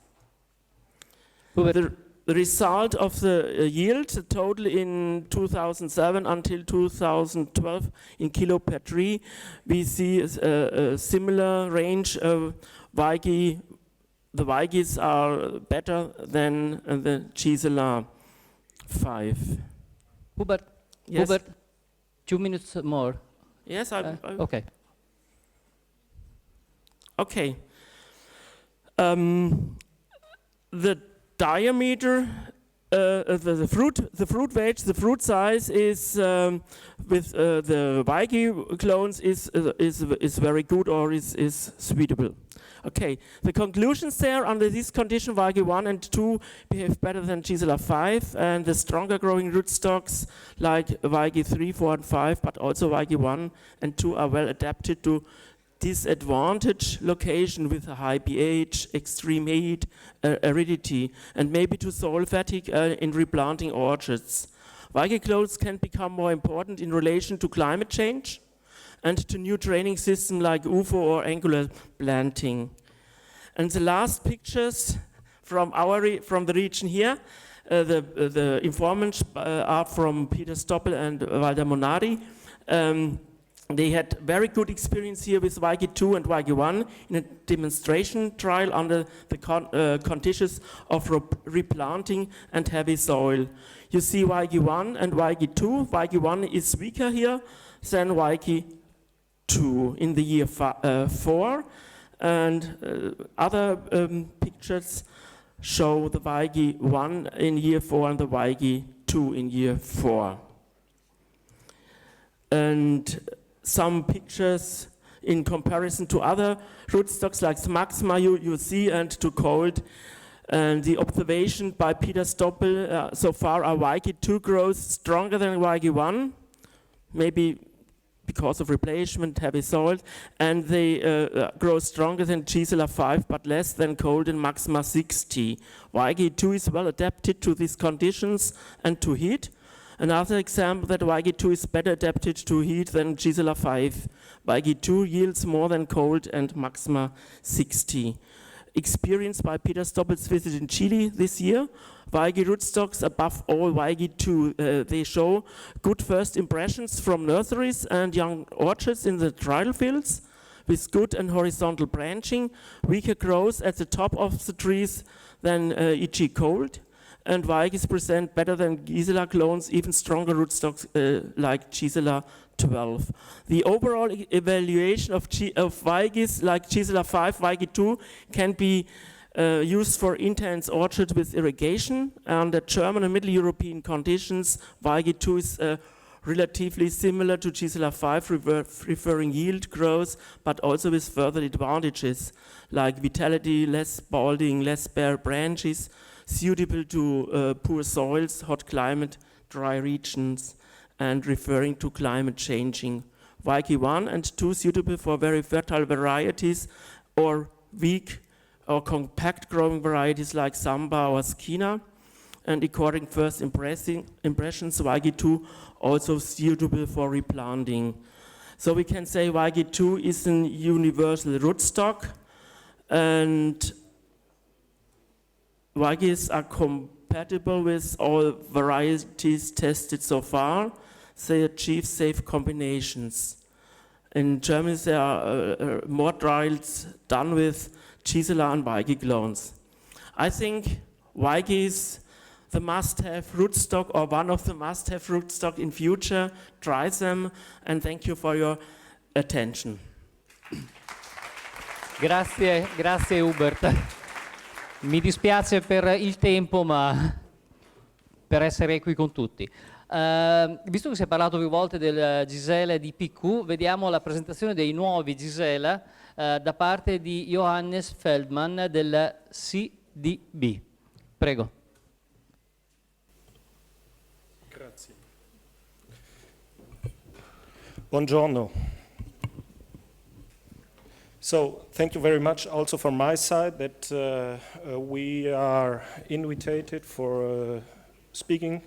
The result of the yield, the total in 2007 until 2012 in kilo per tree, we see a similar range of Weige. The Weiges are better than the Gisela 5. Hubert, Yes. Hubert, 2 minutes more. Yes, Okay. Okay. The diameter, the fruit weight, the fruit size is with the Weige clones is very good or is suitable. Okay, the conclusions there under this condition, Weige 1 and 2 behave better than Gisela 5, and the stronger growing rootstocks like Weige 3, 4 and 5, but also Weige 1 and 2 are well adapted to disadvantaged location with a high pH, extreme heat, aridity, and maybe to soil fatigue in replanting orchards. Weige clones can become more important in relation to climate change and to new training systems like UFO or angular planting. And the last pictures from the region here, the informants are from Peter Stoppel and Walter Monari. They had very good experience here with Weige 2 and Weige 1 in a demonstration trial under the conditions of replanting and heavy soil. You see Weige 1 and Weige 2. Weige 1 is weaker here than Weige 2 in the year 4. And other pictures show the Weige 1 in year 4 and the Weige 2 in year 4. And some pictures in comparison to other rootstocks like Maxima you see, and to cold. And the observation by Peter Stoppel so far are Weige 2 grows stronger than Weige 1, maybe because of replacement, heavy soil, and they grow stronger than Gisela 5 but less than cold in Maxima 60. Weige 2 is well adapted to these conditions and to heat. Another example that Weige 2 is better adapted to heat than Gisela 5. Weige 2 yields more than cold and Maxima 60. Experienced by Peter Stoppel's visit in Chile this year, Weige rootstocks above all Weige 2. They show good first impressions from nurseries and young orchards in the trial fields with good and horizontal branching, weaker growth at the top of the trees than e.g. cold. And Weiges present better than Gisela clones, even stronger rootstocks like Gisela 12. The overall evaluation of Weiges like Gisela 5, Weige 2 can be used for intense orchard with irrigation. Under German and Middle European conditions, Weige 2 is relatively similar to Gisela 5, referring yield growth, but also with further advantages like vitality, less balding, less bare branches, suitable to poor soils, hot climate, dry regions, and referring to climate changing. Weige 1 and 2 suitable for very fertile varieties or weak or compact growing varieties like Samba or Skina. And according first impressions, Weige 2 also suitable for replanting. So we can say Weige 2 is an universal rootstock, and Weiges are compatible with all varieties tested so far. They achieve safe combinations. In Germany, there are more trials done with Gisela and Weige clones. I think Weige is the must-have rootstock, or one of the must-have rootstock in future. Try them, and thank you for your attention. Grazie, grazie Hubert. Mi dispiace per il tempo, ma per essere equi con tutti. Visto che si è parlato più volte del Gisela e di PQ, vediamo la presentazione dei nuovi Gisela da parte di Johannes Feldman del CDB. Prego. Grazie. Buongiorno. So, thank you very much also from my side that we are invited for speaking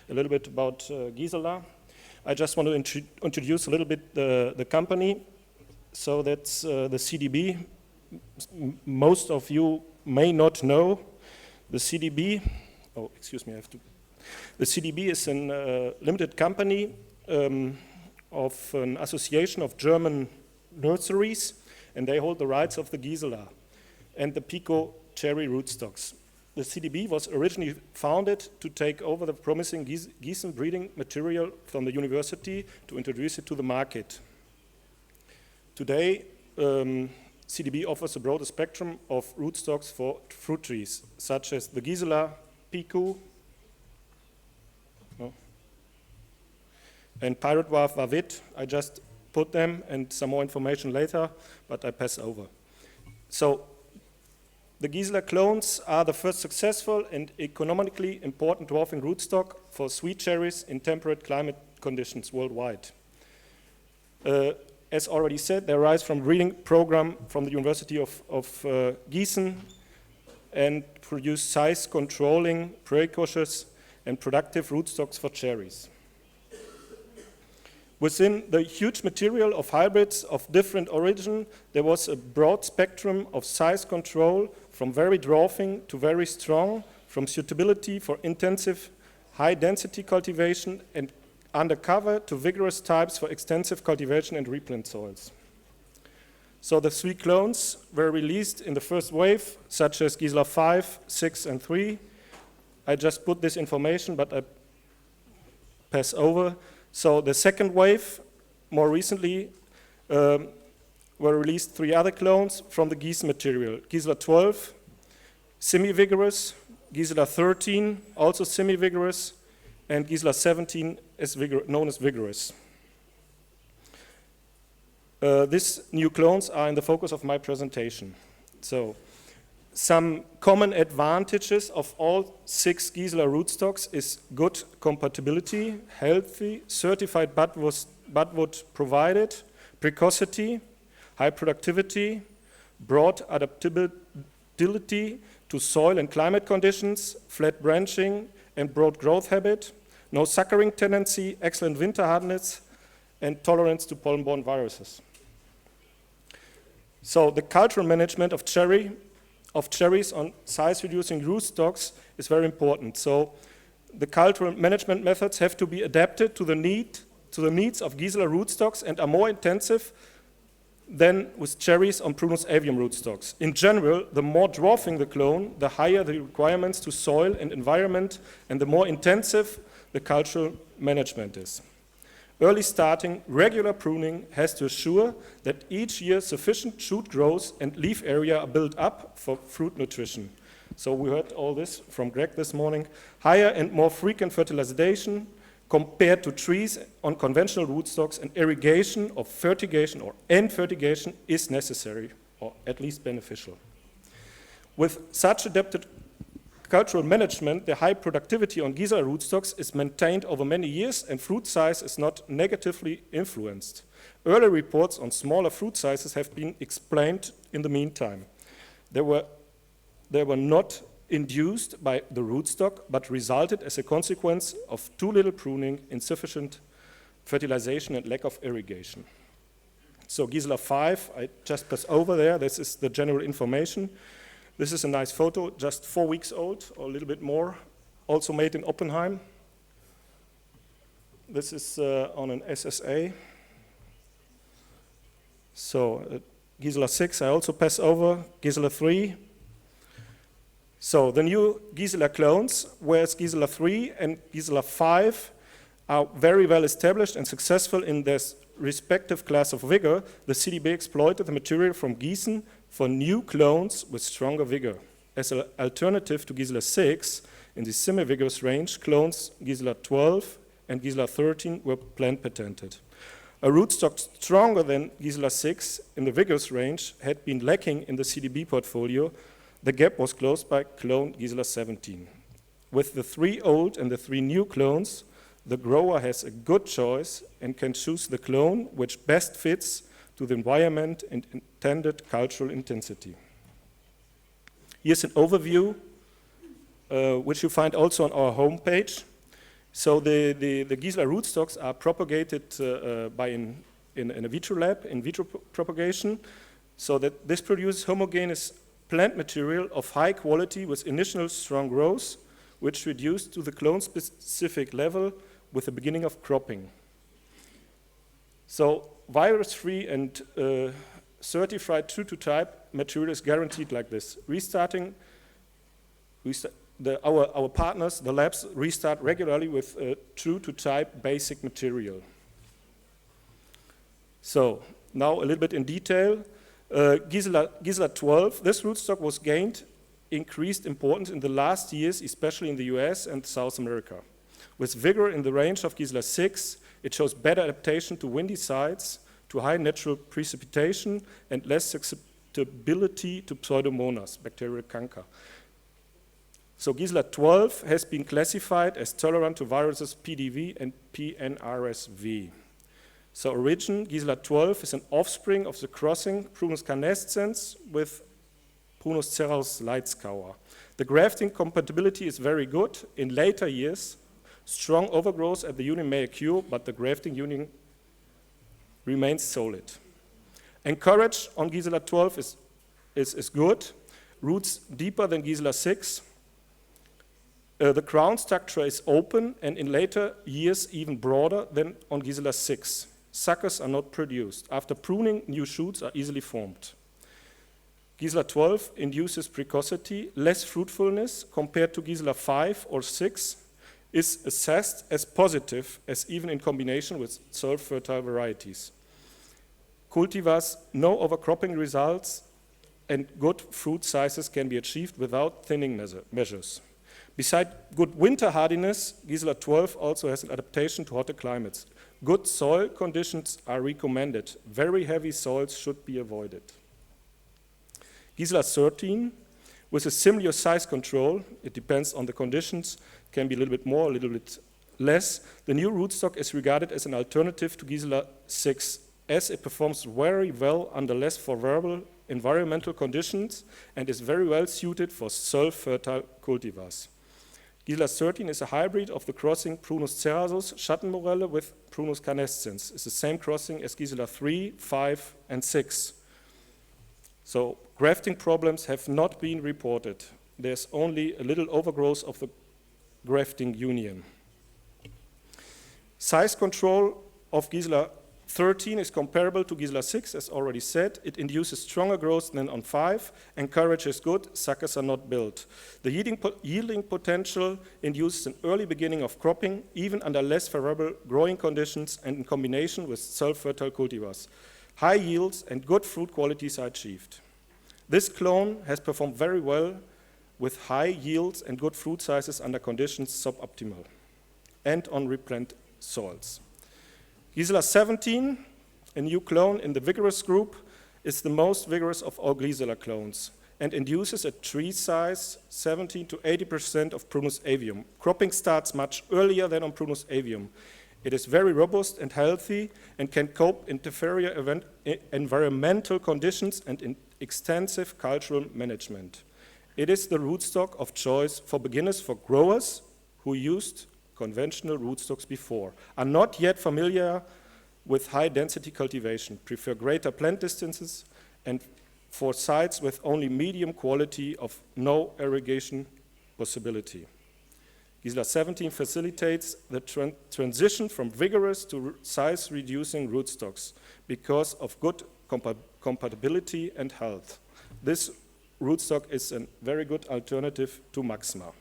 a little bit about Gisela. I just want to introduce a little bit the company. So that's the CDB. Most of you may not know the CDB. Oh, excuse me, I have to. The CDB is a limited company of an association of German nurseries, and they hold the rights of the Gisela and the Pico cherry rootstocks. The CDB was originally founded to take over the promising Gießen breeding material from the university to introduce it to the market. Today, CDB offers a broader spectrum of rootstocks for fruit trees, such as the Gisela, Pico, and Pirate Dwarf Vavit. I just put them and some more information later, but I pass over. So the Gisela clones are the first successful and economically important dwarfing rootstock for sweet cherries in temperate climate conditions worldwide. As already said, they arise from a breeding program from the University of Gießen and produce size controlling, precocious and productive rootstocks for cherries. Within the huge material of hybrids of different origin, there was a broad spectrum of size control from very dwarfing to very strong, from suitability for intensive high-density cultivation and undercover to vigorous types for extensive cultivation and replant soils. So the 3 clones were released in the first wave, such as Gisela 5, 6, and 3. I just put this information, but I pass over. So the second wave, more recently, were released 3 other clones from the Gießen material. Gisela 12, semi-vigorous, Gisela 13, also semi-vigorous, and Gisela 17 is known as vigorous. These new clones are in the focus of my presentation. So, some common advantages of all 6 Gisela rootstocks is good compatibility, healthy, certified budwood provided, precocity, high productivity, broad adaptability to soil and climate conditions, flat branching, and broad growth habit, no suckering tendency, excellent winter hardness, and tolerance to pollen-borne viruses. So the cultural management of cherries on size-reducing rootstocks is very important. So the cultural management methods have to be adapted to the needs of Gisela rootstocks and are more intensive than with cherries on Prunus avium rootstocks. In general, the more dwarfing the clone, the higher the requirements to soil and environment, and the more intensive the cultural management is. Early starting, regular pruning has to assure that each year sufficient shoot growth and leaf area are built up for fruit nutrition. So we heard all this from Greg this morning. Higher and more frequent fertilization compared to trees on conventional rootstocks, and irrigation or fertigation or end fertigation is necessary, or at least beneficial. With such adapted cultural management, the high productivity on Gisela rootstocks is maintained over many years and fruit size is not negatively influenced. Early reports on smaller fruit sizes have been explained in the meantime. They were not induced by the rootstock, but resulted as a consequence of too little pruning, insufficient fertilization, and lack of irrigation. So Gisela 5, I just pass over there. This is the general information. This is a nice photo, just 4 weeks old, or a little bit more, also made in Oppenheim. This is on an SSA. So Gisela 6, I also pass over. Gisela 3. So the new Gisela clones, whereas Gisela 3 and Gisela 5 are very well established and successful in their respective class of vigor, the CDB exploited the material from Gießen for new clones with stronger vigor. As an alternative to Gisela 6, in the semi-vigorous range, clones Gisela 12 and Gisela 13 were plant patented. A rootstock stronger than Gisela 6 in the vigorous range had been lacking in the CDB portfolio. The gap was closed by clone Gisela 17. With the 3 old and the 3 new clones, the grower has a good choice and can choose the clone which best fits to the environment and intended cultural intensity. Here's an overview, which you find also on our homepage. So the Gisela rootstocks are propagated in a vitro lab, in vitro propagation, so that this produces homogeneous plant material of high quality with initial strong growth, which reduced to the clone-specific level with the beginning of cropping. So virus-free and certified true-to-type material is guaranteed like this. Our partners, the labs, restart regularly with true-to-type basic material. So now a little bit in detail. Gisela 12, this rootstock was gained increased importance in the last years, especially in the US and South America. With vigor in the range of Gisela 6, it shows better adaptation to windy sites, to high natural precipitation, and less susceptibility to Pseudomonas, bacterial canker. So Gisela 12 has been classified as tolerant to viruses PDV and PNRSV. So origin, Gisela 12 is an offspring of the crossing Prunus canescens with Prunus cerals lightscour. The grafting compatibility is very good. In later years, strong overgrowth at the union may occur, but the grafting union remains solid. Anchorage on Gisela 12 is good. Roots deeper than Gisela 6. The crown structure is open and in later years even broader than on Gisela 6. Suckers are not produced. After pruning, new shoots are easily formed. Gisela 12 induces precocity, less fruitfulness compared to Gisela 5 or 6 is assessed as positive, as even in combination with self-fertile varieties. Cultivars, no overcropping results, and good fruit sizes can be achieved without thinning measures. Besides good winter hardiness, Gisela 12 also has an adaptation to hotter climates. Good soil conditions are recommended. Very heavy soils should be avoided. Gisela 13, with a similar size control, it depends on the conditions, can be a little bit more, a little bit less. The new rootstock is regarded as an alternative to Gisela 6, as it performs very well under less favorable environmental conditions and is very well suited for self-fertile cultivars. Gisela 13 is a hybrid of the crossing Prunus cerasus Schattenmorelle with Prunus canescens. It's the same crossing as Gisela 3, 5, and 6. So grafting problems have not been reported. There's only a little overgrowth of the grafting union. Size control of Gisela 13 is comparable to Gisela 6, as already said. It induces stronger growth than on 5. Anchorage is good, suckers are not built. The yielding potential induces an early beginning of cropping, even under less favorable growing conditions and in combination with self-fertile cultivars. High yields and good fruit qualities are achieved. This clone has performed very well with high yields and good fruit sizes under conditions suboptimal and on replant soils. Gisela 17, a new clone in the vigorous group, is the most vigorous of all Gisela clones and induces a tree size 70 to 80% of Prunus avium. Cropping starts much earlier than on Prunus avium. It is very robust and healthy and can cope in inferior environmental conditions and in extensive cultural management. It is the rootstock of choice for beginners, for growers who used conventional rootstocks before, are not yet familiar with high density cultivation, prefer greater plant distances, and for sites with only medium quality of no irrigation possibility. Gisela 17 facilitates the transition from vigorous to size-reducing rootstocks because of good compatibility and health. This rootstock is a very good alternative to Maxima.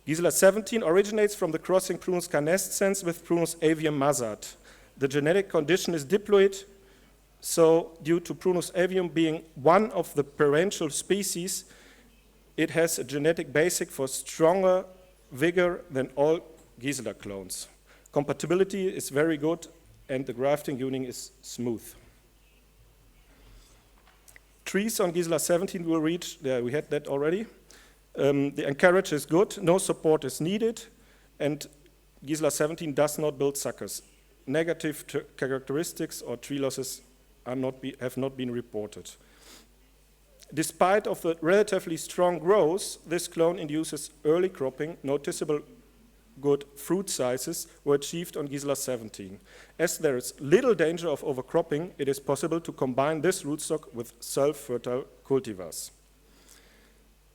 Gisela 17 originates from the crossing Prunus canescens with Prunus avium mazat. The genetic condition is diploid, so due to Prunus avium being one of the parental species, it has a genetic basic for stronger vigor than all Gisela clones. Compatibility is very good and the grafting union is smooth. Trees on Gisela 17 will reach, we had that already. The anchorage is good, no support is needed, and Gisela 17 does not build suckers. Negative characteristics or tree losses have not been reported. Despite of the relatively strong growth, this clone induces early cropping, noticeable good fruit sizes were achieved on Gisela 17. As there is little danger of overcropping, it is possible to combine this rootstock with self-fertile cultivars.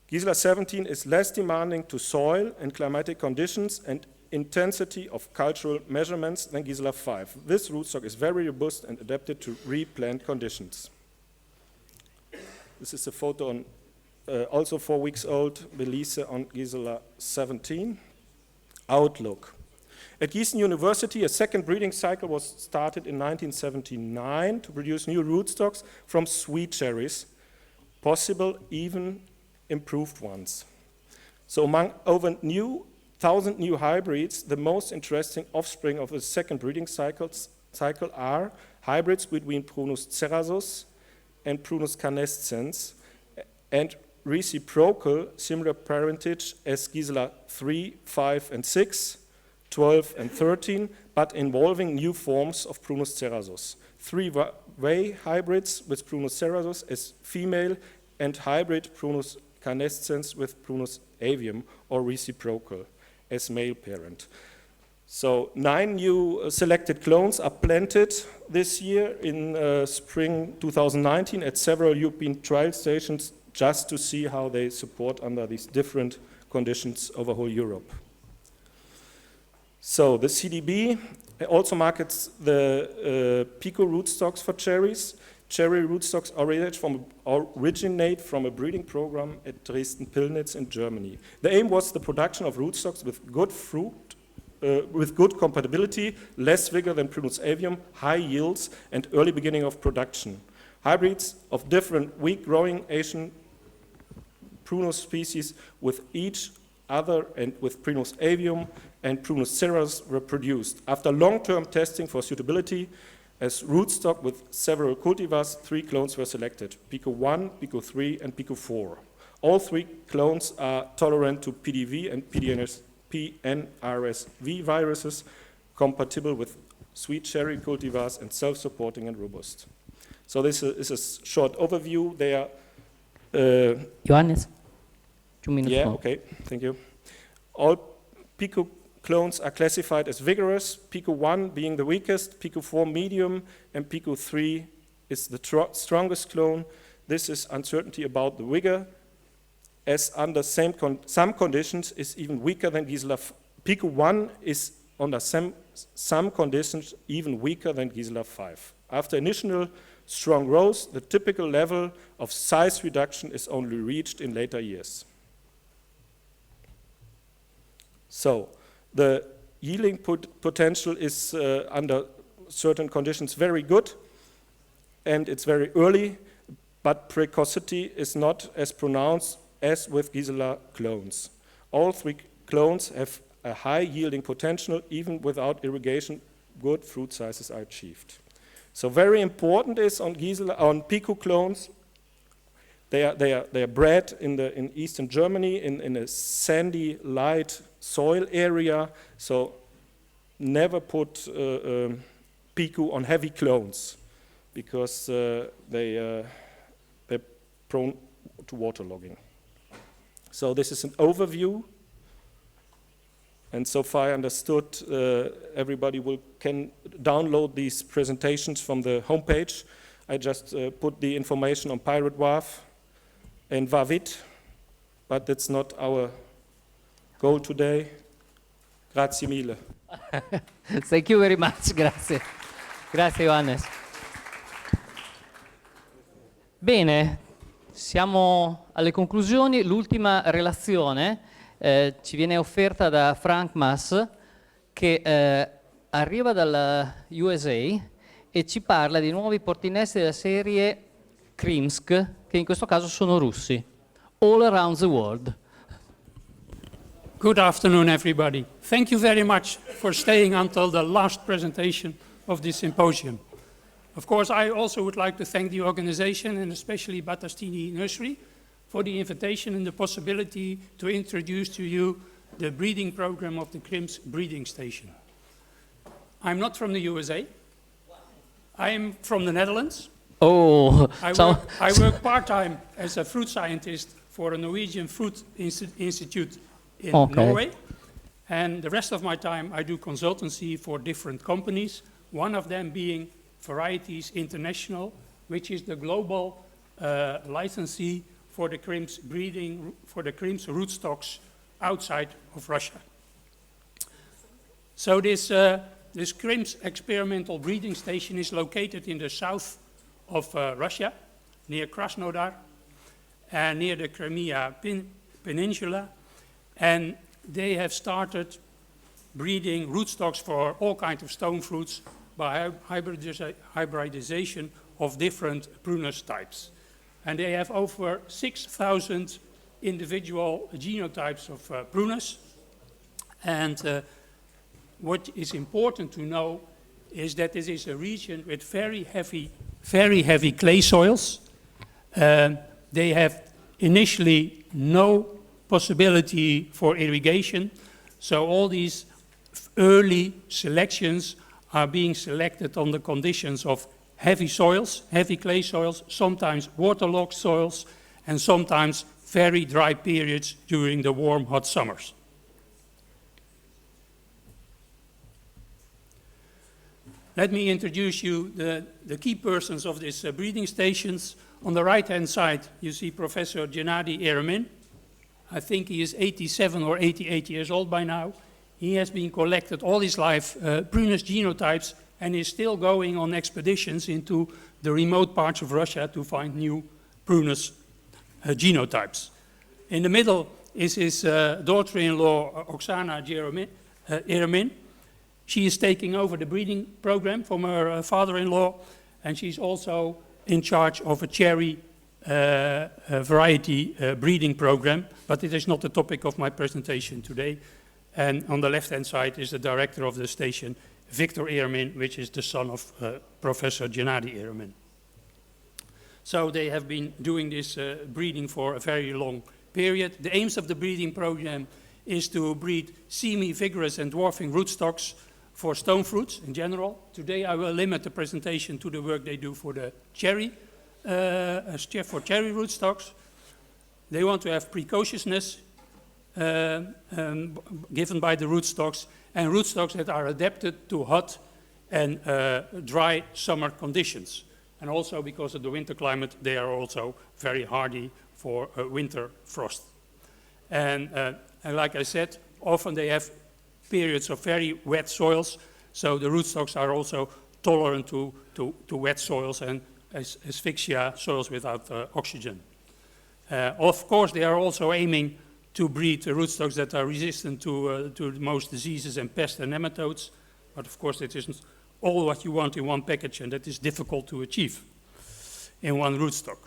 Gisela 17 is less demanding to soil and climatic conditions and intensity of cultural measurements than Gisela 5. This rootstock is very robust and adapted to replant conditions. This is a photo on also 4 weeks old, Belize on Gisela 17. Outlook. At Gießen University, a second breeding cycle was started in 1979 to produce new rootstocks from sweet cherries, possible even improved ones. So among over 1,000 new hybrids, the most interesting offspring of the second breeding cycle are hybrids between Prunus cerasus and Prunus canescens, and reciprocal similar parentage as Gisela 3, 5, and 6, 12, and 13, but involving new forms of Prunus cerasus. Three-way hybrids with Prunus cerasus as female and hybrid Prunus canescens with Prunus avium or reciprocal as male parent. So 9 new selected clones are planted this year in spring 2019 at several European trial stations just to see how they support under these different conditions over whole Europe. So the CDB also markets the Pico rootstocks for cherries. Cherry rootstocks originate from a breeding program at Dresden-Pillnitz in Germany. The aim was the production of rootstocks with good fruit, with good compatibility, less vigor than Prunus avium, high yields, and early beginning of production. Hybrids of different weak-growing Asian Prunus species with each other and with Prunus avium and Prunus cerasus were produced. After long-term testing for suitability, as rootstock with several cultivars, 3 clones were selected, Pico 1, Pico 3, and Pico 4. All 3 clones are tolerant to PDV and PNRSV viruses, compatible with sweet cherry cultivars and self-supporting and robust. So this is a short overview. They are Johannes, 2 minutes yeah, more. okay, thank you. All Pico clones are classified as vigorous, Pico 1 being the weakest, Pico 4 medium, and Pico 3 is the strongest clone. This is uncertainty about the vigor, as under some conditions is even weaker than Gisela. Pico 1 is under some conditions even weaker than Gisela 5. After initial strong growth, the typical level of size reduction is only reached in later years. So, the yielding potential is under certain conditions very good, and it's very early, but precocity is not as pronounced as with Gisela clones. All 3 clones have a high yielding potential, even without irrigation, good fruit sizes are achieved. So very important is on Pico clones, they are bred in eastern Germany in a sandy, light soil area. So never put Pico on heavy clones because they're prone to waterlogging. So this is an overview. And so far I understood everybody can download these presentations from the homepage. I just put the information on Pirate Wharf and Vavit, but that's not our goal today. Grazie mille. Thank you very much, grazie. Grazie Johannes. Bene, siamo alle conclusioni. L'ultima relazione ci viene offerta da Frank Mass, che arriva dalla USA e ci parla di nuovi porti in essere della serie Krimsk, che in questo caso sono russi. All around the world. Good afternoon, everybody. Thank you very much for staying until the last presentation of this symposium. Of course, I also would like to thank the organization and especially Battistini Nursery for the invitation and the possibility to introduce to you the breeding program of the Krimsk breeding station. I'm not from the USA. I am from the Netherlands. Oh, I work part-time as a fruit scientist for a Norwegian fruit institute in Norway. And the rest of my time, I do consultancy for different companies, one of them being Varieties International, which is the global licensee for the Krim's breeding, for the Krim's rootstocks outside of Russia. So this Krim's experimental breeding station is located in the south of Russia, near Krasnodar, and near the Crimea Peninsula, and they have started breeding rootstocks for all kinds of stone fruits by hybridization of different prunus types. And they have over 6,000 individual genotypes of prunus. And what is important to know is that this is a region with very heavy clay soils. They have initially no possibility for irrigation, so all these early selections are being selected on the conditions of heavy soils, heavy clay soils, sometimes waterlogged soils, and sometimes very dry periods during the warm, hot summers. Let me introduce you the key persons of these breeding stations. On the right-hand side, you see Professor Gennady Eremin. I think he is 87 or 88 years old by now. He has been collected all his life prunus genotypes and is still going on expeditions into the remote parts of Russia to find new prunus genotypes. In the middle is his daughter-in-law, Oksana Eremin. She is taking over the breeding program from her father-in-law, and she's also in charge of a cherry variety breeding program, but it is not the topic of my presentation today. And on the left-hand side is the director of the station, Viktor Eremin, which is the son of Professor Gennady Eremin. So they have been doing this breeding for a very long period. The aims of the breeding program is to breed semi-vigorous and dwarfing rootstocks for stone fruits in general. Today I will limit the presentation to the work they do for the cherry, for cherry rootstocks. They want to have precociousness given by the rootstocks, and rootstocks that are adapted to hot and dry summer conditions. And also because of the winter climate, they are also very hardy for winter frost. And like I said, often they have periods of very wet soils, so the rootstocks are also tolerant to wet soils and asphyxia, soils without oxygen. Of course, they are also aiming to breed rootstocks that are resistant to most diseases and pests and nematodes, but of course it isn't all what you want in one package, and that is difficult to achieve in one rootstock.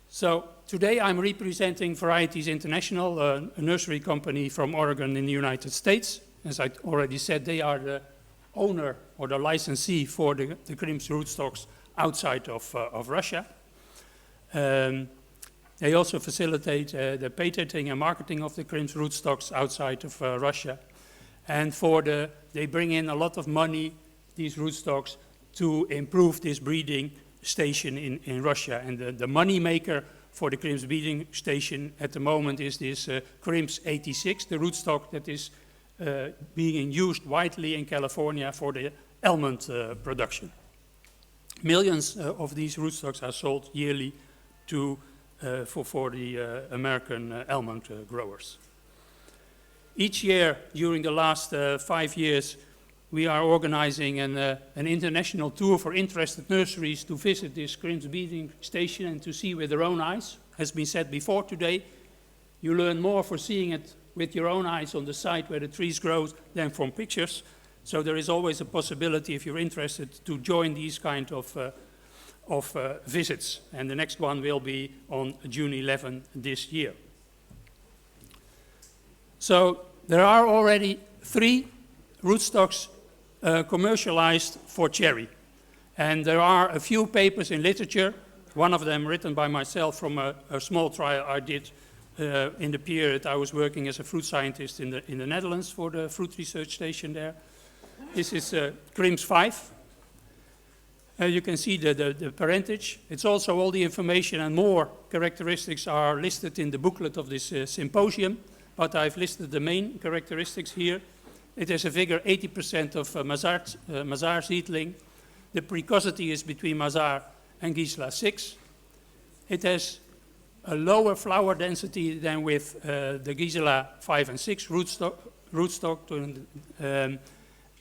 So today I'm representing Varieties International, a nursery company from Oregon in the United States. As I already said, they are the owner or the licensee for the Krim's rootstocks outside of Russia. They also facilitate the patenting and marketing of the Krim's rootstocks outside of Russia. And they bring in a lot of money, these rootstocks, to improve this breeding station in Russia. And the money maker for the Krim's breeding station at the moment is this Krim's 86, the rootstock that is being used widely in California for the almond production. Millions of these rootstocks are sold yearly for the American almond growers. Each year, during the last 5 years, we are organizing an international tour for interested nurseries to visit this Krim's breeding station and to see with their own eyes. Has been said before today, you learn more for seeing it with your own eyes on the site where the trees grow than from pictures. So there is always a possibility, if you're interested, to join these kind of visits. And the next one will be on June 11 this year. So there are already 3 rootstocks commercialized for cherry. And there are a few papers in literature, one of them written by myself from a small trial I did in the period I was working as a fruit scientist in the Netherlands for the fruit research station there. This is Krim's 5. You can see the parentage. It's also all the information and more characteristics are listed in the booklet of this symposium. but I've listed the main characteristics here. It has a vigor 80% of Mazar seedling. The precocity is between Mazar and Gisela 6. It has a lower flower density than with the Gisela 5 and 6 rootstock,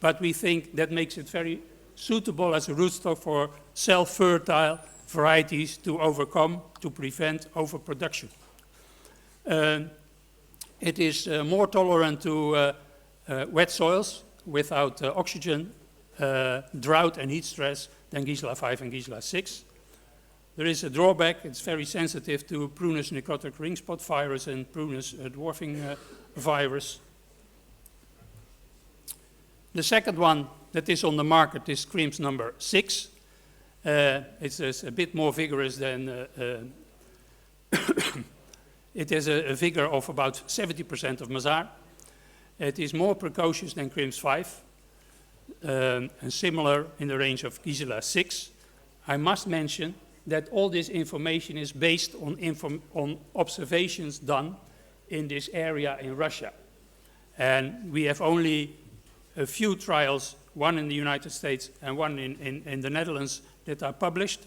but we think that makes it very suitable as a rootstock for self-fertile varieties to prevent overproduction. It is more tolerant to wet soils without oxygen, drought and heat stress than Gisela 5 and Gisela 6. There is a drawback. It's very sensitive to Prunus necrotic ring spot virus and Prunus dwarfing virus. The second one that is on the market is Krims number 6. It's a bit more vigorous than, it has a vigor of about 70% of Mazar. It is more precocious than Krims 5 and similar in the range of Gisela 6. I must mention that all this information is based on observations done in this area in Russia. And we have only a few trials, one in the United States and one in the Netherlands, that are published.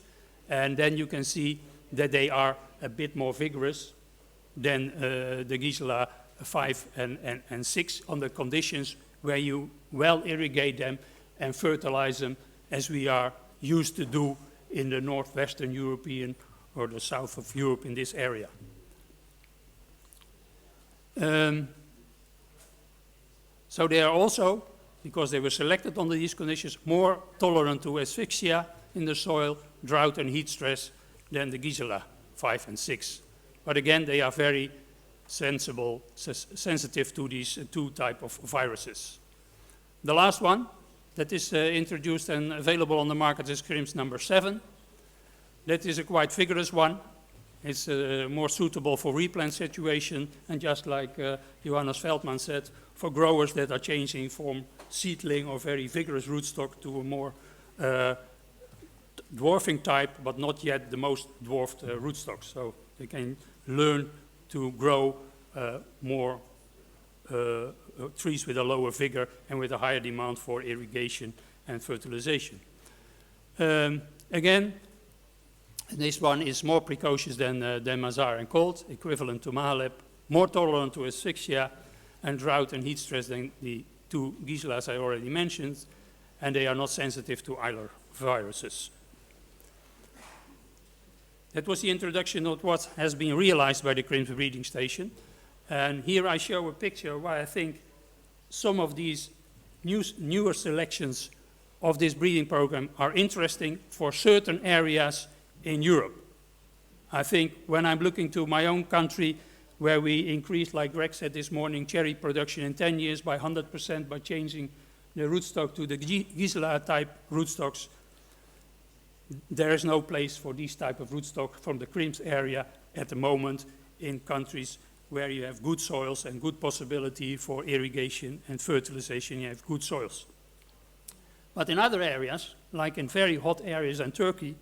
And then you can see that they are a bit more vigorous than the Gisela 5 and 6 on the conditions where you well irrigate them and fertilize them as we are used to do in the northwestern European or the south of Europe in this area. So they are also, because they were selected under these conditions, more tolerant to asphyxia in the soil, drought and heat stress than the Gisela 5 and 6. But again, they are very sensitive to these two types of viruses. The last one that is introduced and available on the market is Krims number 7. That is a quite vigorous one. It's more suitable for replant situation, and just like Johannes Veldman said, for growers that are changing from seedling or very vigorous rootstock to a more dwarfing type, but not yet the most dwarfed rootstock. So they can learn to grow more trees with a lower vigor and with a higher demand for irrigation and fertilization. Again, this one is more precocious than Mazar and Colt, equivalent to Mahaleb, more tolerant to asphyxia and drought and heat stress than the two Giselas I already mentioned, and they are not sensitive to either viruses. That was the introduction of what has been realized by the Krims breeding station. And here I show a picture why I think some of these newer selections of this breeding program are interesting for certain areas in Europe. I think when I'm looking to my own country, where we increased, like Greg said this morning, cherry production in 10 years by 100% by changing the rootstock to the Gisela type rootstocks, there is no place for these type of rootstock from the Krims area at the moment in countries where you have good soils and good possibility for irrigation and fertilization, you have good soils. But in other areas, like in very hot areas in Turkey,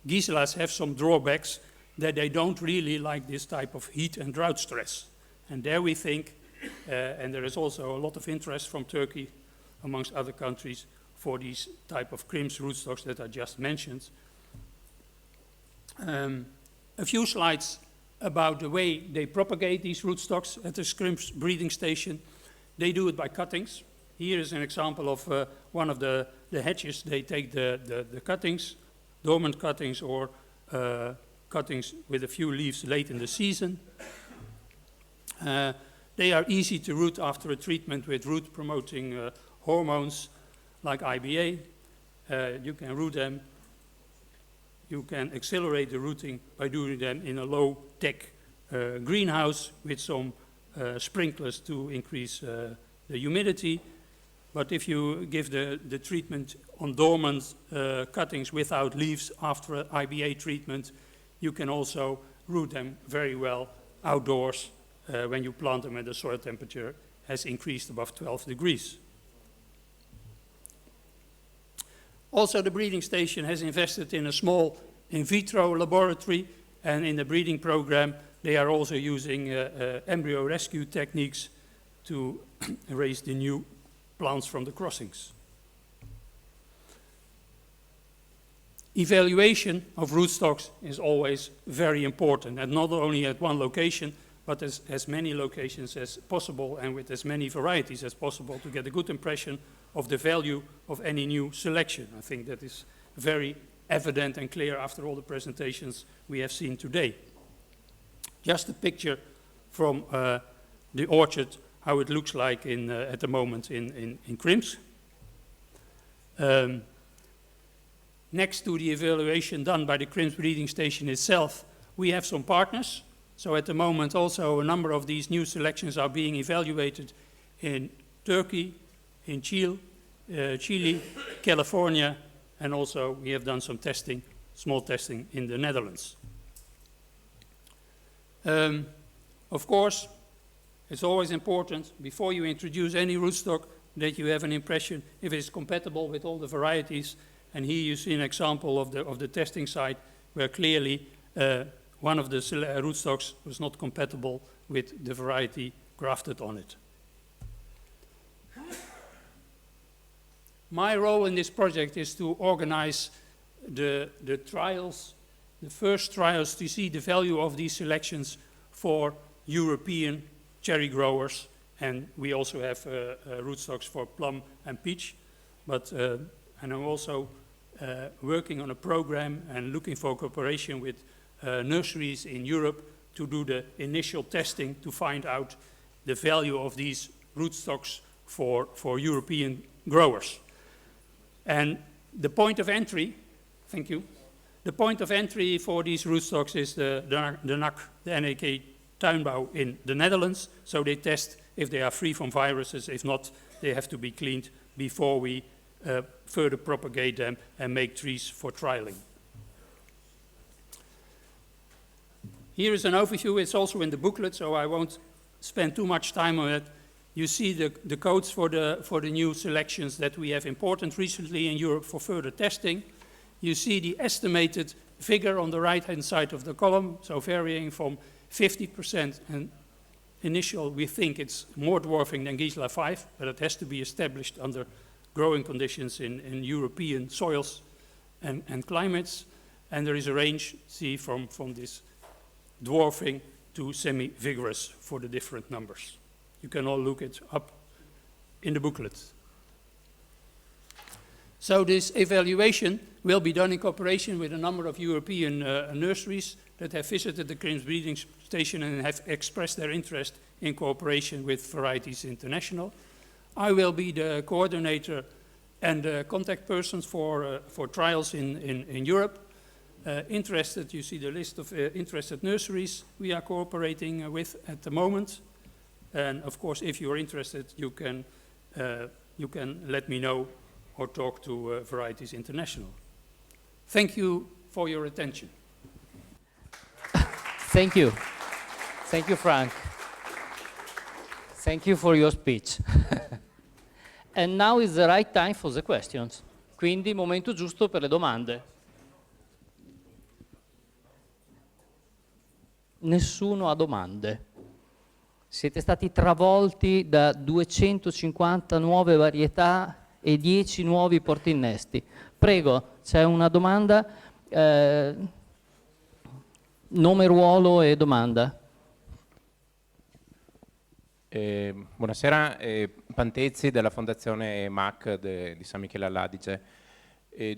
Giselas have some drawbacks that they don't really like this type of heat and drought stress. And there we think, and there is also a lot of interest from Turkey, amongst other countries, for these type of Krims rootstocks that I just mentioned. A few slides about the way they propagate these rootstocks at the Krims breeding station. They do it by cuttings. Here is an example of one of the hedges. They take the cuttings, dormant cuttings or cuttings with a few leaves late in the season. They are easy to root after a treatment with root-promoting hormones like IBA. You can root them. You can accelerate the rooting by doing them in a low-tech greenhouse with some sprinklers to increase the humidity. But if you give the treatment on dormant cuttings without leaves after IBA treatment, you can also root them very well outdoors when you plant them and the soil temperature has increased above 12 degrees. Also, the breeding station has invested in a small in vitro laboratory, And in the breeding program, they are also using embryo rescue techniques to raise the new plants from the crossings. Evaluation of rootstocks is always very important, and not only at one location, but as many locations as possible and with as many varieties as possible to get a good impression of the value of any new selection. I think that is very evident and clear after all the presentations we have seen today. Just a picture from the orchard, how it looks like at the moment in Krims. Next to the evaluation done by the Krims breeding station itself, we have some partners. So at the moment also a number of these new selections are being evaluated in Turkey, in Chile, California, and also we have done some testing, small testing in the Netherlands. Of course, it's always important before you introduce any rootstock that you have an impression if it is compatible with all the varieties. And here you see an example of the testing site where clearly one of the rootstocks was not compatible with the variety grafted on it. My role in this project is to organize the trials, the first trials to see the value of these selections for European cherry growers. And we also have rootstocks for plum and peach. And I'm also working on a program and looking for cooperation with nurseries in Europe to do the initial testing to find out the value of these rootstocks for European growers. And the point of entry, thank you, the point of entry for these rootstocks is the NAC, the NAK Tuinbouw in the Netherlands. So they test if they are free from viruses. If not, they have to be cleaned before we further propagate them and make trees for trialing. Here is an overview. It's also in the booklet, so I won't spend too much time on it. You see the codes for the new selections that we have imported recently in Europe for further testing. You see the estimated figure on the right-hand side of the column, so varying from 50%, and initial we think it's more dwarfing than Gisela 5, but it has to be established under growing conditions in European soils and climates. And there is a range, see, from this dwarfing to semi-vigorous for the different numbers. You can all look it up in the booklet. So this evaluation will be done in cooperation with a number of European nurseries that have visited the Krims breeding station and have expressed their interest in cooperation with Varieties International. I will be the coordinator and the contact persons for trials in Europe. Interested, you see the list of interested nurseries we are cooperating with at the moment. And of course, if you are interested, you can let me know or talk to Varieties International. Thank you for your attention. Thank you. Thank you, Frank. Thank you for your speech. And now is the right time for the questions. Quindi, momento giusto per le domande. Nessuno ha domande. Siete stati travolti da 250 nuove varietà e 10 nuovi portinnesti. Prego, c'è una domanda? Nome, ruolo e domanda. Buonasera, Pantezzi della Fondazione MAC di San Michele all'Adige.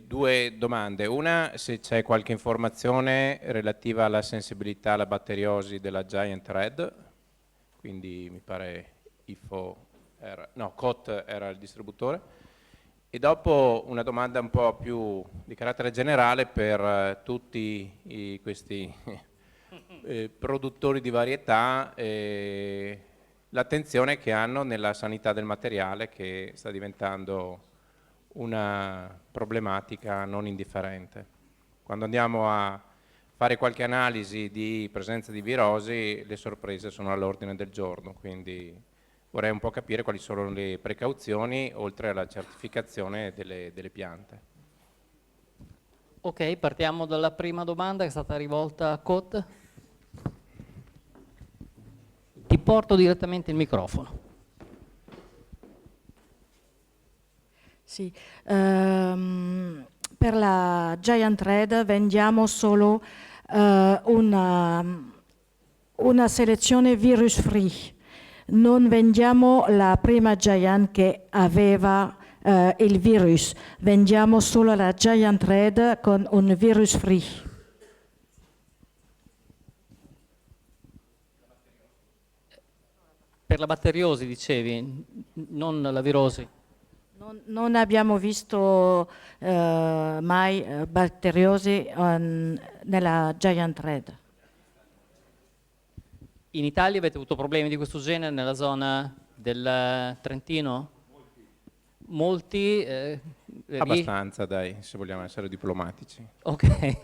Due domande. Una, se c'è qualche informazione relativa alla sensibilità alla batteriosi della Giant Red, quindi mi pare COT era il distributore. E dopo una domanda un po' più di carattere generale per tutti questi produttori di varietà, l'attenzione che hanno nella sanità del materiale, che sta diventando una problematica non indifferente. Quando andiamo a fare qualche analisi di presenza di virosi, le sorprese sono all'ordine del giorno, quindi vorrei un po' capire quali sono le precauzioni oltre alla certificazione delle piante. Ok, partiamo dalla prima domanda che è stata rivolta a Cot. Ti porto direttamente il microfono. Sì, per la Giant Red vendiamo solo una selezione virus free. Non vendiamo la prima Giant che aveva il virus, vendiamo solo la Giant Red con un virus free. Per la batteriosi dicevi, non la virosi. Non abbiamo visto mai batteriosi nella Giant Red. In Italia avete avuto problemi di questo genere nella zona del Trentino? Molti? Abbastanza, dai, se vogliamo essere diplomatici. Ok.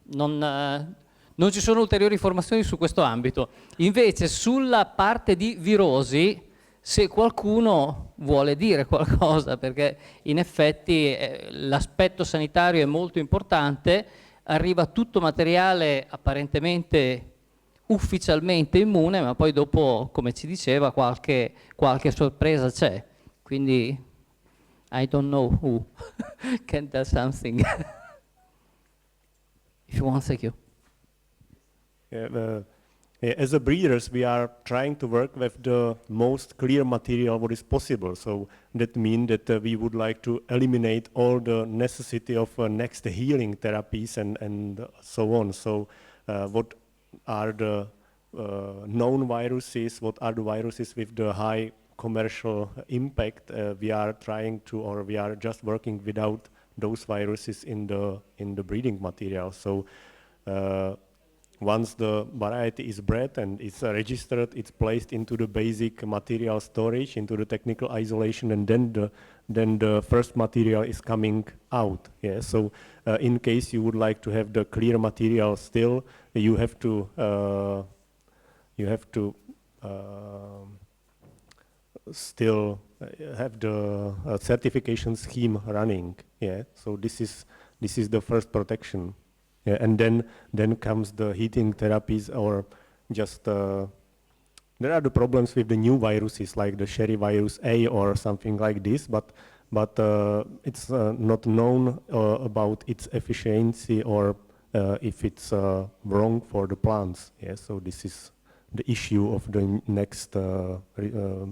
Non ci sono ulteriori informazioni su questo ambito. Invece sulla parte di virosi, se qualcuno vuole dire qualcosa, perché in effetti l'aspetto sanitario è molto importante, arriva tutto materiale apparentemente ufficialmente immune, ma poi dopo, come ci diceva, qualche sorpresa c'è. Quindi I don't know who can tell something. If you want, thank you. As a breeders, we are trying to work with the most clear material what is possible. So that means that we would like to eliminate all the necessity of next healing therapies and so on. So what are the known viruses? What are the viruses with the high commercial impact? We are trying to, or we are just working without those viruses in the breeding material. So once the variety is bred and it's registered, it's placed into the basic material storage, into the technical isolation, and then the first material is coming out. Yeah. So in case you would like to have the clear material still, you have to still have the certification scheme running. Yeah. So this is the first protection. Yeah, and then comes the heating therapies, or just there are the problems with the new viruses like the Sherry virus A or something like this, but it's not known about its efficiency or if it's wrong for the plants. Yeah, so this is the issue of the next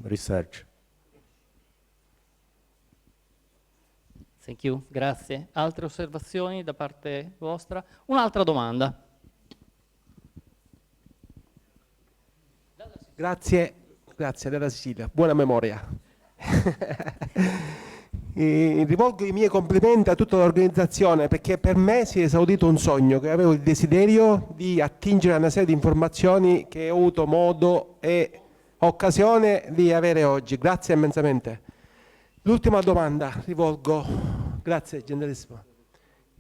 research. Thank you, grazie. Altre osservazioni da parte vostra? Un'altra domanda. Grazie dalla Sicilia, buona memoria. Rivolgo i miei complimenti a tutta l'organizzazione, perché per me si è esaudito un sogno che avevo il desiderio di attingere a una serie di informazioni che ho avuto modo e occasione di avere oggi. Grazie immensamente. L'ultima domanda rivolgo, grazie gentilissimo.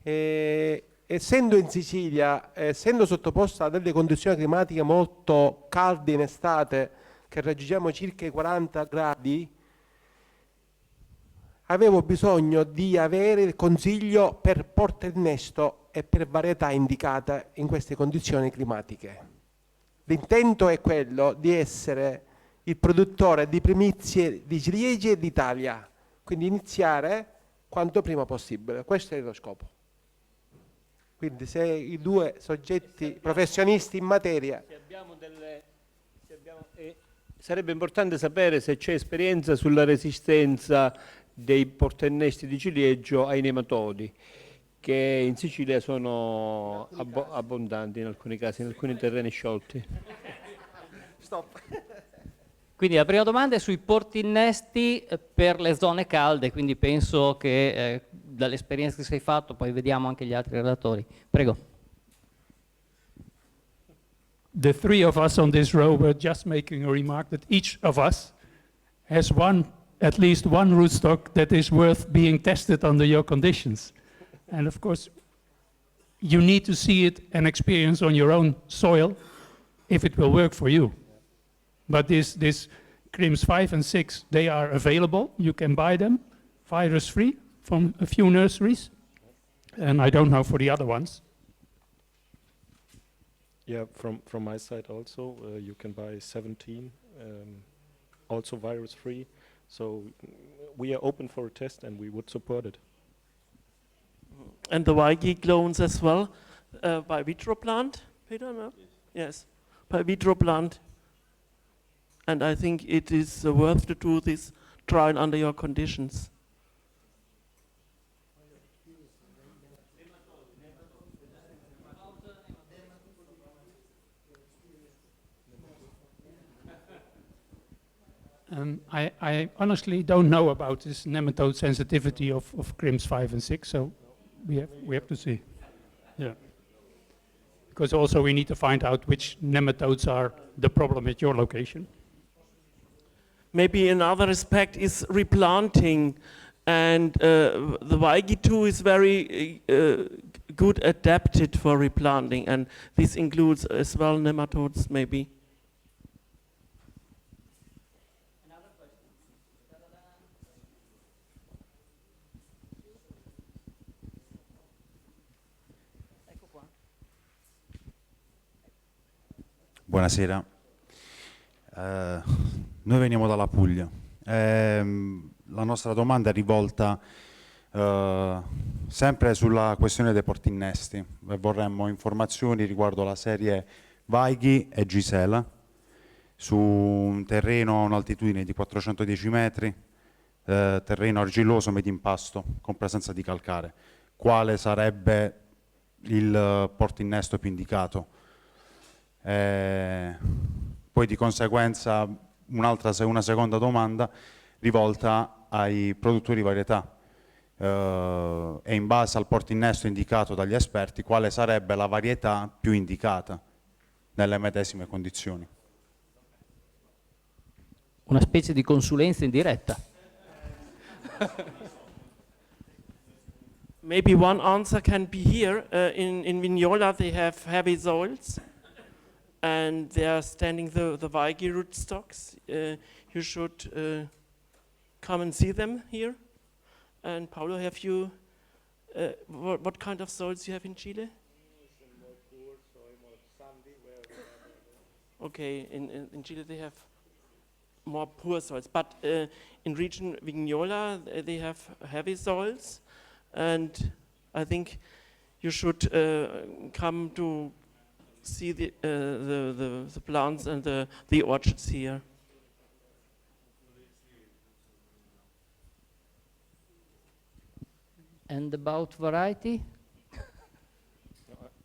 Essendo in Sicilia, essendo sottoposta a delle condizioni climatiche molto calde in estate, che raggiungiamo circa i 40 gradi, avevo bisogno di avere il consiglio per porta innesto e per varietà indicata in queste condizioni climatiche. L'intento è quello di essere il produttore di primizie di ciliegie d'Italia, quindi iniziare quanto prima possibile. Questo è lo scopo. Quindi se i due soggetti professionisti in materia... Sarebbe importante sapere se c'è esperienza sulla resistenza dei portainnesti di ciliegio ai nematodi, che in Sicilia sono abbondanti in alcuni casi, in alcuni terreni sciolti. Stop. Quindi la prima domanda è sui portinnesti per le zone calde, quindi penso che dall'esperienza che sei fatto, poi vediamo anche gli altri relatori. Prego. The three of us on this row were just making a remark that each of us has at least one rootstock that is worth being tested under your conditions. And of course, you need to see it and experience on your own soil if it will work for you. But this CRIMS 5 and 6, they are available. You can buy them virus-free from a few nurseries. And I don't know for the other ones. Yeah, from my side also, you can buy 17, also virus-free. So we are open for a test and we would support it. And the Weigi clones as well, by vitro plant, Peter, no? Yes, by vitro plant. And I think it is worth to do this trial under your conditions. I honestly don't know about this nematode sensitivity of CRIMS 5 and 6, so we have to see. Yeah. Because also we need to find out which nematodes are the problem at your location. Maybe another aspect is replanting, and the Weigi 2 is very good adapted for replanting, and this includes as well nematodes maybe. Buonasera, noi veniamo dalla Puglia. La nostra domanda è rivolta sempre sulla questione dei porti innesti. Vorremmo informazioni riguardo la serie Weigi e Gisela su un terreno a un'altitudine di 410 metri, terreno argilloso medio-impasto con presenza di calcare. Quale sarebbe il porto innesto più indicato? Poi di conseguenza una seconda domanda rivolta ai produttori di varietà, e in base al porto innesto indicato dagli esperti quale sarebbe la varietà più indicata nelle medesime condizioni. Una specie di consulenza in diretta. Maybe one answer can be here. In Vignola they have heavy soils, and they are standing the Weigi rootstocks. You should come and see them here. And Paulo, have you, what kind of soils you have in Chile? Okay, in Chile they have more poor soils, but in region Vignola they have heavy soils, and I think you should come to see the plants and the orchards here. And about variety?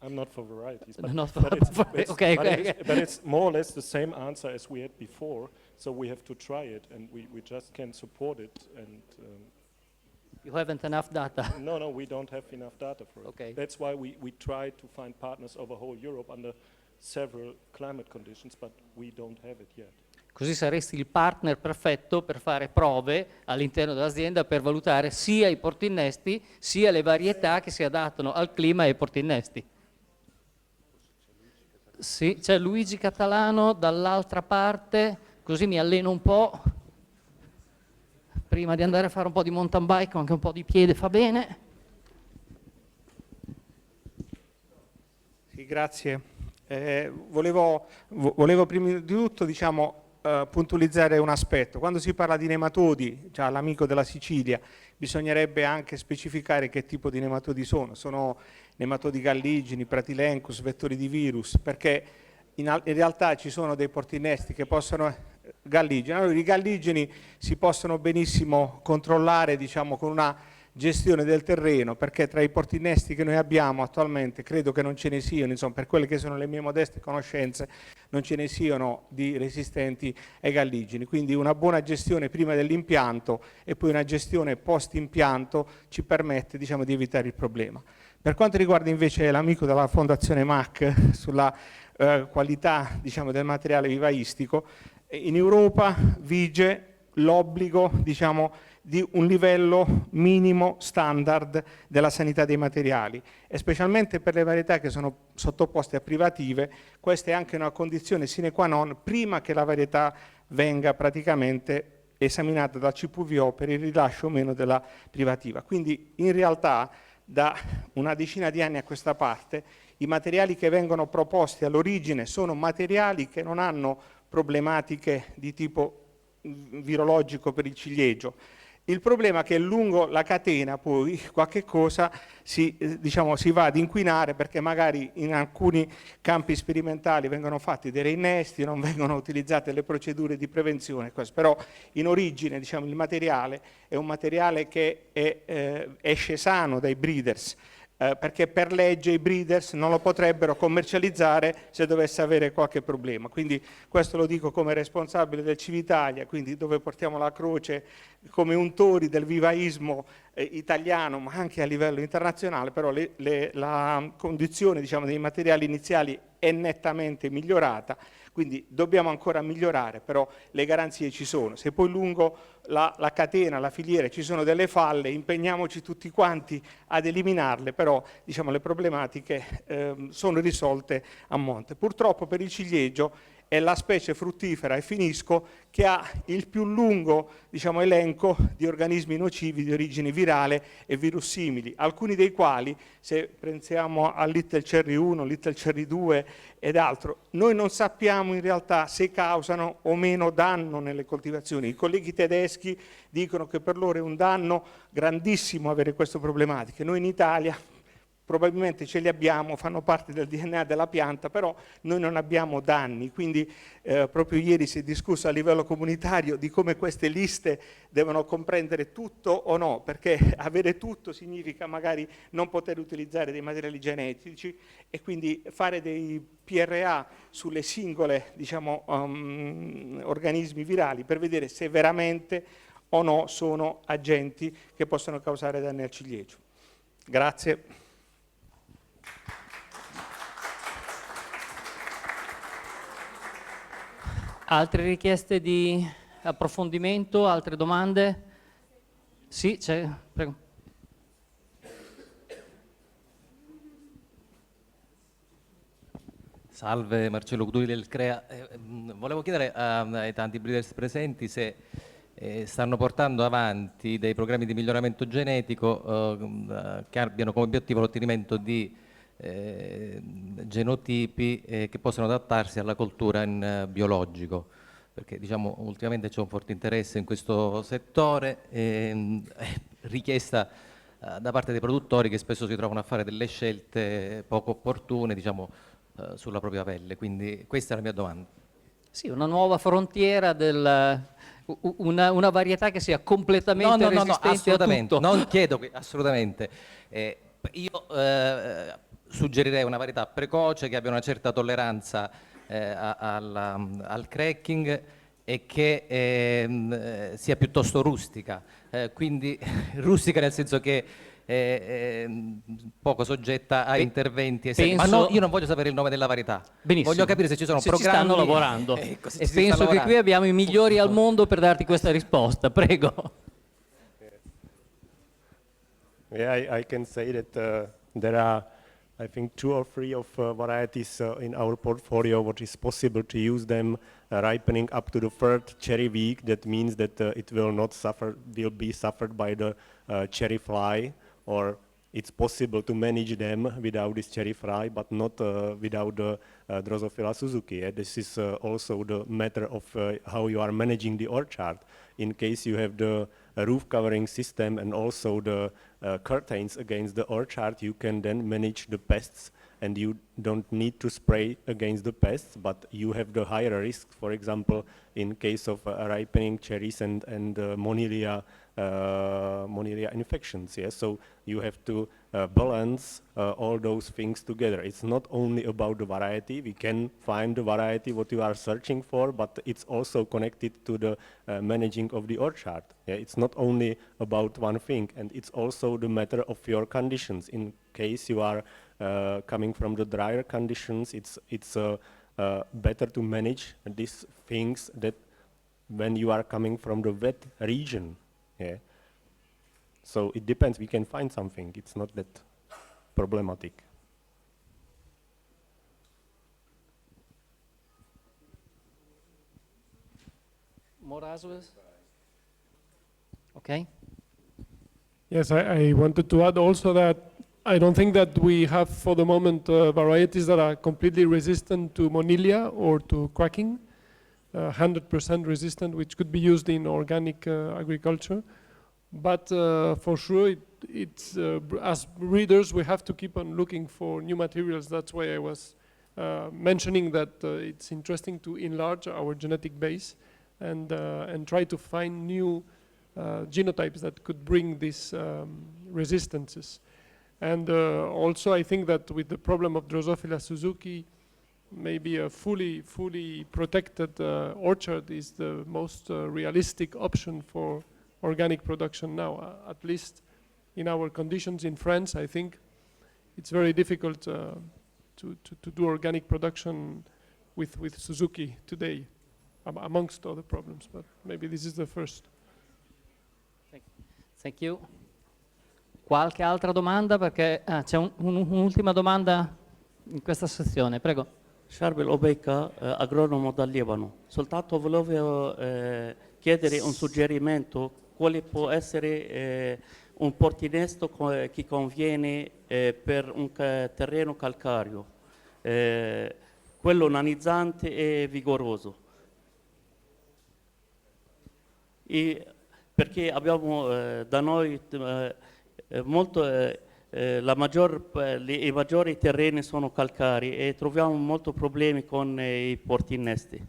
I'm not for varieties, but it's more or less the same answer as we had before. So we have to try it, and we just can't support it. And you haven't enough data. No, we don't have enough data for it. Okay. That's why we try to find partners over whole Europe under several climate conditions, but we don't have it yet. Così saresti il partner perfetto per fare prove all'interno dell'azienda per valutare sia i porti innesti sia le varietà che si adattano al clima e ai porti innesti. Sì, c'è Luigi Catalano dall'altra parte, così mi alleno un po'. Prima di andare a fare un po' di mountain bike, anche un po' di piede fa bene. Sì, grazie. Volevo prima di tutto, puntualizzare un aspetto. Quando si parla di nematodi, già l'amico della Sicilia, bisognerebbe anche specificare che tipo di nematodi sono. Sono nematodi galligini, pratilencus, vettori di virus, perché in realtà ci sono dei portinnesti che possono galligini. Allora, i galligini si possono benissimo controllare, con una gestione del terreno, perché tra i portinnesti che noi abbiamo attualmente credo che non ce ne siano, per quelle che sono le mie modeste conoscenze, non ce ne siano di resistenti ai galligini. Quindi una buona gestione prima dell'impianto e poi una gestione post impianto ci permette di evitare il problema. Per quanto riguarda invece l'amico della Fondazione MAC sulla qualità del materiale vivaistico, in Europa vige l'obbligo di un livello minimo standard della sanità dei materiali, e specialmente per le varietà che sono sottoposte a privative. Questa è anche una condizione sine qua non prima che la varietà venga praticamente esaminata dal CPVO per il rilascio o meno della privativa. Quindi in realtà da una decina di anni a questa parte i materiali che vengono proposti all'origine sono materiali che non hanno problematiche di tipo virologico per il ciliegio. Il problema è che lungo la catena poi qualche cosa si va ad inquinare, perché magari in alcuni campi sperimentali vengono fatti dei reinnesti, non vengono utilizzate le procedure di prevenzione, però in origine il materiale è un materiale che esce sano dai breeders, perché per legge i breeders non lo potrebbero commercializzare se dovesse avere qualche problema. Quindi questo lo dico come responsabile del Civitalia, quindi dove portiamo la croce come untori del vivaismo italiano, ma anche a livello internazionale, però la condizione dei materiali iniziali è nettamente migliorata, quindi dobbiamo ancora migliorare, però le garanzie ci sono. Se poi lungo la catena, la filiera ci sono delle falle, impegniamoci tutti quanti ad eliminarle, però le problematiche sono risolte a monte. Purtroppo per il ciliegio è la specie fruttifera, e finisco, che ha il più lungo elenco di organismi nocivi di origine virale e virussimili, alcuni dei quali, se pensiamo al Little Cherry 1, Little Cherry 2 ed altro, noi non sappiamo in realtà se causano o meno danno nelle coltivazioni. I colleghi tedeschi dicono che per loro è un danno grandissimo avere queste problematiche. Noi in Italia probabilmente ce li abbiamo, fanno parte del DNA della pianta, però noi non abbiamo danni, quindi proprio ieri si è discusso a livello comunitario di come queste liste devono comprendere tutto o no, perché avere tutto significa magari non poter utilizzare dei materiali genetici e quindi fare dei PRA sulle singole organismi virali per vedere se veramente o no sono agenti che possono causare danni al ciliegio. Grazie. Altre richieste di approfondimento, altre domande? Sì, c'è, prego. Salve, Marcello Cuduri del CREA. Volevo chiedere ai tanti breeders presenti se stanno portando avanti dei programmi di miglioramento genetico che abbiano come obiettivo l'ottenimento di genotipi che possono adattarsi alla coltura in biologico, perché ultimamente c'è un forte interesse in questo settore, richiesta da parte dei produttori che spesso si trovano a fare delle scelte poco opportune sulla propria pelle, quindi questa è la mia domanda. Sì, una nuova frontiera una varietà che sia completamente resistente assolutamente, a tutto. non chiedo assolutamente. Io suggerirei una varietà precoce che abbia una certa tolleranza al cracking e che sia piuttosto rustica, quindi rustica nel senso che poco soggetta a interventi esterni. Ma no, io non voglio sapere il nome della varietà. Benissimo. Voglio capire se ci sono programmi. Ci stanno lavorando. E penso che qui abbiamo i migliori al mondo per darti questa risposta. Prego. Yeah, I can say that there are, I think, 2 or 3 of varieties in our portfolio, what is possible to use them ripening up to the 3rd cherry week. That means that it will be suffered by the cherry fly, or it's possible to manage them without this cherry fly, but not without the Drosophila Suzuki. This is also the matter of how you are managing the orchard. In case you have the roof covering system and also the curtains against the orchard, you can then manage the pests, and you don't need to spray against the pests, but you have the higher risk, for example, in case of ripening cherries and Monillia infections. Yeah? So you have to balance all those things together. It's not only about the variety. We can find the variety what you are searching for, but it's also connected to the managing of the orchard. Yeah? It's not only about one thing, and it's also the matter of your conditions. In case you are coming from the drier conditions, it's better to manage these things that when you are coming from the wet region. Yeah. So it depends. We can find something. It's not that problematic. More answers? Okay. Yes, I wanted to add also that I don't think that we have for the moment varieties that are completely resistant to Monilia or to cracking, 100% resistant, which could be used in organic agriculture. But for sure, as breeders, we have to keep on looking for new materials. That's why I was mentioning that it's interesting to enlarge our genetic base and try to find new genotypes that could bring these resistances. And also, I think that with the problem of Drosophila Suzuki, maybe a fully protected orchard is the most realistic option for organic production now. At least in our conditions in France, I think it's very difficult to do organic production with Suzuki today, amongst other problems. But maybe this is the first. Thank you. Qualche altra domanda? Perché c'è un'ultima domanda in questa sezione, prego. Charbel Obeika, agronomo dal Libano. Soltanto volevo chiedere un suggerimento, quale può essere un portinesto che conviene per un terreno calcareo, quello nanizzante e vigoroso. Perché abbiamo da noi i maggiori terreni sono calcarei e troviamo molti problemi con i portinesti.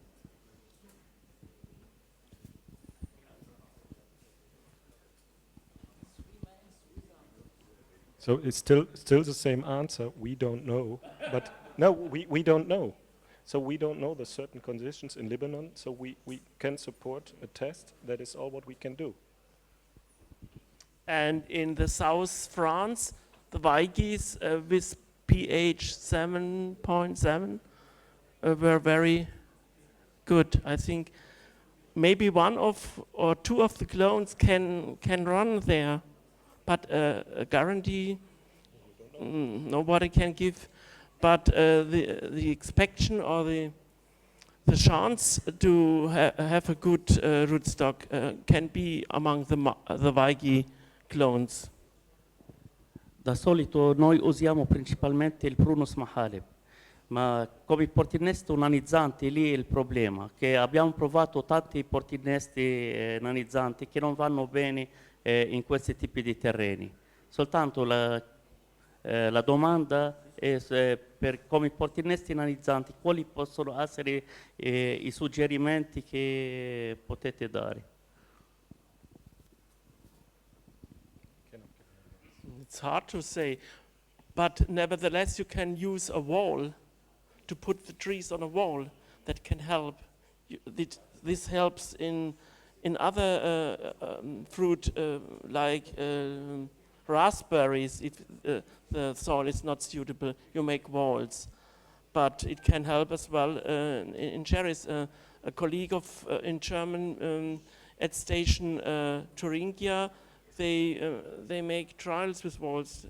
So it's still the same answer. We don't know, but no, we don't know. So we don't know the certain conditions in Lebanon. So we can support a test. That is all what we can do. And in the South France, the Weigis with pH 7.7 were very good. I think maybe one or two of the clones can run there, but a guarantee nobody can give. But the expectation or the chance to have a good rootstock can be among the Weigi clones. Da solito noi usiamo principalmente il Prunus Mahaleb, ma come i portinesti nanizzanti lì è il problema, che abbiamo provato tanti portinesti nanizzanti che non vanno bene in questi tipi di terreni. Soltanto la domanda è per come i portinesti nanizzanti, quali possono essere i suggerimenti che potete dare? It's hard to say, but nevertheless you can use a wall to put the trees on a wall. That can help. This helps in other fruit like raspberries. If the soil is not suitable, you make walls. But it can help as well in cherries. A colleague in German at station Thuringia, they make trials with walls.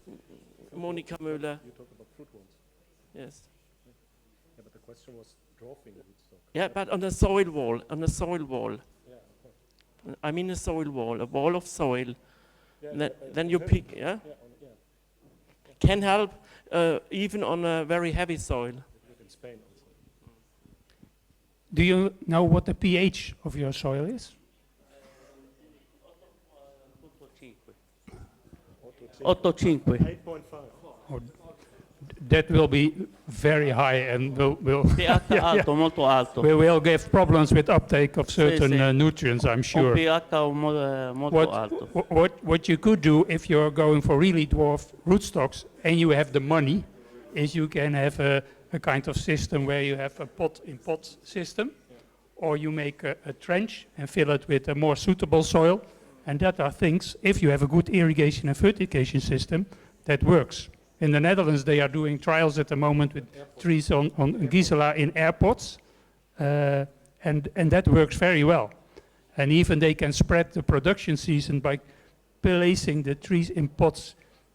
Monika Müller. You talk about fruit ones. Yes. Yeah, but the question was dwarfing rootstock. Yeah, but on a soil wall. On a soil wall. Yeah, of course. I mean a soil wall, a wall of soil. Yeah, then you pick. Yeah. Can help even on a very heavy soil. In Spain also. Do you know what the pH of your soil is? 8.5. 8.5. Oh, that will be very high and will alto, molto alto. We will give problems with uptake of certain nutrients, I'm sure. pH molto alto. What you could do if you're going for really dwarf rootstocks and you have the money is you can have a kind of system where you have a pot-in-pot system, or you make a trench and fill it with a more suitable soil. And that are things, if you have a good irrigation and fertigation system, that works. In the Netherlands, they are doing trials at the moment with trees on Gisela in air pots, and that works very well. And even they can spread the production season by placing the trees in pots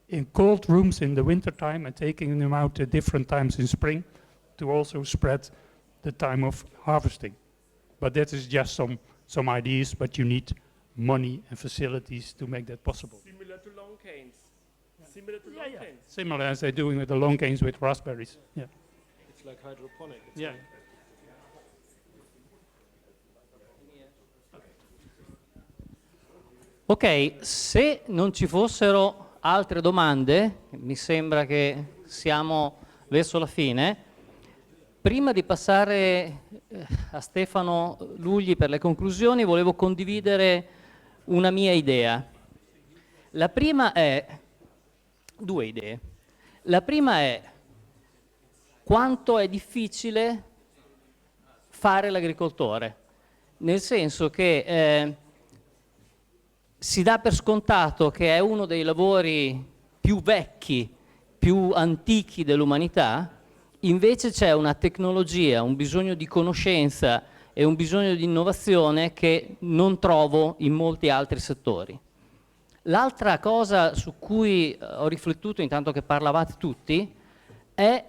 in cold rooms in the wintertime and taking them out at different times in spring to also spread the time of harvesting. But that is just some ideas, but you need money and facilities to make that possible. Similar to long canes. Similar to long canes. Similar as they're doing with the long canes with raspberries. Yeah. It's like hydroponic. Yeah. Ok, se non ci fossero altre domande, mi sembra che siamo verso la fine, prima di passare a Stefano Lugli per le conclusioni, volevo condividere una mia idea. La prima è, due idee. La prima è quanto è difficile fare l'agricoltore, nel senso che si dà per scontato che è uno dei lavori più vecchi, più antichi dell'umanità, invece c'è una tecnologia, un bisogno di conoscenza e un bisogno di innovazione che non trovo in molti altri settori. L'altra cosa su cui ho riflettuto intanto che parlavate tutti è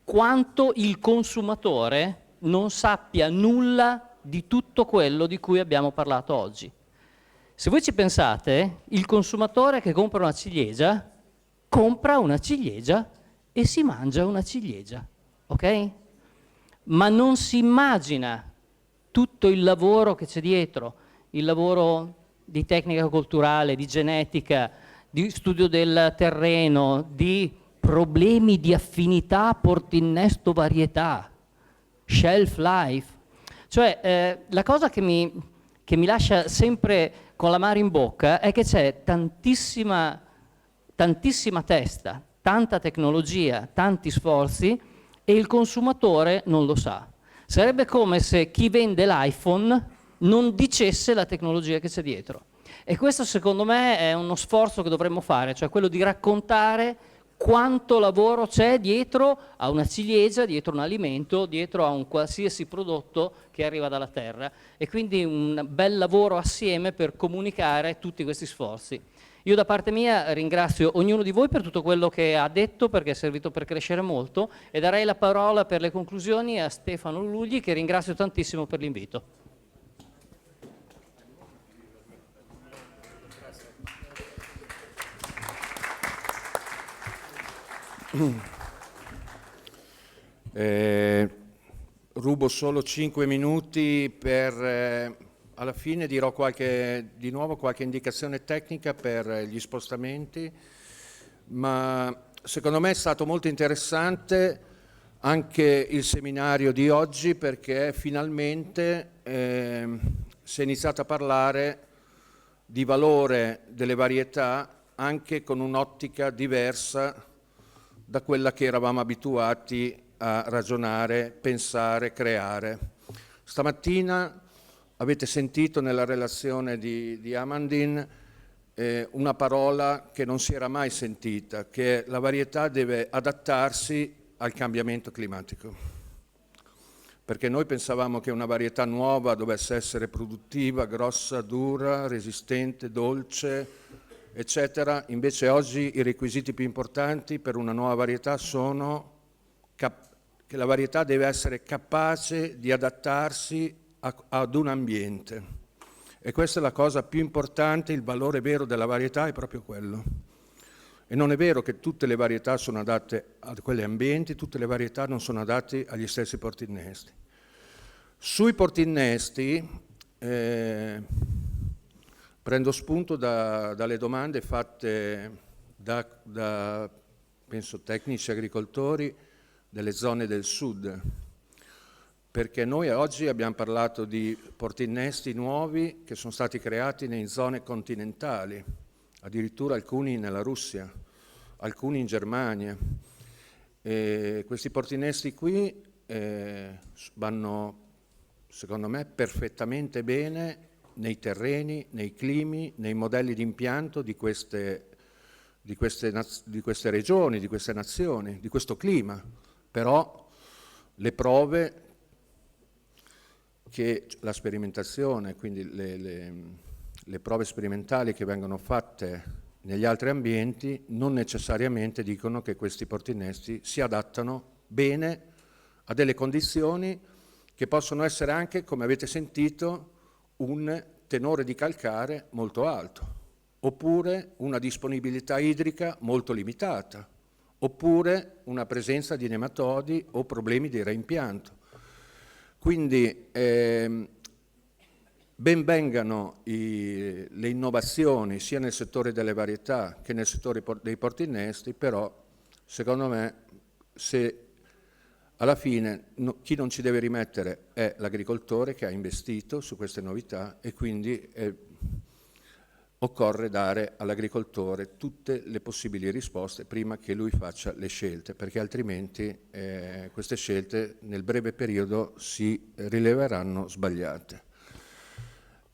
quanto il consumatore non sappia nulla di tutto quello di cui abbiamo parlato oggi. Se voi ci pensate, il consumatore che compra una ciliegia e si mangia una ciliegia, ok? Ma non si immagina tutto il lavoro che c'è dietro, il lavoro di tecnica culturale, di genetica, di studio del terreno, di problemi di affinità, portinnesto, varietà, shelf life. Cioè, la cosa che mi lascia sempre con l'amaro in bocca è che c'è tantissima testa, tanta tecnologia, tanti sforzi e il consumatore non lo sa. Sarebbe come se chi vende l'iPhone non dicesse la tecnologia che c'è dietro. E questo secondo me è uno sforzo che dovremmo fare, cioè quello di raccontare quanto lavoro c'è dietro a una ciliegia, dietro un alimento, dietro a un qualsiasi prodotto che arriva dalla terra. E quindi un bel lavoro assieme per comunicare tutti questi sforzi. Io da parte mia ringrazio ognuno di voi per tutto quello che ha detto, perché è servito per crescere molto, e darei la parola per le conclusioni a Stefano Lugli, che ringrazio tantissimo per l'invito. Rubo solo 5 minuti per alla fine dirò di nuovo qualche indicazione tecnica per gli spostamenti, ma secondo me è stato molto interessante anche il seminario di oggi, perché finalmente si è iniziato a parlare di valore delle varietà anche con un'ottica diversa da quella che eravamo abituati a ragionare, pensare, creare. Stamattina avete sentito nella relazione di Amandine una parola che non si era mai sentita, che la varietà deve adattarsi al cambiamento climatico. Perché noi pensavamo che una varietà nuova dovesse essere produttiva, grossa, dura, resistente, dolce, eccetera. Invece oggi i requisiti più importanti per una nuova varietà sono che la varietà deve essere capace di adattarsi ad un ambiente. E questa è la cosa più importante, il valore vero della varietà è proprio quello. E non è vero che tutte le varietà sono adatte a quegli ambienti, tutte le varietà non sono adatte agli stessi portinnesti. Sui portinnesti prendo spunto dalle domande fatte da penso tecnici agricoltori delle zone del sud, perché noi oggi abbiamo parlato di portinnesti nuovi che sono stati creati in zone continentali, addirittura alcuni nella Russia, alcuni in Germania. E questi portinnesti qui vanno, secondo me, perfettamente bene nei terreni, nei climi, nei modelli di impianto di queste regioni, di queste nazioni, di questo clima. Però le prove che la sperimentazione, quindi le prove sperimentali che vengono fatte negli altri ambienti non necessariamente dicono che questi portinnesti si adattano bene a delle condizioni che possono essere anche, come avete sentito, un tenore di calcare molto alto. oppure una disponibilità idrica molto limitata, oppure una presenza di nematodi o problemi di reimpianto. Quindi ben vengano le innovazioni sia nel settore delle varietà che nel settore dei porti innesti, però secondo me se alla fine chi non ci deve rimettere è l'agricoltore che ha investito su queste novità, e quindi occorre dare all'agricoltore tutte le possibili risposte prima che lui faccia le scelte, perché altrimenti queste scelte nel breve periodo si rileveranno sbagliate.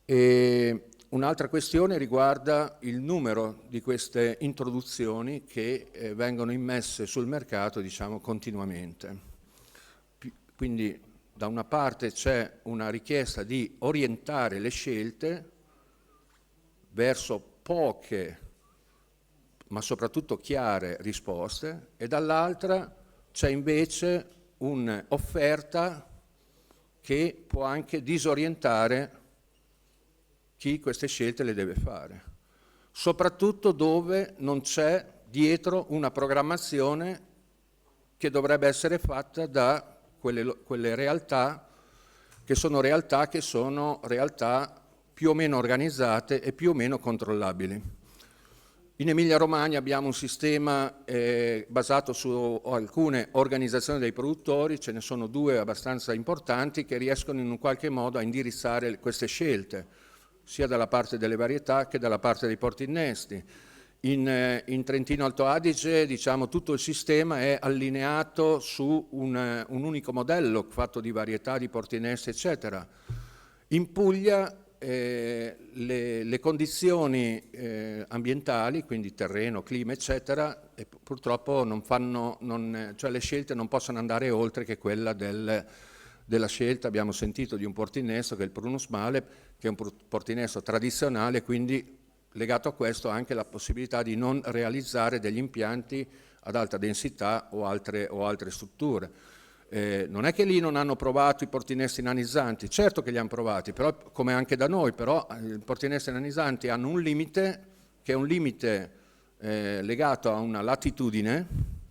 E un'altra questione riguarda il numero di queste introduzioni che vengono immesse sul mercato, diciamo, continuamente. Quindi da una parte c'è una richiesta di orientare le scelte verso poche, ma soprattutto chiare risposte, e dall'altra c'è invece un'offerta che può anche disorientare chi queste scelte le deve fare, soprattutto dove non c'è dietro una programmazione che dovrebbe essere fatta da quelle realtà che sono realtà più o meno organizzate e più o meno controllabili. In Emilia-Romagna abbiamo un sistema basato su alcune organizzazioni dei produttori, ce ne sono due abbastanza importanti che riescono in un qualche modo a indirizzare queste scelte, sia dalla parte delle varietà che dalla parte dei porti innesti. In Trentino Alto Adige, diciamo, tutto il sistema è allineato su un unico modello fatto di varietà, di porti innesti, eccetera. In Puglia le condizioni ambientali, quindi terreno, clima, eccetera, purtroppo cioè le scelte non possono andare oltre che quella della scelta. Abbiamo sentito di un portinnesto che è il Prunus male, che è un portinnesto tradizionale, quindi legato a questo anche la possibilità di non realizzare degli impianti ad alta densità o altre strutture. Non è che lì non hanno provato i portinesti nanizzanti, certo che li hanno provati, però, come anche da noi, però i portinesti nanizzanti hanno un limite, che è un limite legato a una latitudine,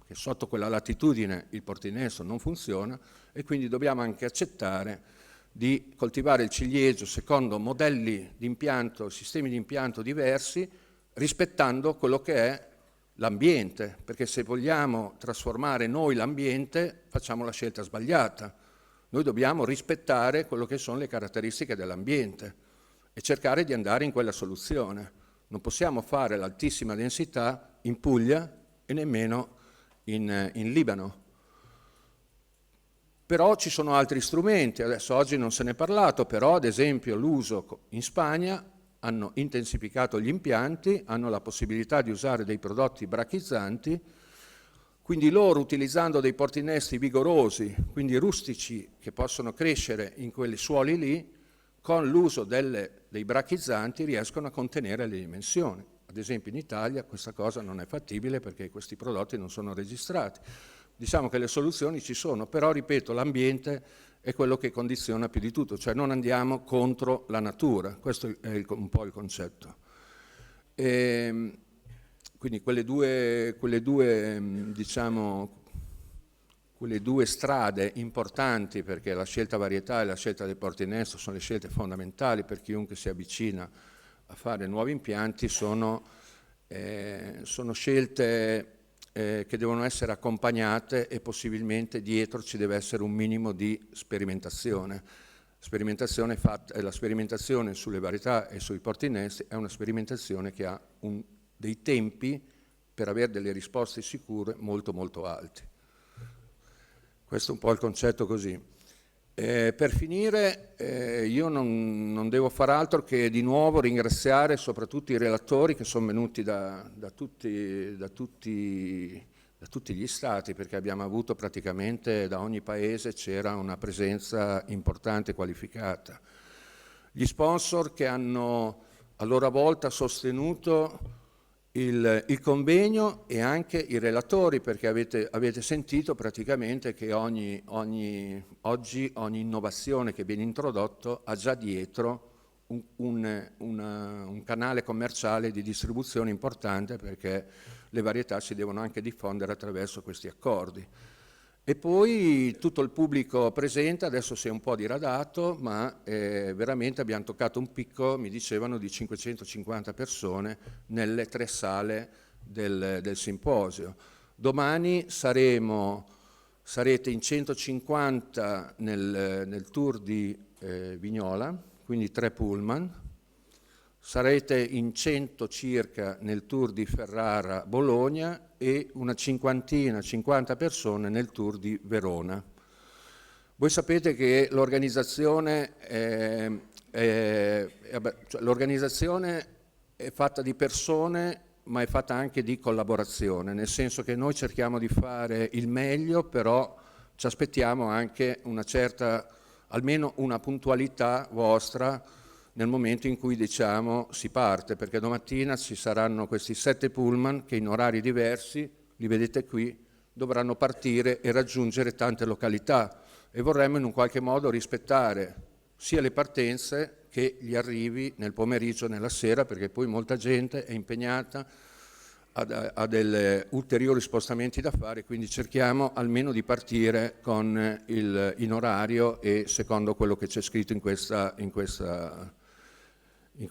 che sotto quella latitudine il portinesto non funziona, e quindi dobbiamo anche accettare di coltivare il ciliegio secondo modelli di impianto, sistemi di impianto diversi, rispettando quello che è l'ambiente, perché se vogliamo trasformare noi l'ambiente facciamo la scelta sbagliata. Noi dobbiamo rispettare quello che sono le caratteristiche dell'ambiente e cercare di andare in quella soluzione. Non possiamo fare l'altissima densità in Puglia e nemmeno in Libano. Però ci sono altri strumenti, adesso oggi non se ne è parlato, però ad esempio l'uso in Spagna hanno intensificato gli impianti, hanno la possibilità di usare dei prodotti brachizzanti, quindi loro utilizzando dei portinesti vigorosi, quindi rustici, che possono crescere in quei suoli lì, con l'uso dei brachizzanti riescono a contenere le dimensioni. Ad esempio in Italia questa cosa non è fattibile perché questi prodotti non sono registrati. Diciamo che le soluzioni ci sono, però ripeto, l'ambiente è quello che condiziona più di tutto, cioè non andiamo contro la natura, questo è un po' il concetto. Quindi quelle due strade importanti, perché la scelta varietà e la scelta del portinnesto sono le scelte fondamentali per chiunque si avvicina a fare nuovi impianti, sono scelte che devono essere accompagnate e possibilmente dietro ci deve essere un minimo di sperimentazione. La sperimentazione sulle varietà e sui portinesti è una sperimentazione che ha dei tempi per avere delle risposte sicure molto molto alti. Questo è un po' il concetto così. Per finire io non devo far altro che di nuovo ringraziare soprattutto i relatori che sono venuti da tutti gli stati, perché abbiamo avuto praticamente da ogni paese c'era una presenza importante e qualificata. Gli sponsor che hanno a loro volta sostenuto il convegno e anche i relatori, perché avete sentito praticamente che oggi ogni innovazione che viene introdotto ha già dietro un canale commerciale di distribuzione importante, perché le varietà si devono anche diffondere attraverso questi accordi. E poi tutto il pubblico presente, adesso si è un po' diradato, ma veramente abbiamo toccato un picco, mi dicevano, di 550 persone nelle 3 sale del simposio. Domani sarete in 150 nel tour di Vignola, quindi 3 pullman, sarete in 100 circa nel tour di Ferrara-Bologna e una 50 persone nel tour di Verona. Voi sapete che l'organizzazione è fatta di persone, ma è fatta anche di collaborazione, nel senso che noi cerchiamo di fare il meglio, però ci aspettiamo anche una certa, almeno una puntualità vostra nel momento in cui diciamo si parte, perché domattina ci saranno questi 7 pullman che in orari diversi, li vedete qui, dovranno partire e raggiungere tante località, e vorremmo in un qualche modo rispettare sia le partenze che gli arrivi nel pomeriggio e nella sera, perché poi molta gente è impegnata, ha degli ulteriori spostamenti da fare, quindi cerchiamo almeno di partire in orario e secondo quello che c'è scritto in questa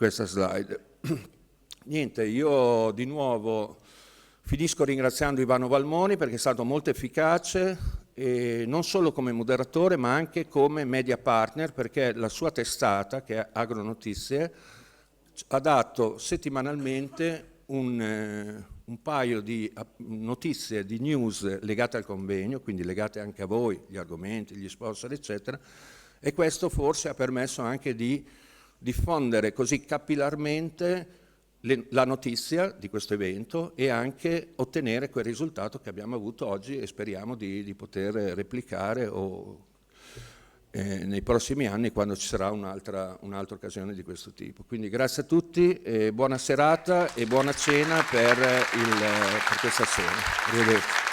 slide. Niente, io di nuovo finisco ringraziando Ivano Valmoni, perché è stato molto efficace, e non solo come moderatore ma anche come media partner, perché la sua testata, che è Agronotizie, ha dato settimanalmente un paio di notizie, di news legate al convegno, quindi legate anche a voi, gli argomenti, gli sponsor eccetera, e questo forse ha permesso anche di diffondere così capillarmente la notizia di questo evento e anche ottenere quel risultato che abbiamo avuto oggi, e speriamo di poter replicare nei prossimi anni, quando ci sarà un'altra occasione di questo tipo. Quindi grazie a tutti, buona serata e buona cena per questa sera. Arrivederci.